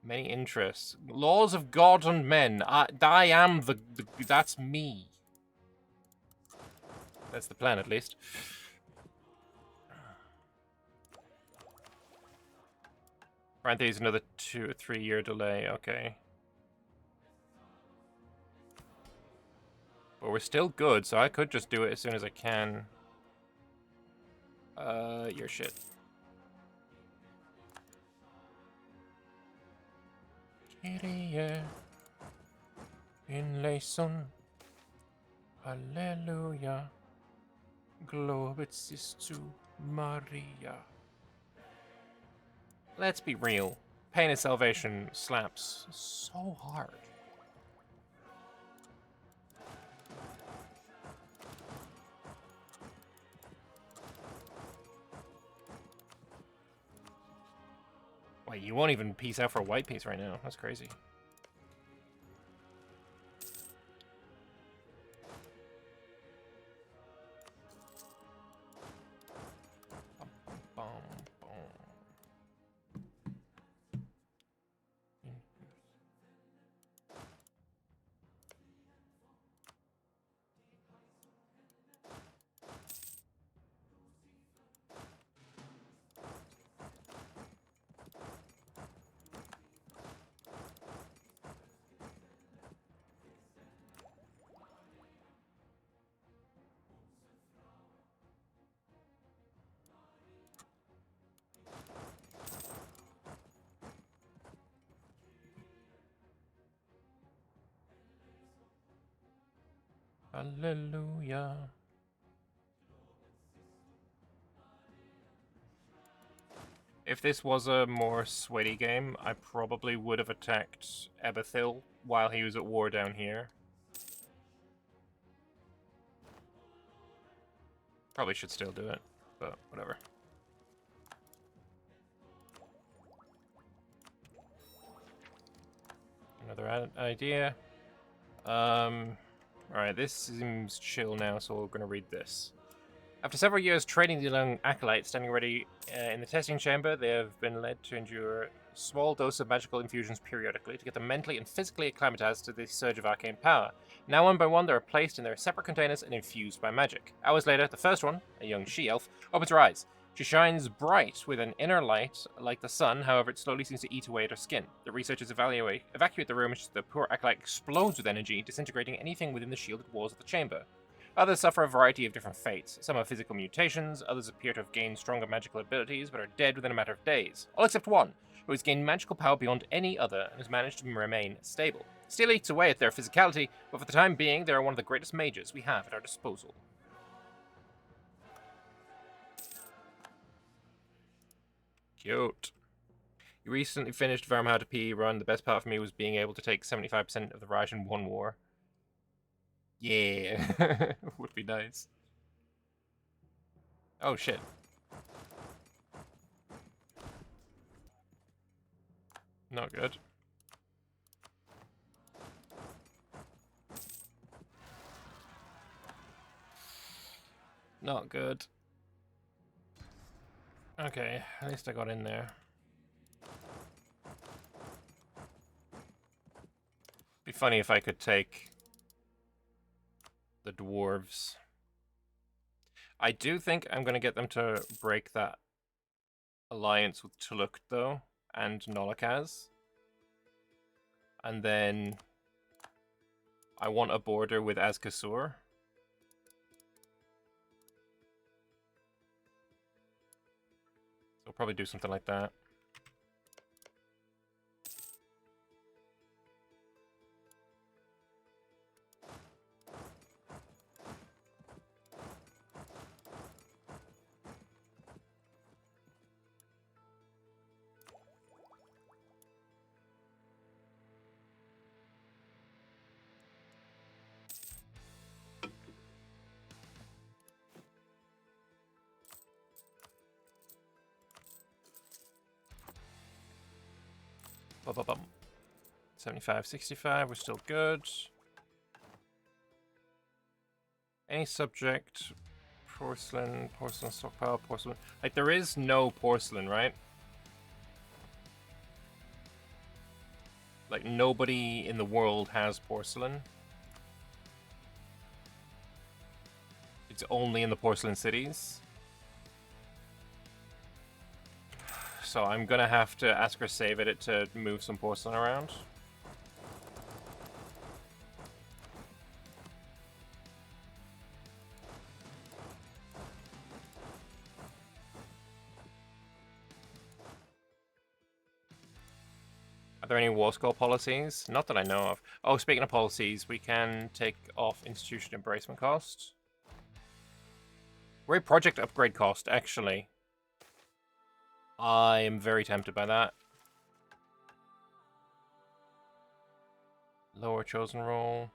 S1: Many interests. Laws of God and men. I am the that's me. That's the plan, at least. Parentheses, another 2 or 3 year delay. Okay. But we're still good, so I could just do it as soon as I can. Your shit. Kyrie in leison. Alleluia. Globits is to Maria. Let's be real. Pain and Salvation slaps so hard. Wait, you won't even piece out for a white piece right now. That's crazy. Hallelujah. If this was a more sweaty game, I probably would have attacked Ebethil while he was at war down here. Probably should still do it, but whatever. Another idea. Alright, this seems chill now, so we're going to read this. After several years training the young acolytes standing ready in the testing chamber, they have been led to endure a small dose of magical infusions periodically to get them mentally and physically acclimatized to the surge of arcane power. Now, one by one, they are placed in their separate containers and infused by magic. Hours later, the first one, a young she-elf, opens her eyes. She shines bright with an inner light like the sun, however it slowly seems to eat away at her skin. The researchers evacuate the room as the poor acolyte explodes with energy, disintegrating anything within the shielded walls of the chamber. Others suffer a variety of different fates. Some have physical mutations, others appear to have gained stronger magical abilities, but are dead within a matter of days. All except one, who has gained magical power beyond any other and has managed to remain stable. Still eats away at their physicality, but for the time being, they are one of the greatest mages we have at our disposal. Cute. You recently finished Varamhar to PE run. The best part for me was being able to take 75% of the Raj in one war. Yeah, would be nice. Oh shit. Not good. Not good. Okay, at least I got in there. Be funny if I could take the dwarves. I do think I'm going to get them to break that alliance with Tuluk, though, and Nolokaz. And then I want a border with Azkasur. So I'll probably do something like that. Bum. 75, 65, we're still good. Any subject, porcelain stockpile, porcelain. Like, there is no porcelain, right? Like, nobody in the world has porcelain. It's only in the porcelain cities. So I'm gonna have to ask her save edit to move some porcelain around. Are there any war score policies? Not that I know of. Oh, speaking of policies, we can take off institution embracement cost. Great project upgrade cost, actually. I am very tempted by that. Lower chosen role.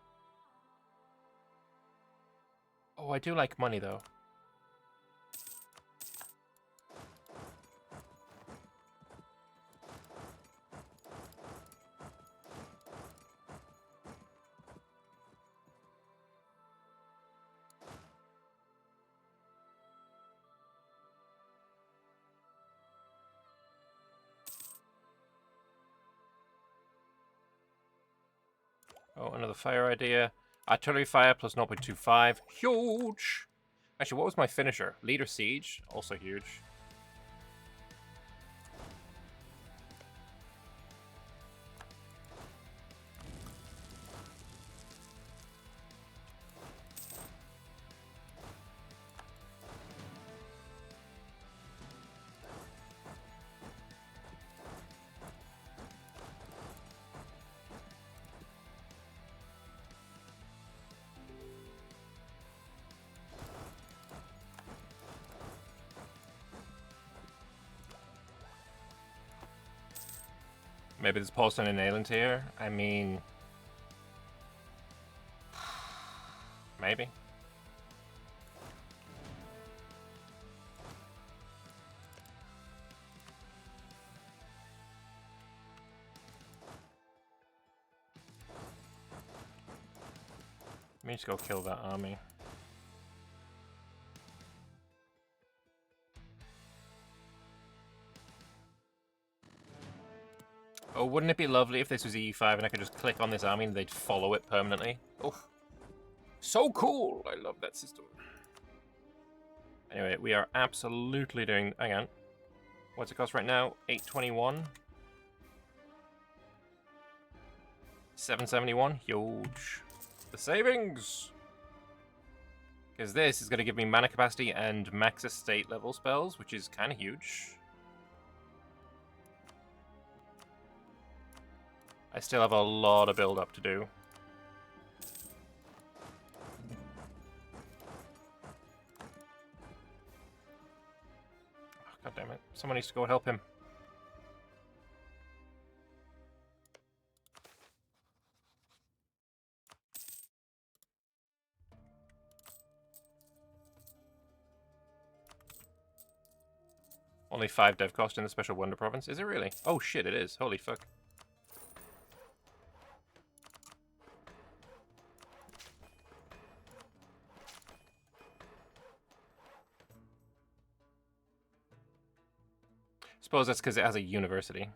S1: Oh, I do like money, though. Oh, another fire idea. Artillery fire plus 0.25. Huge! Actually, what was my finisher? Leader Siege. Also huge. Maybe there's porcelain in Nayland here. I mean... maybe. Let me just go kill that army. Oh, wouldn't it be lovely if this was E5 and I could just click on this army and they'd follow it permanently? Oh, so cool! I love that system. Anyway, we are absolutely doing... hang on. What's it cost right now? 821. 771. Huge. The savings! Because this is going to give me mana capacity and max estate level spells, which is kind of huge. I still have a lot of build-up to do. Oh, God damn it. Someone needs to go help him. Only 5 dev cost in the Special Wonder Province. Is it really? Oh shit, it is. Holy fuck. Suppose that's because it has a university.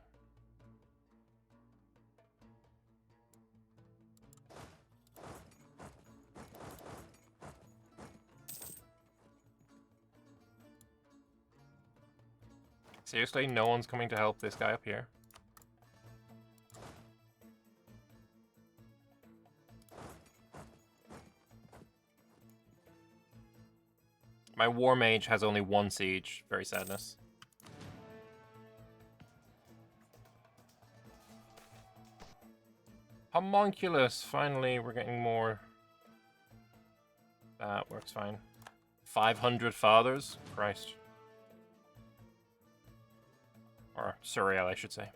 S1: Seriously, no one's coming to help this guy up here. My war mage has only 1 siege. Very sadness. Homunculus! Finally, we're getting more. That works fine. 500 fathers? Christ. Or Surreal, I should say.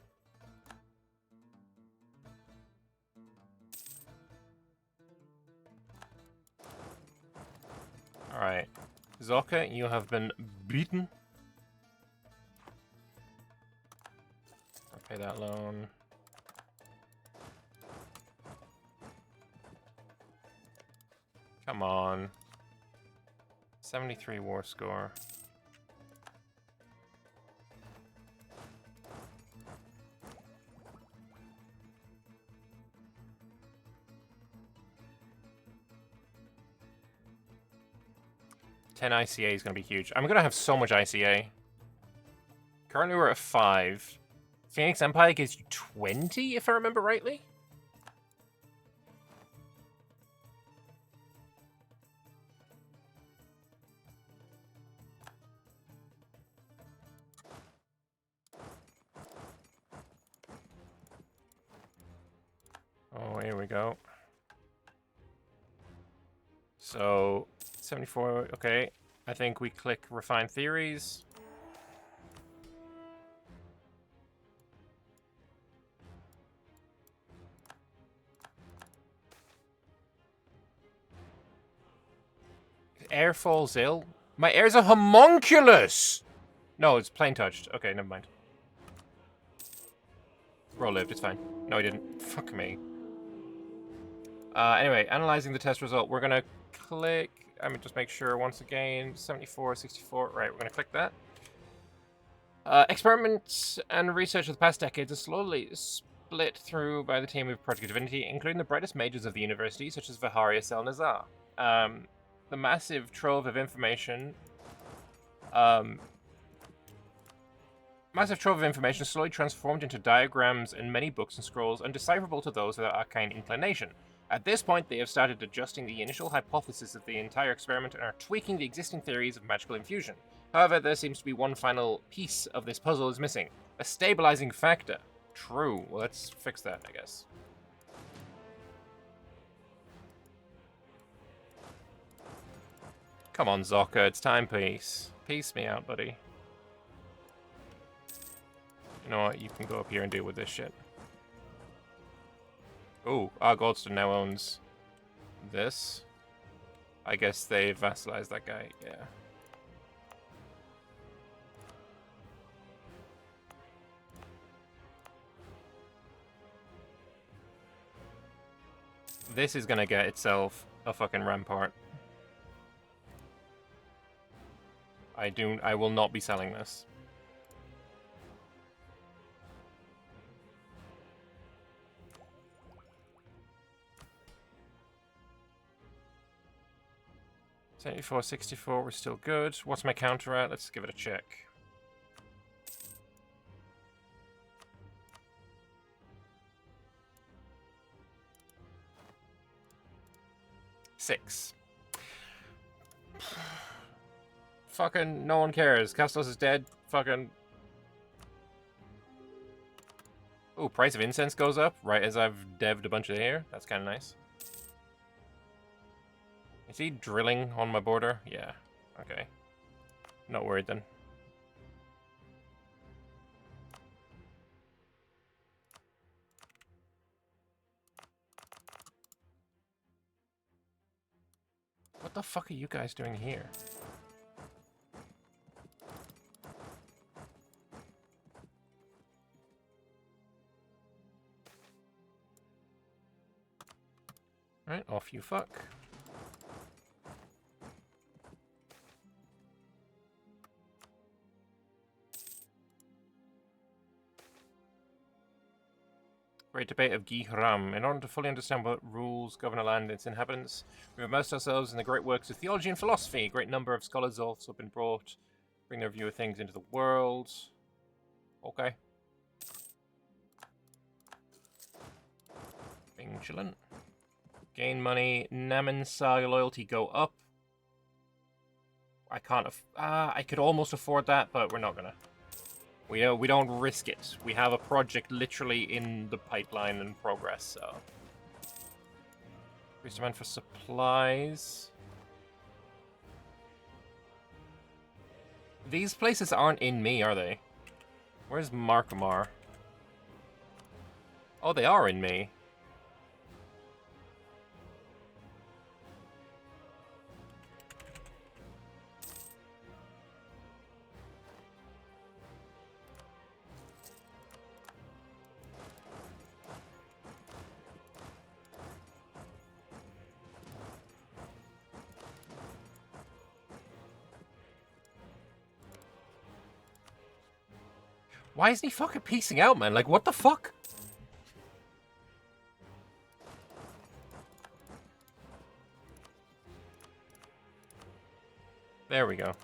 S1: Alright. Zoka, you have been beaten. I'll pay that loan. Come on. 73 war score. ICA is going to be huge. I'm going to have so much ICA. Currently we're at 5. Phoenix Empire gives you 20, if I remember rightly? Oh, here we go. So, 74, okay. I think we click Refine Theories. Air falls ill? My air's a homunculus! No, it's plain touched. Okay, never mind. Bro lived, it's fine. No, he didn't. Fuck me. Anyway, analyzing the test result. We're gonna click... I mean, just make sure once again. 74, 64. Right, we're gonna click that. Experiments and research of the past decades are slowly split through by the team of Project Divinity, including the brightest mages of the university, such as Vaharia Selnazar. The massive trove of information... Massive trove of information slowly transformed into diagrams and many books and scrolls undecipherable to those without arcane inclination. At this point, they have started adjusting the initial hypothesis of the entire experiment and are tweaking the existing theories of magical infusion. However, there seems to be one final piece of this puzzle is missing. A stabilizing factor. True. Well, let's fix that, I guess. Come on, Zoka, it's time, peace. Peace me out, buddy. You know what? You can go up here and deal with this shit. Oh, our Goldstone now owns this. I guess they vassalized that guy, yeah. This is gonna get itself a fucking rampart. I will not be selling this. $74, 64, we're still good. What's my counter at? Let's give it a check. $6. Fucking no one cares. Castos is dead. Fucking... Ooh, price of incense goes up right as I've devved a bunch of hair. That's kind of nice. Is he drilling on my border? Yeah. Okay. Not worried then. What the fuck are you guys doing here? Alright, off you fuck. Great debate of Gihram. In order to fully understand what rules govern a land and its inhabitants, we immersed ourselves in the great works of theology and philosophy. A great number of scholars have also been brought, bring their view of things into the world. Okay. Being chillin'. Gain money. Namansai loyalty go up. I can't. I could almost afford that, but we're not gonna. We don't risk it. We have a project literally in the pipeline and progress, so. Increase demand for supplies. These places aren't in me, are they? Where's Markamar? Oh, they are in me. Why isn't he fucking piecing out, man? Like, what the fuck? There we go.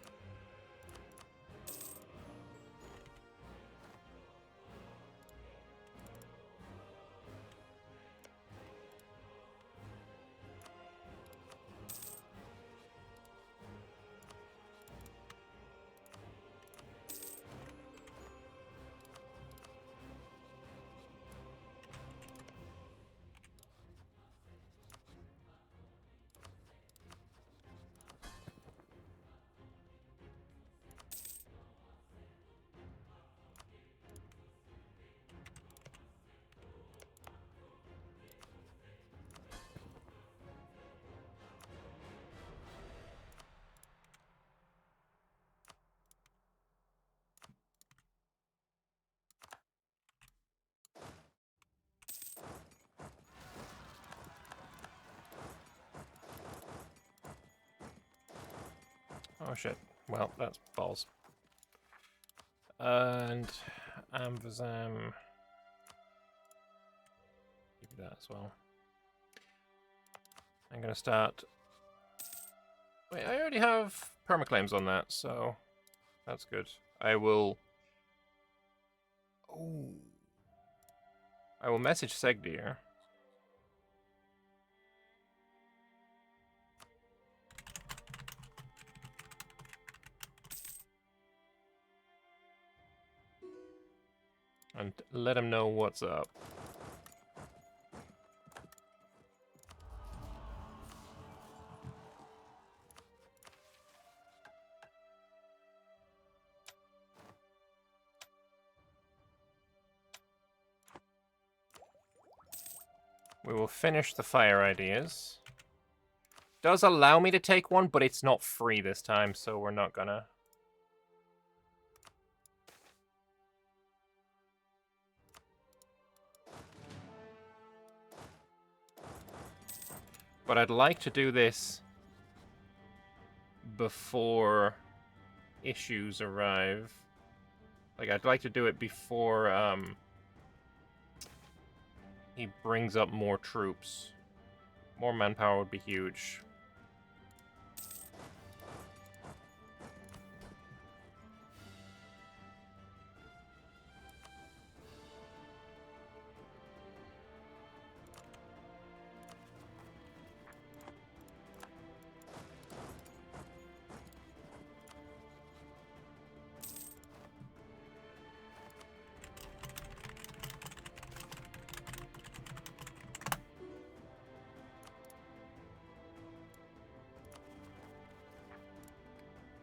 S1: Oh shit. Well, that's balls. And Amvazam. Give you that as well. I'm gonna start. Wait, I already have permaclaims on that, so that's good. I will. Oh. I will message Segdir. And let him know what's up. We will finish the fire ideas. Does allow me to take one, but it's not free this time, so we're not gonna. But I'd like to do this before issues arrive. Like, I'd like to do it before he brings up more troops. More manpower would be huge.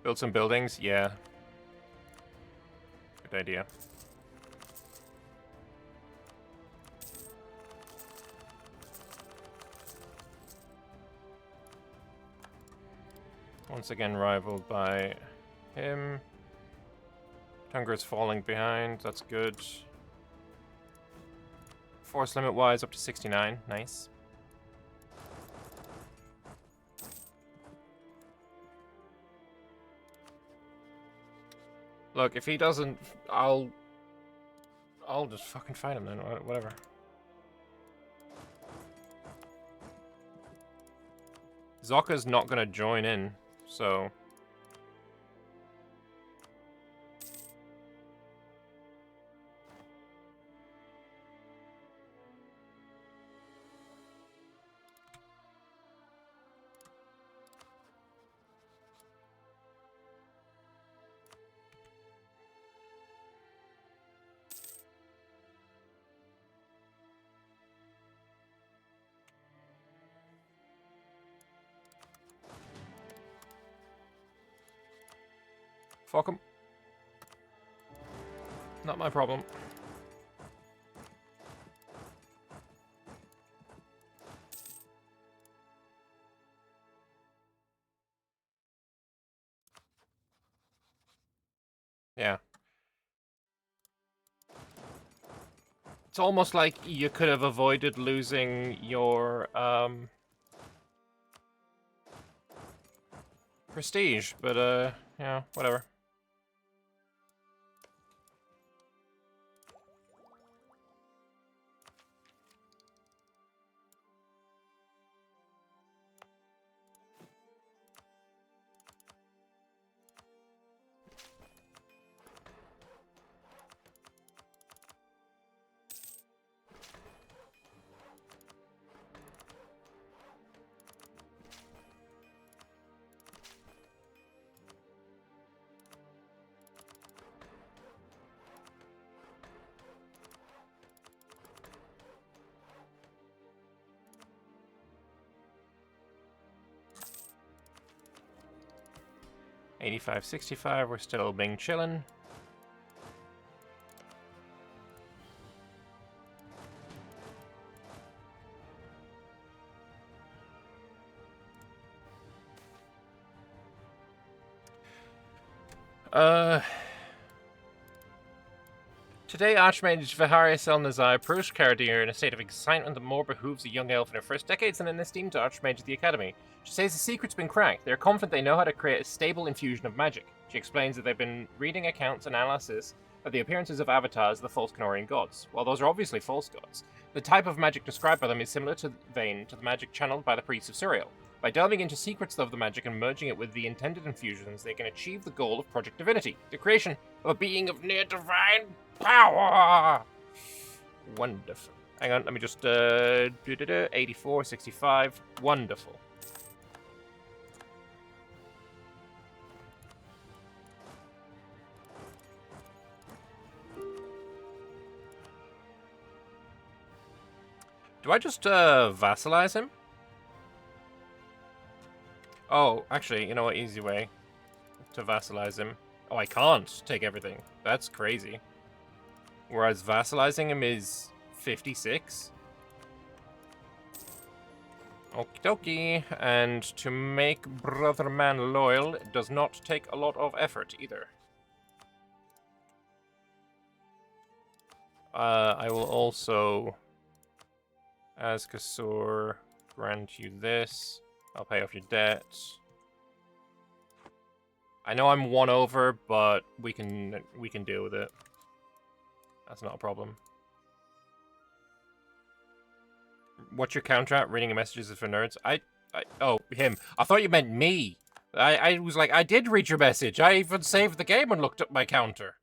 S1: Build some buildings? Yeah. Good idea. Once again rivaled by him. Tungra's falling behind, that's good. Force limit wise up to 69, nice. Look, if he doesn't, I'll just fucking fight him then, whatever. Zocca's not gonna join in, so... Fuck 'em. Not my problem. Yeah. It's almost like you could have avoided losing your, prestige, but, yeah, whatever. $85.65, we're still being chillin'. Today, Archmage Viharius Elnazai approached Caradir in a state of excitement that more behooves a young elf in her first decades than an esteemed Archmage of the Academy. She says the secret's been cracked. They're confident they know how to create a stable infusion of magic. She explains that they've been reading accounts and analysis of the appearances of avatars of the false Canorian gods. While those are obviously false gods, the type of magic described by them is similar to the magic channeled by the priests of Suriel. By delving into secrets of the magic and merging it with the intended infusions, they can achieve the goal of Project Divinity, the creation of a being of near divine power! Wonderful. Hang on, let me just, 84.65. Wonderful. Do I just, vassalize him? Oh, actually, you know what? Easy way to vassalize him. Oh, I can't take everything. That's crazy. Whereas vassalizing him is 56. Okie dokie. And to make Brother Man loyal, it does not take a lot of effort either. I will also, as Kasur, grant you this. I'll pay off your debt. I know I'm one over, but we can deal with it. That's not a problem. What's your counter at? Reading messages is for nerds? Oh, him. I thought you meant me. I was like, I did read your message. I even saved the game and looked up my counter.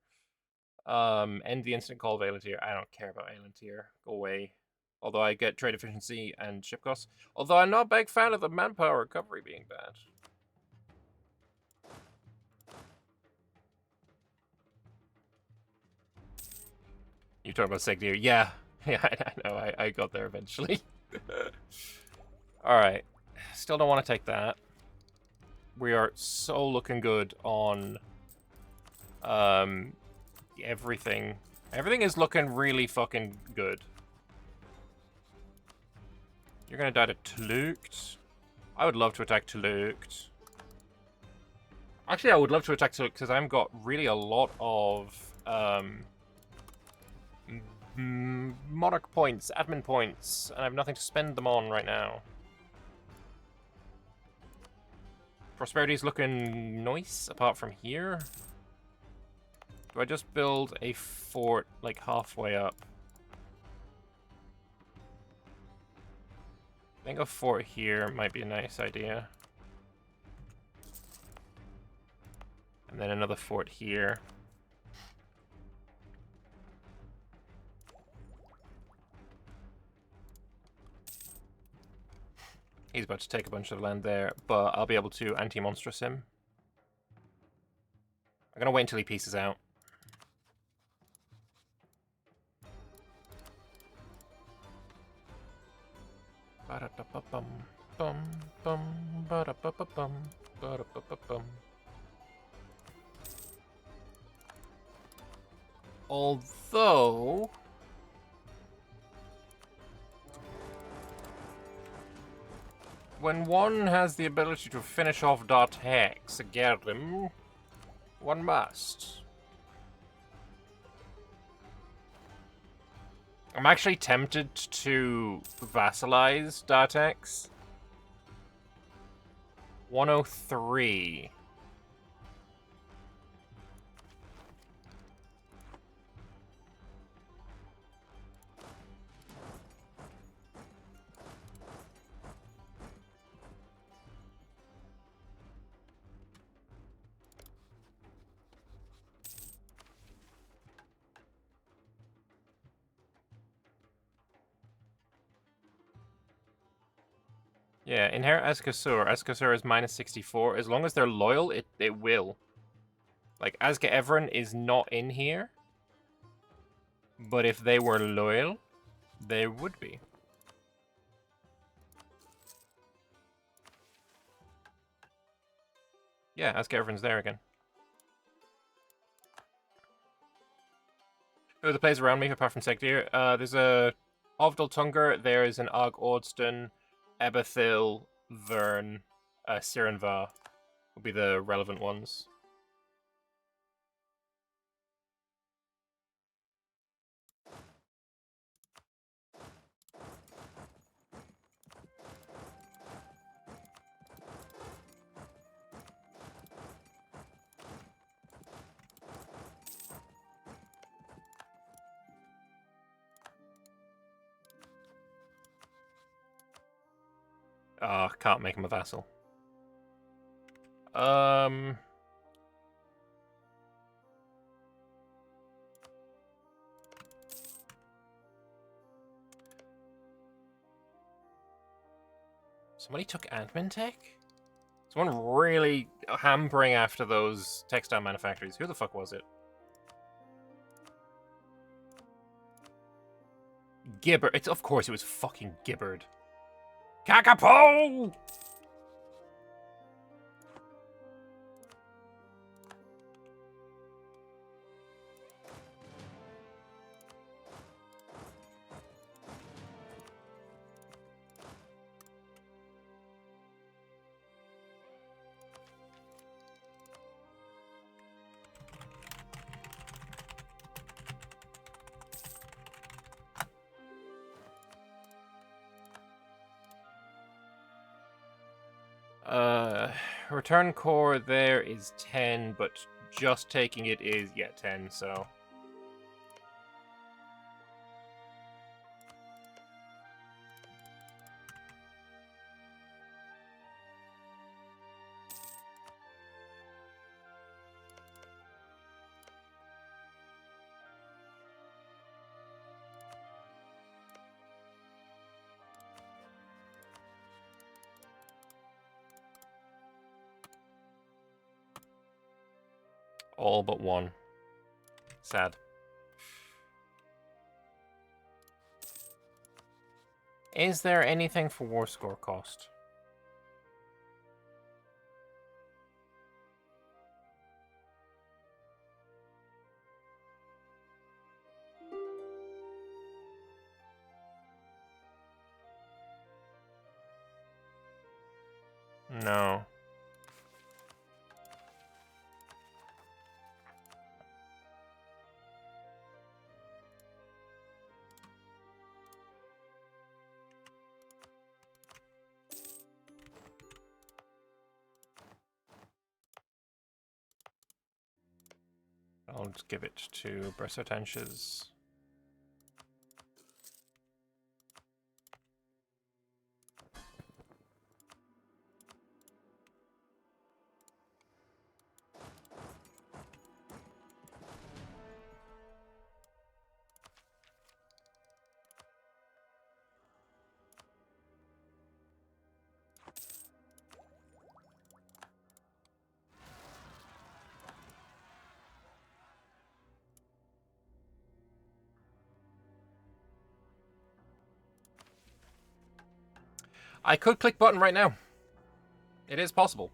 S1: End the instant call of Aelantir. I don't care about Aelantir. Go away. Although I get trade efficiency and ship costs. Although I'm not a big fan of the manpower recovery being bad. You talking about Segdir? Yeah. Yeah, I know. I got there eventually. Alright. Still don't want to take that. We are so looking good on everything. Everything is looking really fucking good. You're gonna die to Tlukt. I would love to attack Tlukt. Actually, I would love to attack Tlukt because I've got really a lot of monarch points, admin points, and I have nothing to spend them on right now. Prosperity's looking nice, apart from here. Do I just build a fort, like, halfway up? I think a fort here might be a nice idea. And then another fort here. He's about to take a bunch of land there, but I'll be able to anti-monstrous him. I'm gonna wait until he pieces out. Ba-da-da-ba-bum, bum, bum, ba-da-ba-ba-bum, ba-da-ba-ba-bum. Although... when one has the ability to finish off dot hex again, one must. I'm actually tempted to vassalize Dartex. 103. Yeah, inherit Escasur. Escasur is minus 64. As long as they're loyal, it will. Like, Azka Everin is not in here. But if they were loyal, they would be. Yeah, Azka Everin's there again. Who are the players around me apart from Segdir? There's a Ovdal Tunger, there is an Og Ordston, Eberthil, Vern, Sirenvar will be the relevant ones. Can't make him a vassal. Somebody took admin tech? Someone really hampering after those textile manufacturers. Who the fuck was it? Gibbard. Of course it was fucking Gibbard. Kakapo! Return core there is 10, but just taking it is, 10, so... all but one. Sad. Is there anything for war score cost? No. I'll just give it to Bressotenches. I could click button right now. It is possible.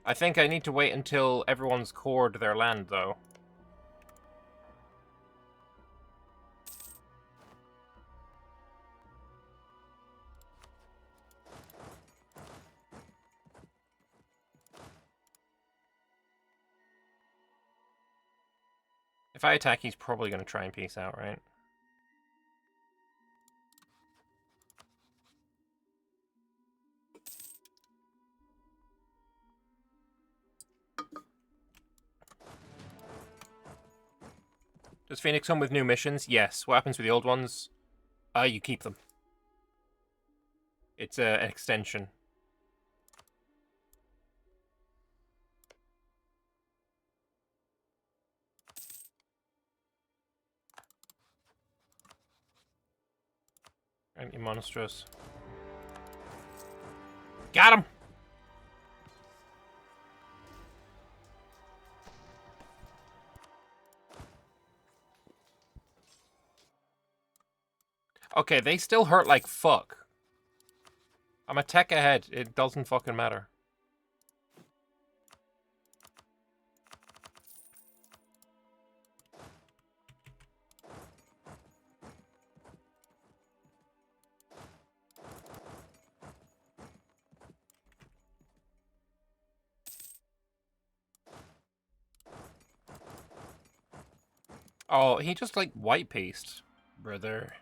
S1: I think I need to wait until everyone's cored their land, though. If I attack, he's probably going to try and peace out, right? Does Phoenix come with new missions? Yes. What happens with the old ones? You keep them. It's an extension. Anti-monstrous. Got him! Okay, they still hurt like fuck. I'm a tech ahead. It doesn't fucking matter. Oh, he just like white paste, brother.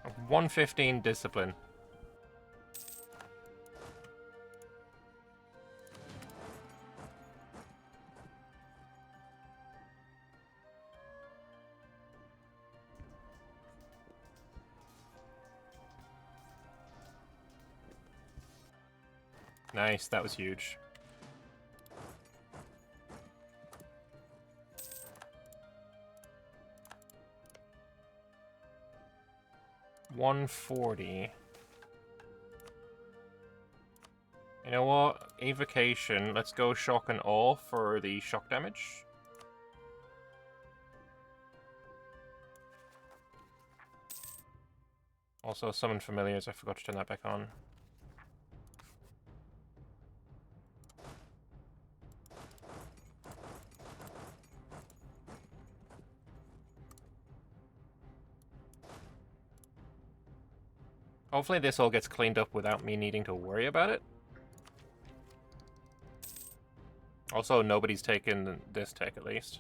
S1: A 115 discipline. Nice, that was huge. $140. You know what? Evocation. Let's go shock and awe for the shock damage. Also, summon familiars. I forgot to turn that back on. Hopefully this all gets cleaned up without me needing to worry about it. Also, nobody's taken this tech, at least.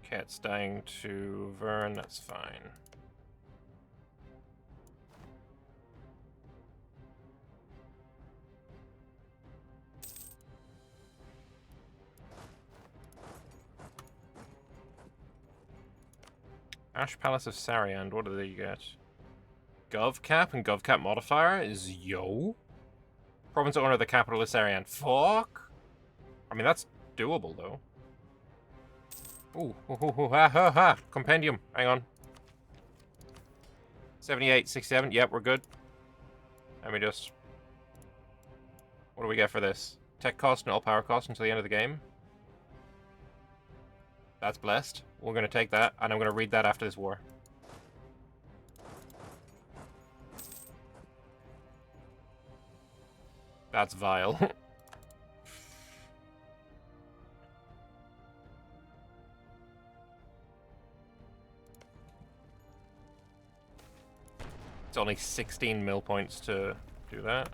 S1: Cat's dying to Vern, that's fine. Ash Palace of Sariand, what do they get? GovCap and GovCap modifier is yo. Province owner of the capital is Sariand. Fuck! I mean, that's doable, though. Ooh, ha ha ha! Compendium, hang on. 78, 67, yep, we're good. Let me just... What do we get for this? Tech cost and all power cost until the end of the game. That's blessed. We're going to take that, and I'm going to read that after this war. That's vile. It's only 16 mil points to do that.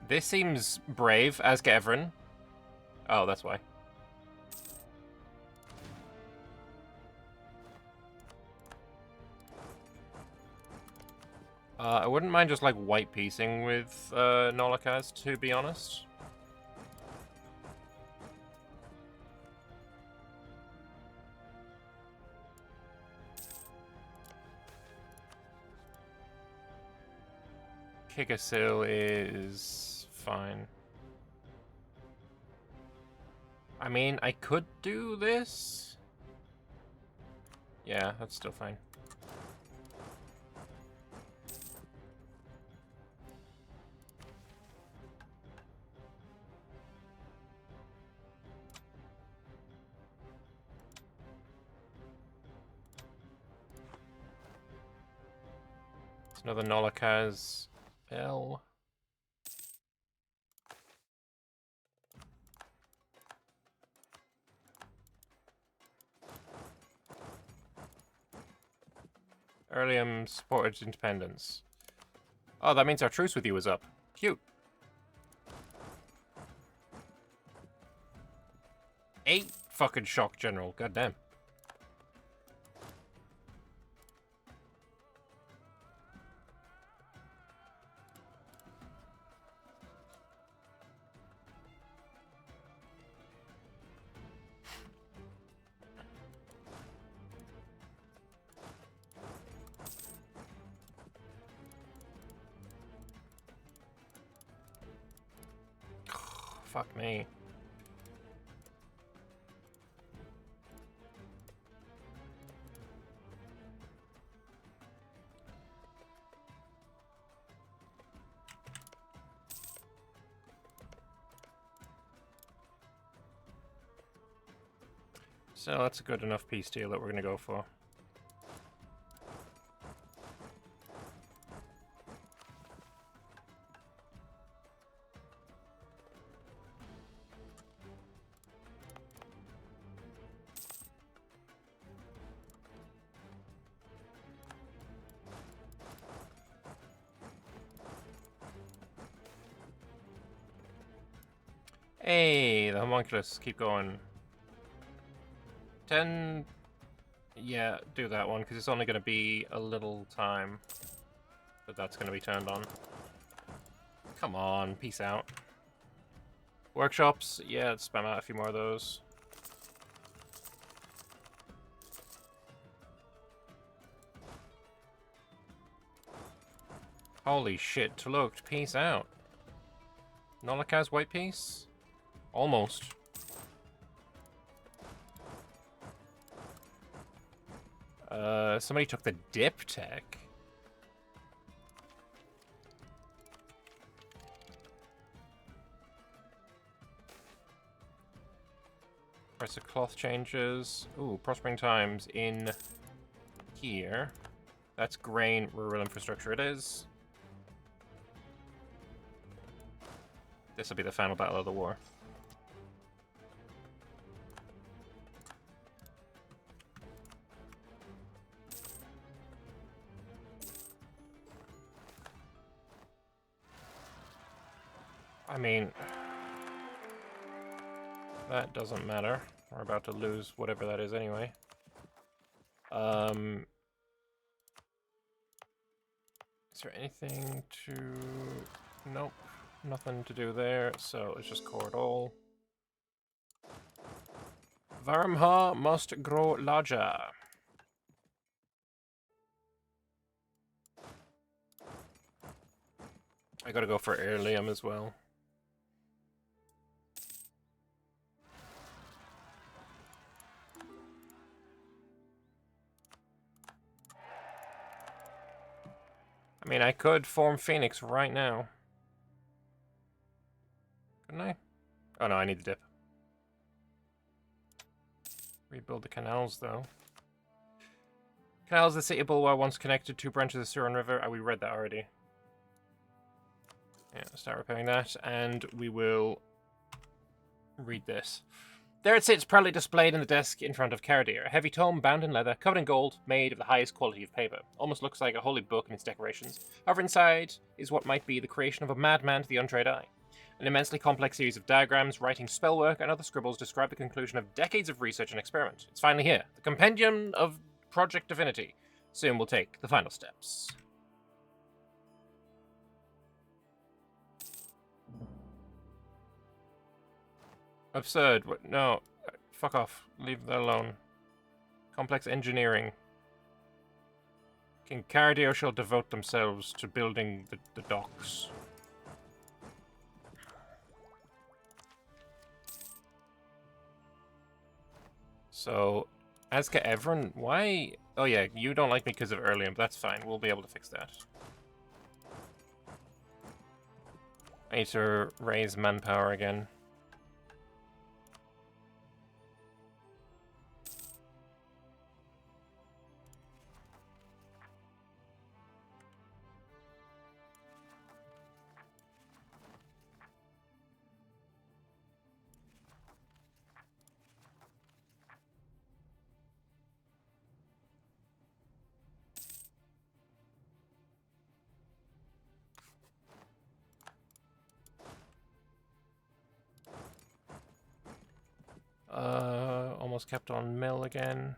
S1: This seems brave, as Gevrin. Oh, that's why. I wouldn't mind just like white piecing with Nolakas, to be honest. Kikasil is fine. I mean, I could do this. Yeah, that's still fine. It's another Nolakaz L. Earlium supported independence. Oh, that means our truce with you is up. Cute. 8 fucking shock general. Goddamn. Fuck me. So that's a good enough peace deal that we're going to go for. Hey, the homunculus, keep going. 10... Yeah, do that one, because it's only going to be a little time that that's going to be turned on. Come on, peace out. Workshops, yeah, let's spam out a few more of those. Holy shit, look, peace out. Nolakaz white piece? Almost. Somebody took the dip tech. Price of cloth changes. Ooh, prospering times in here. That's grain, rural infrastructure it is. This will be the final battle of the war. I mean, that doesn't matter. We're about to lose whatever that is anyway. Is there anything to... Nope. Nothing to do there, so let's just core it all. Varamhar must grow larger. I gotta go for Heirloom as well. I mean, I could form Phoenix right now. Couldn't I? Oh no, I need the dip. Rebuild the canals, though. Canals, the city of Bulwa once connected two branches of the Suran River. Oh, we read that already. Yeah, start repairing that, and we will read this. There it sits, proudly displayed in the desk in front of Karadir. A heavy tome bound in leather, covered in gold, made of the highest quality of paper. Almost looks like a holy book in its decorations. However, inside is what might be the creation of a madman to the untrained eye. An immensely complex series of diagrams, writing spellwork, and other scribbles describe the conclusion of decades of research and experiment. It's finally here. The Compendium of Project Divinity. Soon we'll take the final steps. Absurd. What? No. Fuck off. Leave that alone. Complex engineering. King Cardio shall devote themselves to building the docks. So, Azka Evren, why? Oh yeah, you don't like me because of Earlium. That's fine. We'll be able to fix that. I need to raise manpower again. Almost kept on mill again.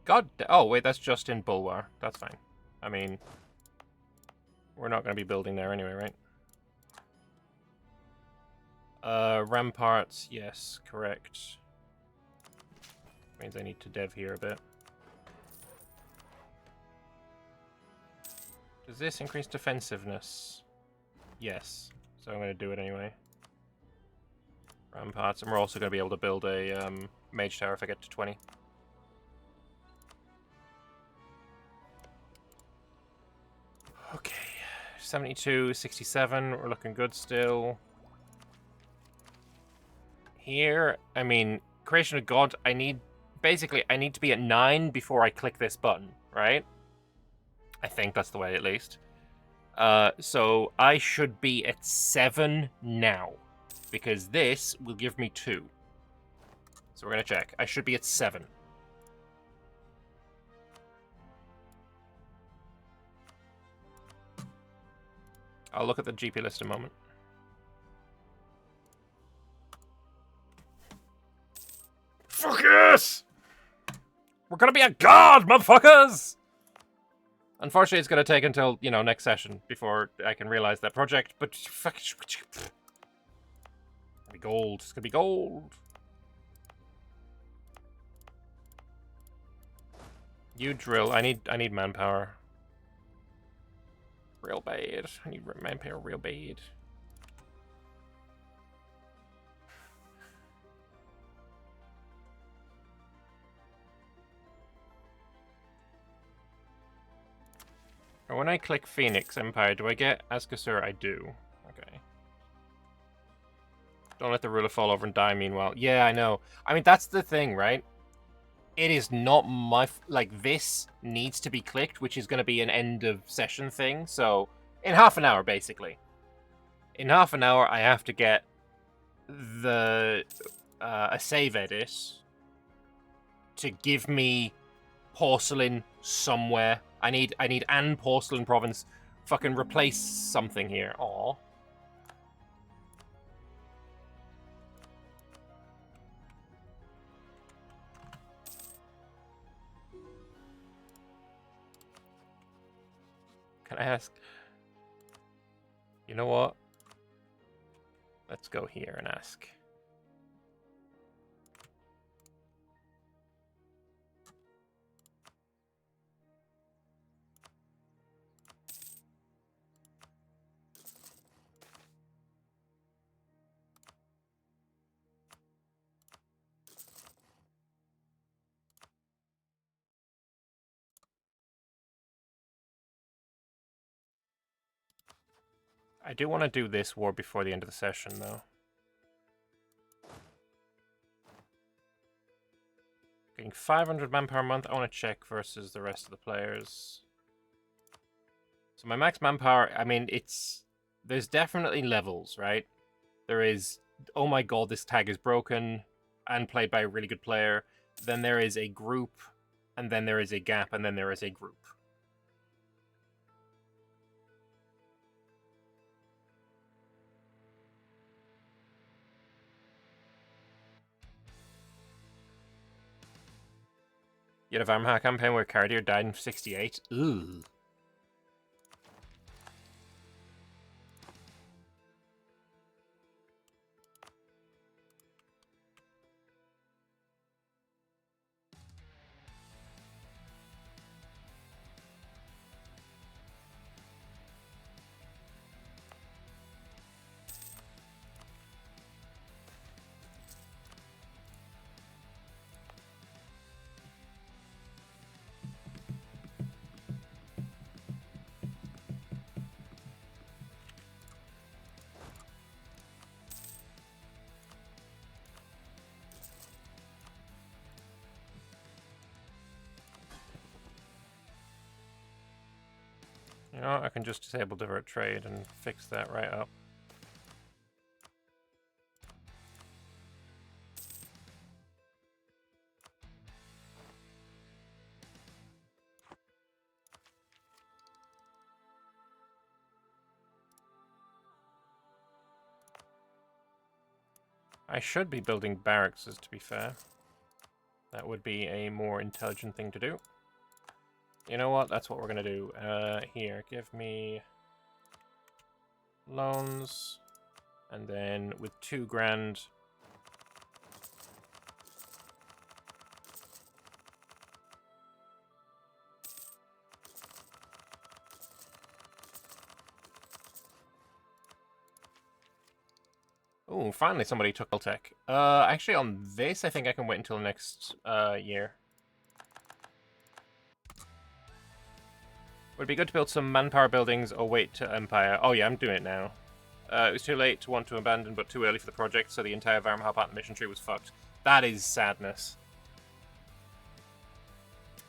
S1: God. Oh wait, that's just in Bulwar. That's fine. I mean, we're not going to be building there anyway, right? Ramparts, yes, correct. Means I need to dev here a bit. Does this increase defensiveness? Yes. So I'm going to do it anyway. Ramparts, and we're also going to be able to build a mage tower if I get to 20. Okay, 72, 67, we're looking good still. Here, I mean, Creation of God, basically, I need to be at 9 before I click this button, right? I think that's the way, at least. So I should be at 7 now, because this will give me 2. So we're going to check. I should be at 7. I'll look at the GP list in a moment. Fuck yes! We're gonna be a god, motherfuckers! Unfortunately, it's gonna take until, you know, next session before I can realize that project, but fuck, it's gonna be gold. It's gonna be gold. You drill. I need manpower. Real bad. I need manpower real bad. When I click Phoenix Empire, do I get Azkasur? I do. Okay. Don't let the ruler fall over and die, meanwhile. Yeah, I know. I mean, that's the thing, right? It is not my... like, this needs to be clicked, which is going to be an end of session thing. So, in half an hour, basically. In half an hour, I have to get the... a save edit to give me porcelain somewhere. I need an porcelain province. Fucking replace something here. Aw. Can I ask? You know what? Let's go here and ask. I do want to do this war before the end of the session, though. Getting 500 manpower a month. I want to check versus the rest of the players. So my max manpower, I mean, there's definitely levels, right? There is oh my god, this tag is broken, and played by a really good player. Then there is a group, and then there is a gap, and then there is a group. You had a Varamhar campaign where Cardier died in 68? Ooh. You know, I can just disable divert trade and fix that right up. I should be building barracks, to be fair. That would be a more intelligent thing to do. You know what? That's what we're going to do. Here, give me loans, and then with 2 grand... Ooh, finally somebody took tech. Actually on this, I think I can wait until next year. Would be good to build some manpower buildings or wait to Empire. Oh yeah, I'm doing it now. It was too late to want to abandon, but too early for the project, so the entire Varamhar part of the mission tree was fucked. That is sadness.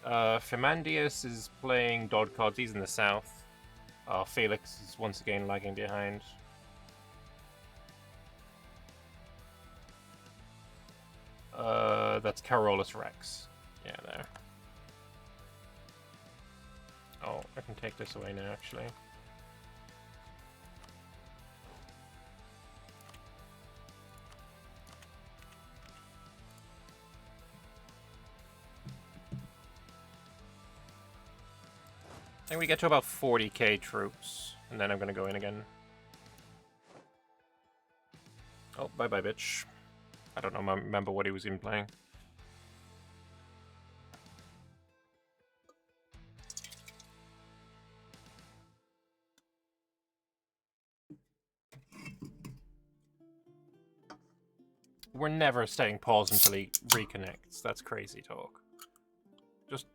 S1: Femandius is playing Dodcods, he's in the south. Oh, Felix is once again lagging behind. That's Carolus Rex. Yeah, there. Oh, I can take this away now, actually. I think we get to about 40k troops, and then I'm gonna go in again. Oh, bye-bye, bitch. I don't know, remember what he was even playing. We're never staying paused until he reconnects. That's crazy talk. Just...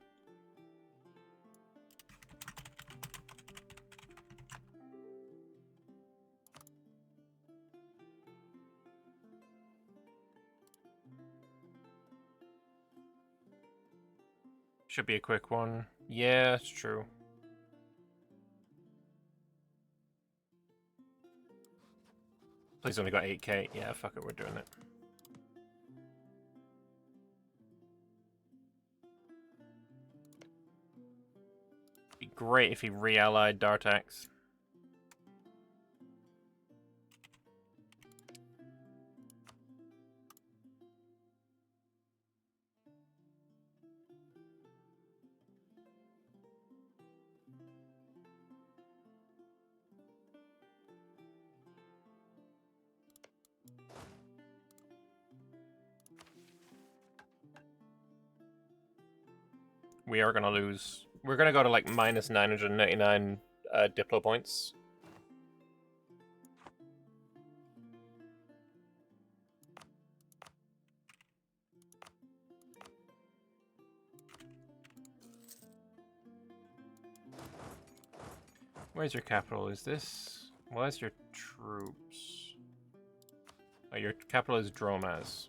S1: Should be a quick one. Yeah, it's true. Please only got 8k. Yeah, fuck it, we're doing it. Be great if he re-allied Dartax. We are gonna lose. We're gonna go to like minus 999 Diplo points. Where's your capital? Is this? Where's your troops? Oh, your capital is Dromaz.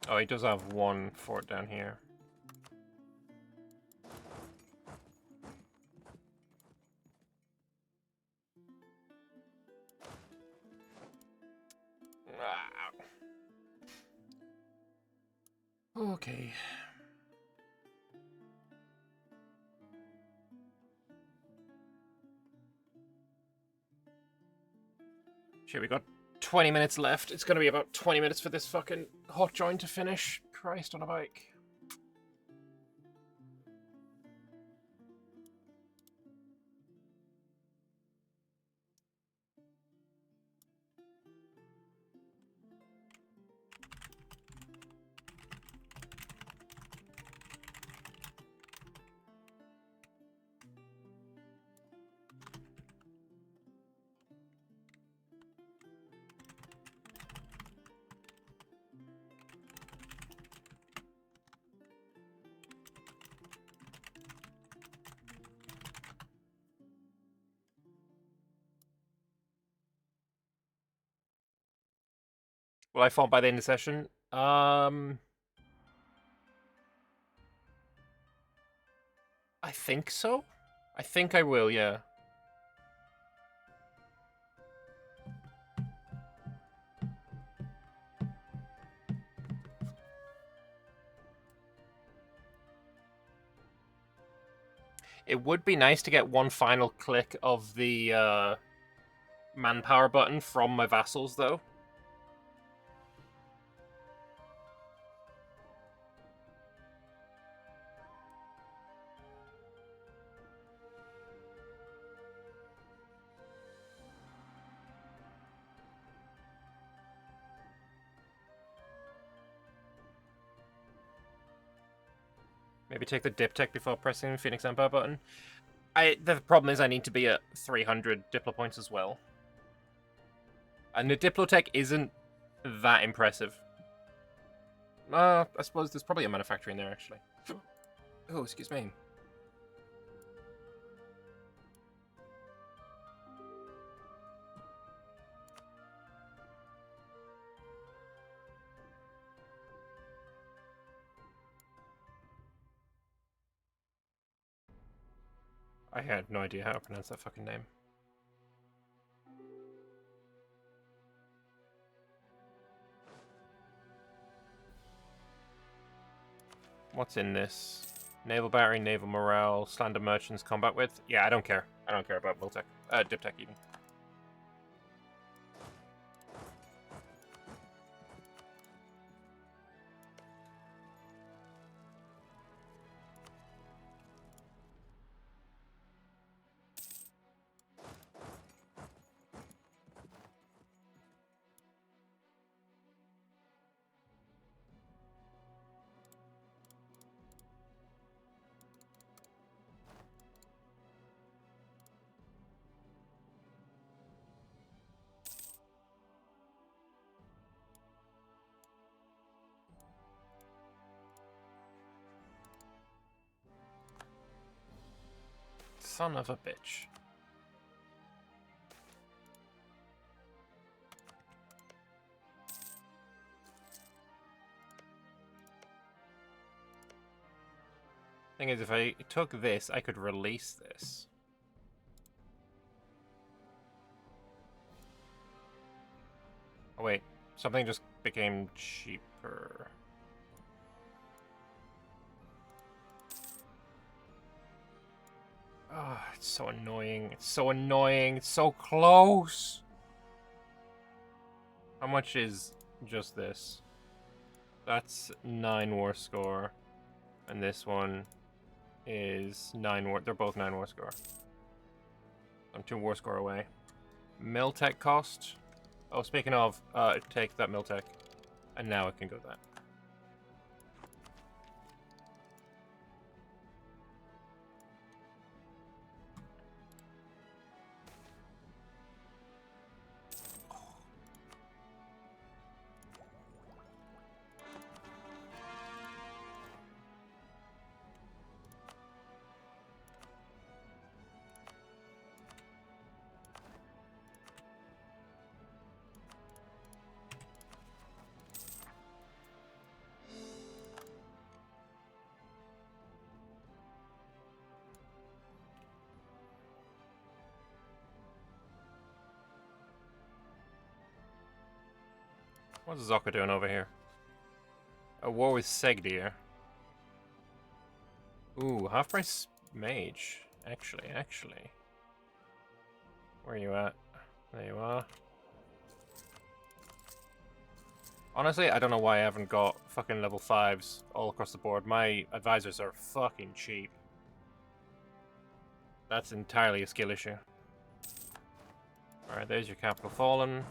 S1: Oh, he does have one fort down here. Okay. Shit, we got 20 minutes left. It's gonna be about 20 minutes for this fucking hot joint to finish. Christ on a bike. Will I fall by the end of the session? I think so. I think I will, yeah. It would be nice to get one final click of the manpower button from my vassals, though. Maybe take the diptech before pressing the Phoenix Empire button. The problem is I need to be at 300 Diplo points as well. And the Diplotech isn't that impressive. I suppose there's probably a manufacturing there, actually. Oh, excuse me. I had no idea how to pronounce that fucking name. What's in this? Naval battery, naval morale, slander merchants, combat width. Yeah, I don't care. I don't care about Voltec. Diptech even. Son of a bitch. Thing is, if I took this, I could release this. Oh wait, something just became cheaper. Oh, it's so annoying. It's so annoying. It's so close. How much is just this? That's 9 war score. And this one is 9 war. They're both 9 war score. I'm 2 war score away. Miltech cost. Oh, speaking of, take that Miltech. And now I can go that. What's Zocca doing over here? A war with Segdir. Ooh, half-price mage. Actually. Where are you at? There you are. Honestly, I don't know why I haven't got fucking level 5s all across the board. My advisors are fucking cheap. That's entirely a skill issue. Alright, there's your capital fallen.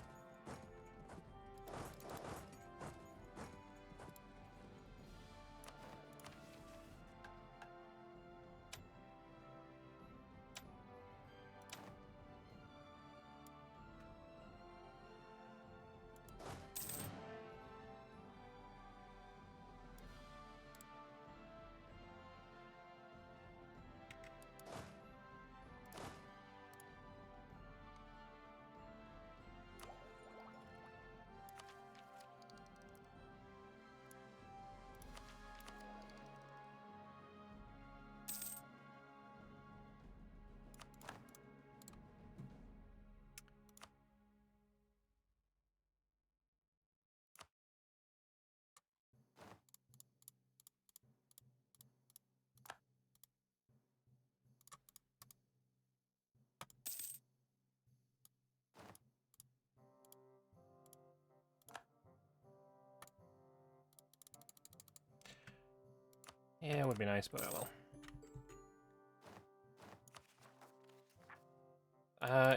S1: Yeah, it would be nice, but I will.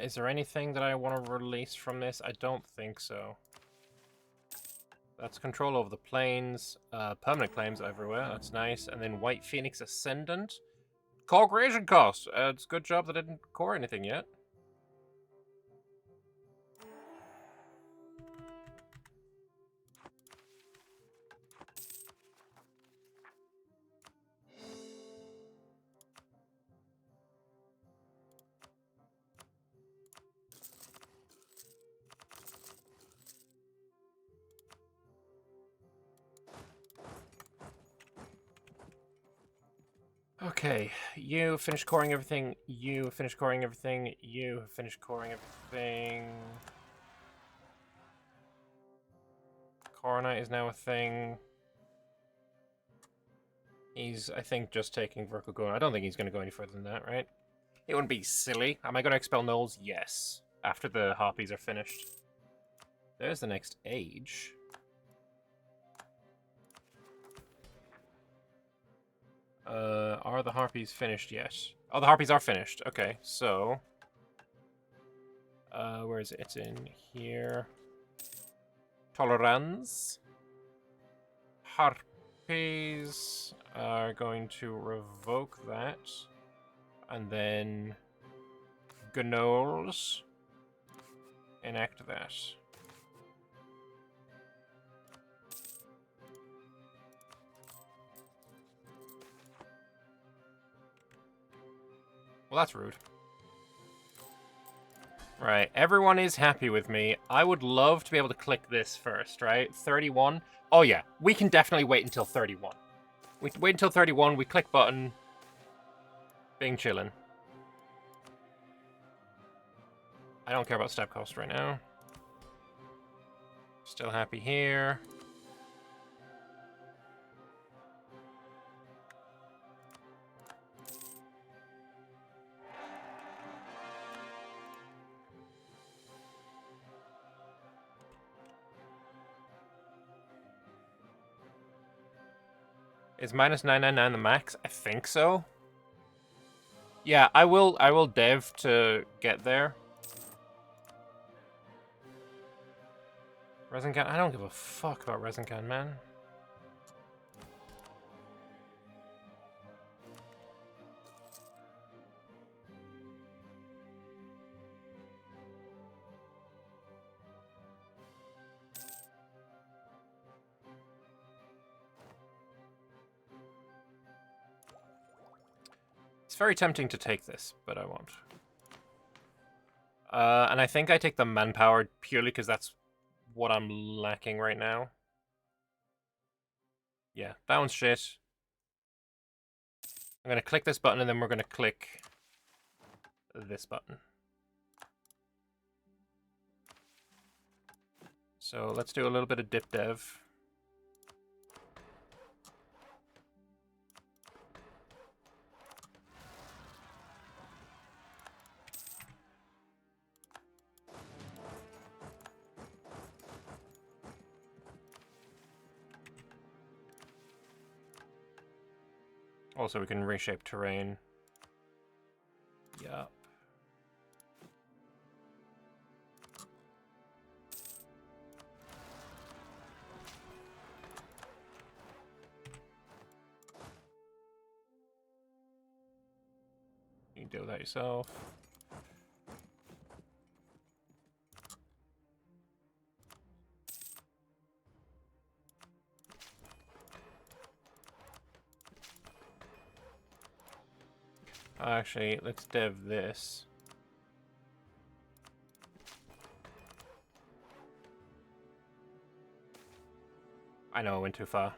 S1: Is there anything that I want to release from this? I don't think so. That's control over the planes, permanent claims everywhere, that's nice. And then White Phoenix Ascendant. Core creation cost! It's a good job that I didn't core anything yet. Okay, you finish coring everything, you finish coring everything, you finish coring everything. Coronite is now a thing. He's, I think, just taking Verkogun. I don't think he's going to go any further than that, right? It wouldn't be silly. Am I going to expel Knolls? Yes. After the Harpies are finished. There's the next age. Are the Harpies finished yet? Oh, the Harpies are finished. Okay, so... where is it? It's in here. Tolerance. Harpies are going to revoke that. And then... Gnolls. Enact that. Well, that's rude. Right, everyone is happy with me. I would love to be able to click this first, right? 31. Oh yeah, we can definitely wait until 31. We wait until 31, we click button. Bing chillin'. I don't care about step cost right now. Still happy here. Is minus 999 the max? I think so. Yeah, I will dev to get there. Resincan, I don't give a fuck about Resincan, man. It's very tempting to take this, but I won't. And I think I take the manpower purely because that's what I'm lacking right now. Yeah, that one's shit. I'm going to click this button and then we're going to click this button. So let's do a little bit of dip dev. Also, we can reshape terrain. Yup. You can deal with that yourself. Actually, let's dev this. I know I went too far.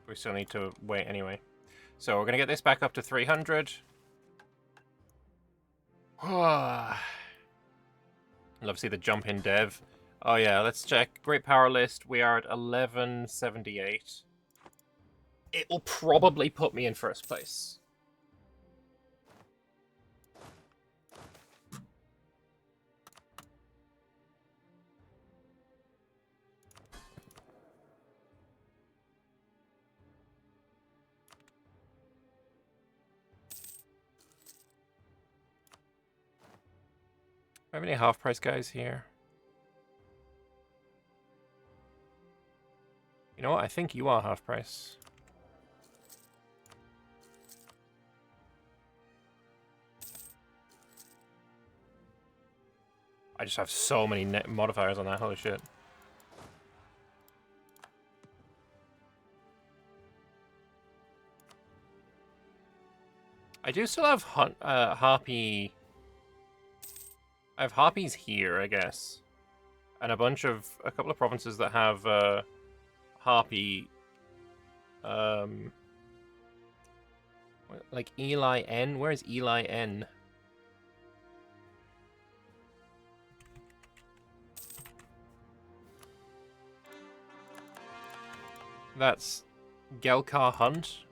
S1: We still need to wait anyway. So we're gonna get this back up to 300. Love to see the jump in dev. Oh yeah, let's check. Great power list. We are at 1178. It will probably put me in first place. Do I have any half price guys here? You know what? I think you are half price. I just have so many modifiers on that. Holy shit. I do still have harpy. I have harpies here, I guess, and a couple of provinces that have harpy. Like Eli N. Where is Eli N? That's Gelkar Hunt.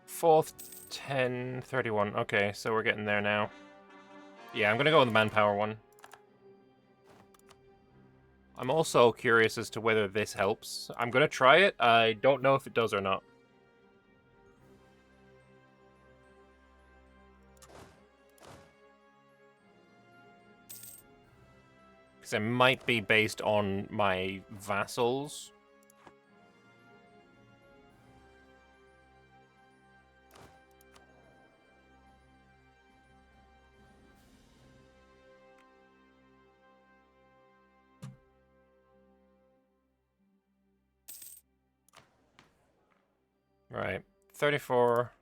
S1: Fourth, 10, 31. Okay, so we're getting there now. Yeah, I'm gonna go with the manpower one. I'm also curious as to whether this helps. I'm gonna try it. I don't know if it does or not. Because it might be based on my vassals. Right, 34.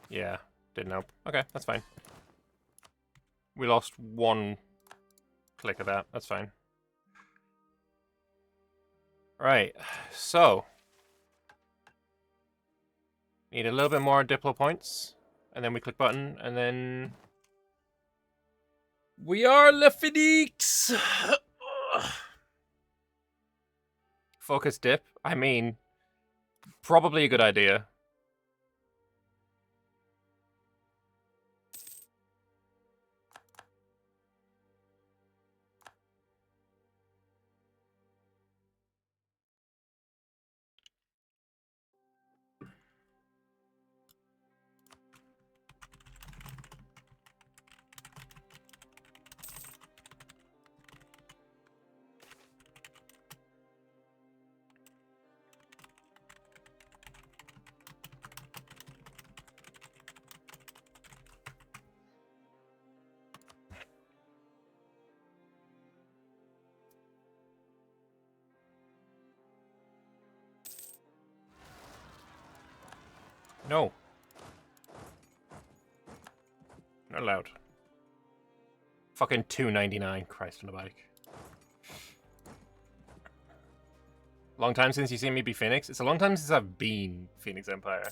S1: Yeah, didn't help. Okay, that's fine. We lost one click of that. That's fine. Right, so need a little bit more Diplo points, and then we click button, and then we are Le Phoenix. Focus dip. I mean, probably a good idea. Not allowed. Fucking $2.99. Christ on a bike. Long time since you seen me be Phoenix? It's a long time since I've been Phoenix Empire.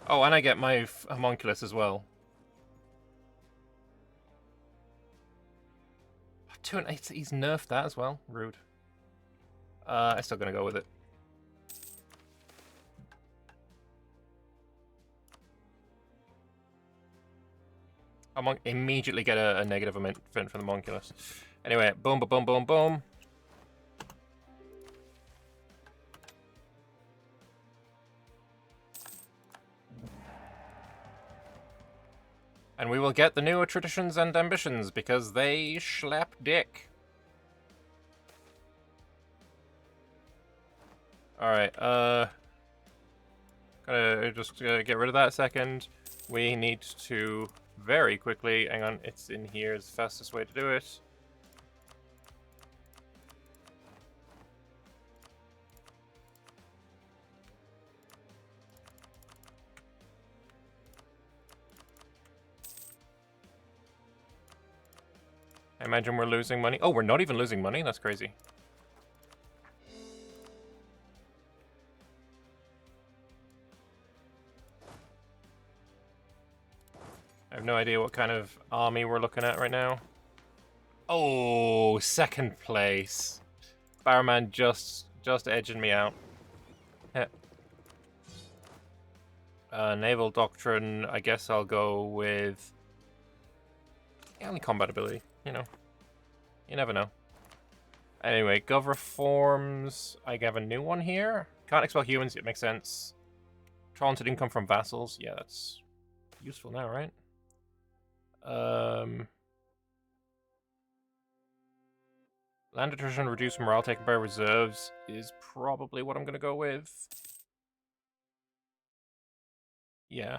S1: Oh, and I get my homunculus as well. He's nerfed that as well. Rude. I'm still gonna go with it. Immediately get a negative event from the homunculus. Anyway, boom, boom, boom, boom, boom. And we will get the newer traditions and ambitions because they schlep dick. Alright, gotta just get rid of that a second. We need to very quickly, hang on, it's in here, is the fastest way to do it. I imagine we're losing money. Oh, we're not even losing money? That's crazy. I have no idea what kind of army we're looking at right now. Oh, second place. Barman just edging me out. Naval Doctrine, I guess I'll go with... only combat ability, you know. You never know. Anyway, Gov Reforms. I have a new one here. Can't expel humans, it makes sense. Talented income from vassals. Yeah, that's useful now, right? Land attrition, reduce morale taken by reserves is probably what I'm going to go with. Yeah.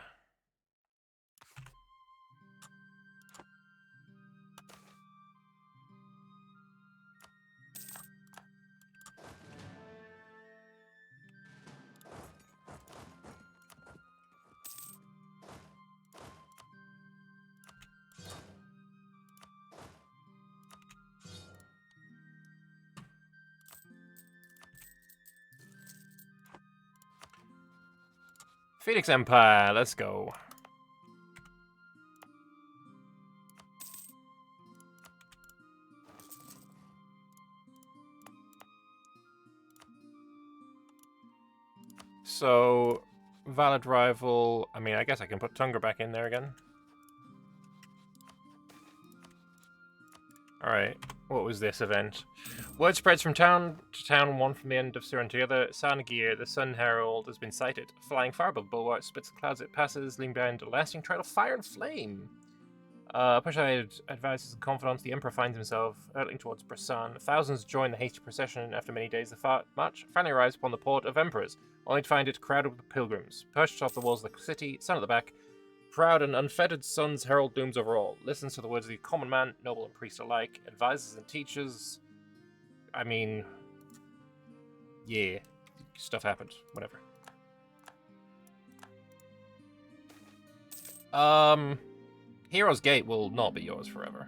S1: Phoenix Empire, let's go. So, valid rival. I mean, I guess I can put Tunga back in there again. Alright, what was this event? Word spreads from town to town, one from the end of Surin to the other. Sanagir, the Sun Herald, has been sighted. Flying far above bulwarks, spits the clouds it passes, leaving behind a lasting trail of fire and flame. Push-eyed advises the confidant the Emperor finds himself hurtling towards Brissan. Thousands join the hasty procession after many days of march. Finally arrives upon the port of Emperors, only to find it crowded with pilgrims. Perched off the walls of the city, sun at the back, proud and unfettered Sun's herald looms over all. Listens to the words of the common man, noble and priest alike, advises and teaches. I mean, yeah, stuff happened. Whatever. Hero's Gate will not be yours forever.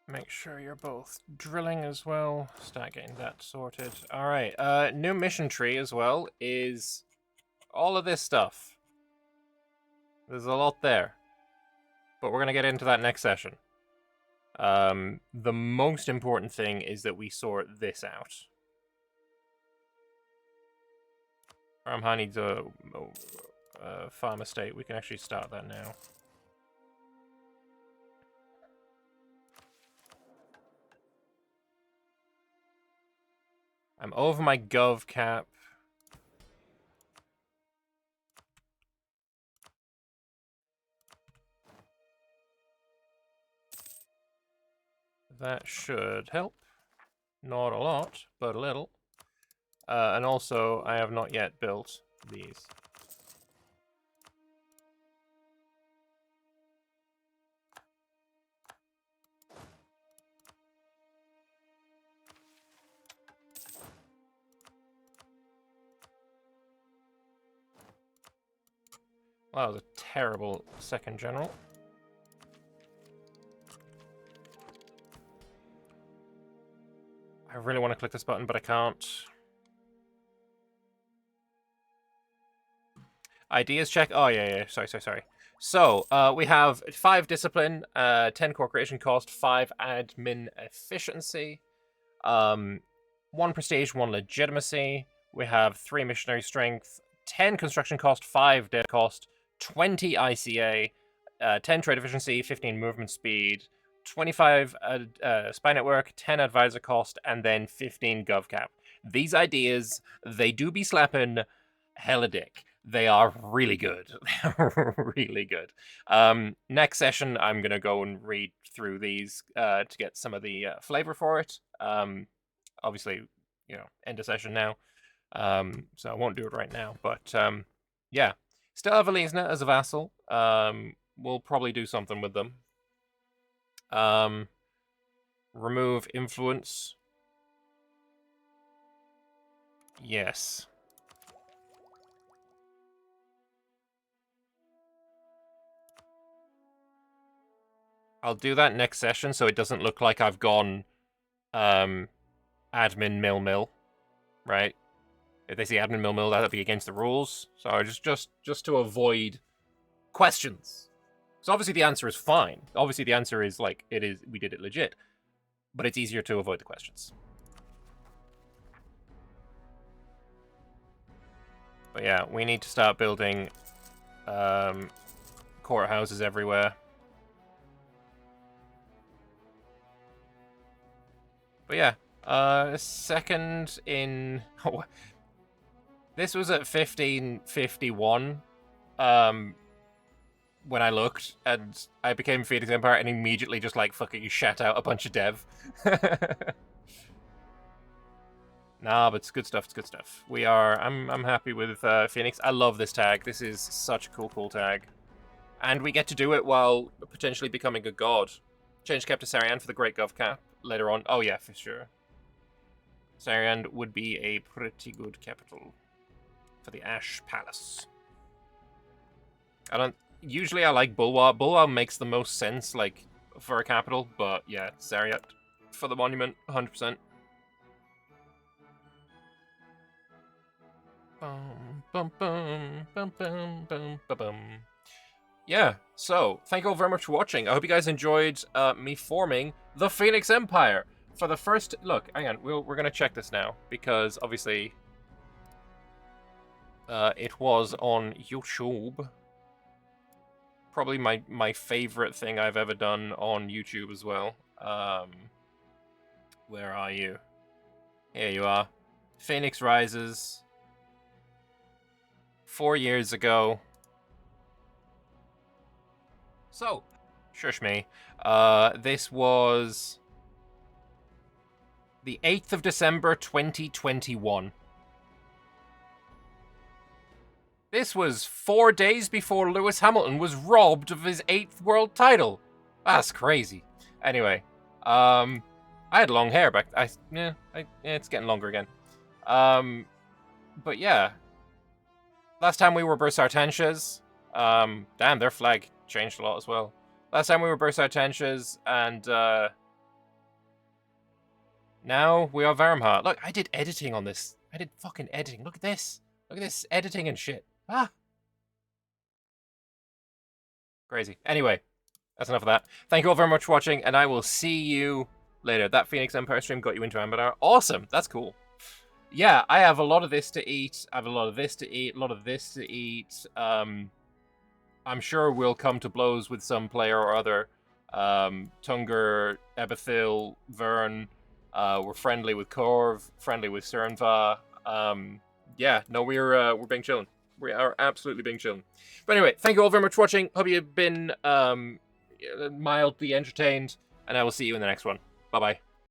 S1: Make sure you're both drilling as well. Start getting that sorted. Alright, new mission tree as well is all of this stuff. There's a lot there. But we're going to get into that next session. The most important thing is that we sort this out. Varamhar needs a farm estate. We can actually start that now. I'm over my gov cap. That should help. Not a lot, but a little. And also, I have not yet built these. Wow, that was a terrible second general. I really want to click this button, but I can't. Ideas check. Oh, yeah. Sorry. So, we have 5 discipline, 10 core creation cost, 5 admin efficiency, 1 prestige, 1 legitimacy. We have 3 missionary strength, 10 construction cost, 5 dev cost, 20 ICA, 10 trade efficiency, 15 movement speed, 25 spy network, 10 advisor cost, and then 15 gov cap. These ideas, they do be slapping hella dick. They are really good. They're really good. Next session, I'm going to go and read through these to get some of the flavor for it. Obviously, end of session now. So I won't do it right now. But, yeah. Still have Alizna as a vassal. We'll probably do something with them. Remove influence. Yes. I'll do that next session so it doesn't look like I've gone admin mill, right? If they see admin mill, that'll be against the rules. So just to avoid questions. So obviously the answer is fine. Obviously the answer is like we did it legit. But it's easier to avoid the questions. But yeah, we need to start building courthouses everywhere. But yeah, second in... this was at 1551 when I looked, and I became Phoenix Empire and immediately just like, fuck it, you shat out a bunch of dev. Nah, but it's good stuff, I'm happy with Phoenix. I love this tag. This is such a cool tag. And we get to do it while potentially becoming a god. Change cap to Sarian for the Great Gov cap later on. Oh yeah, for sure. Sarian would be a pretty good capital for the Ash Palace. Usually I like Bulwa. Bulwa makes the most sense, like, for a capital, but yeah, Sariat for the monument, 100%. Yeah, so, thank you all very much for watching. I hope you guys enjoyed me forming the Phoenix Empire. For the first... Look, hang on, we're going to check this now, because obviously it was on YouTube. Probably my favorite thing I've ever done on YouTube as well. Where are you? Here you are. Phoenix Rises. 4 years ago. So, shush me. This was the 8th of December, 2021. This was 4 days before Lewis Hamilton was robbed of his 8th world title. That's crazy. Anyway, I had long hair back. It's getting longer again. But yeah, last time we were Bursartanshas. Damn, their flag changed a lot as well. Last time we were Bursartanshas, and Now we are Varamhar. Look, I did editing on this. I did fucking editing. Look at this. Look at this editing and shit. Ah. Crazy. Anyway, that's enough of that. Thank you all very much for watching, and I will see you later. That Phoenix Empire stream got you into Anbennar. Awesome. That's cool. Yeah, I have a lot of this to eat. I have a lot of this to eat. A lot of this to eat. I'm sure we'll come to blows with some player or other. Tunger, Ebethil, Vern. We're friendly with Korv, friendly with Cernva. Yeah, no, we're being chillin'. We are absolutely being chillin'. But anyway, thank you all very much for watching. Hope you've been mildly entertained, and I will see you in the next one. Bye-bye.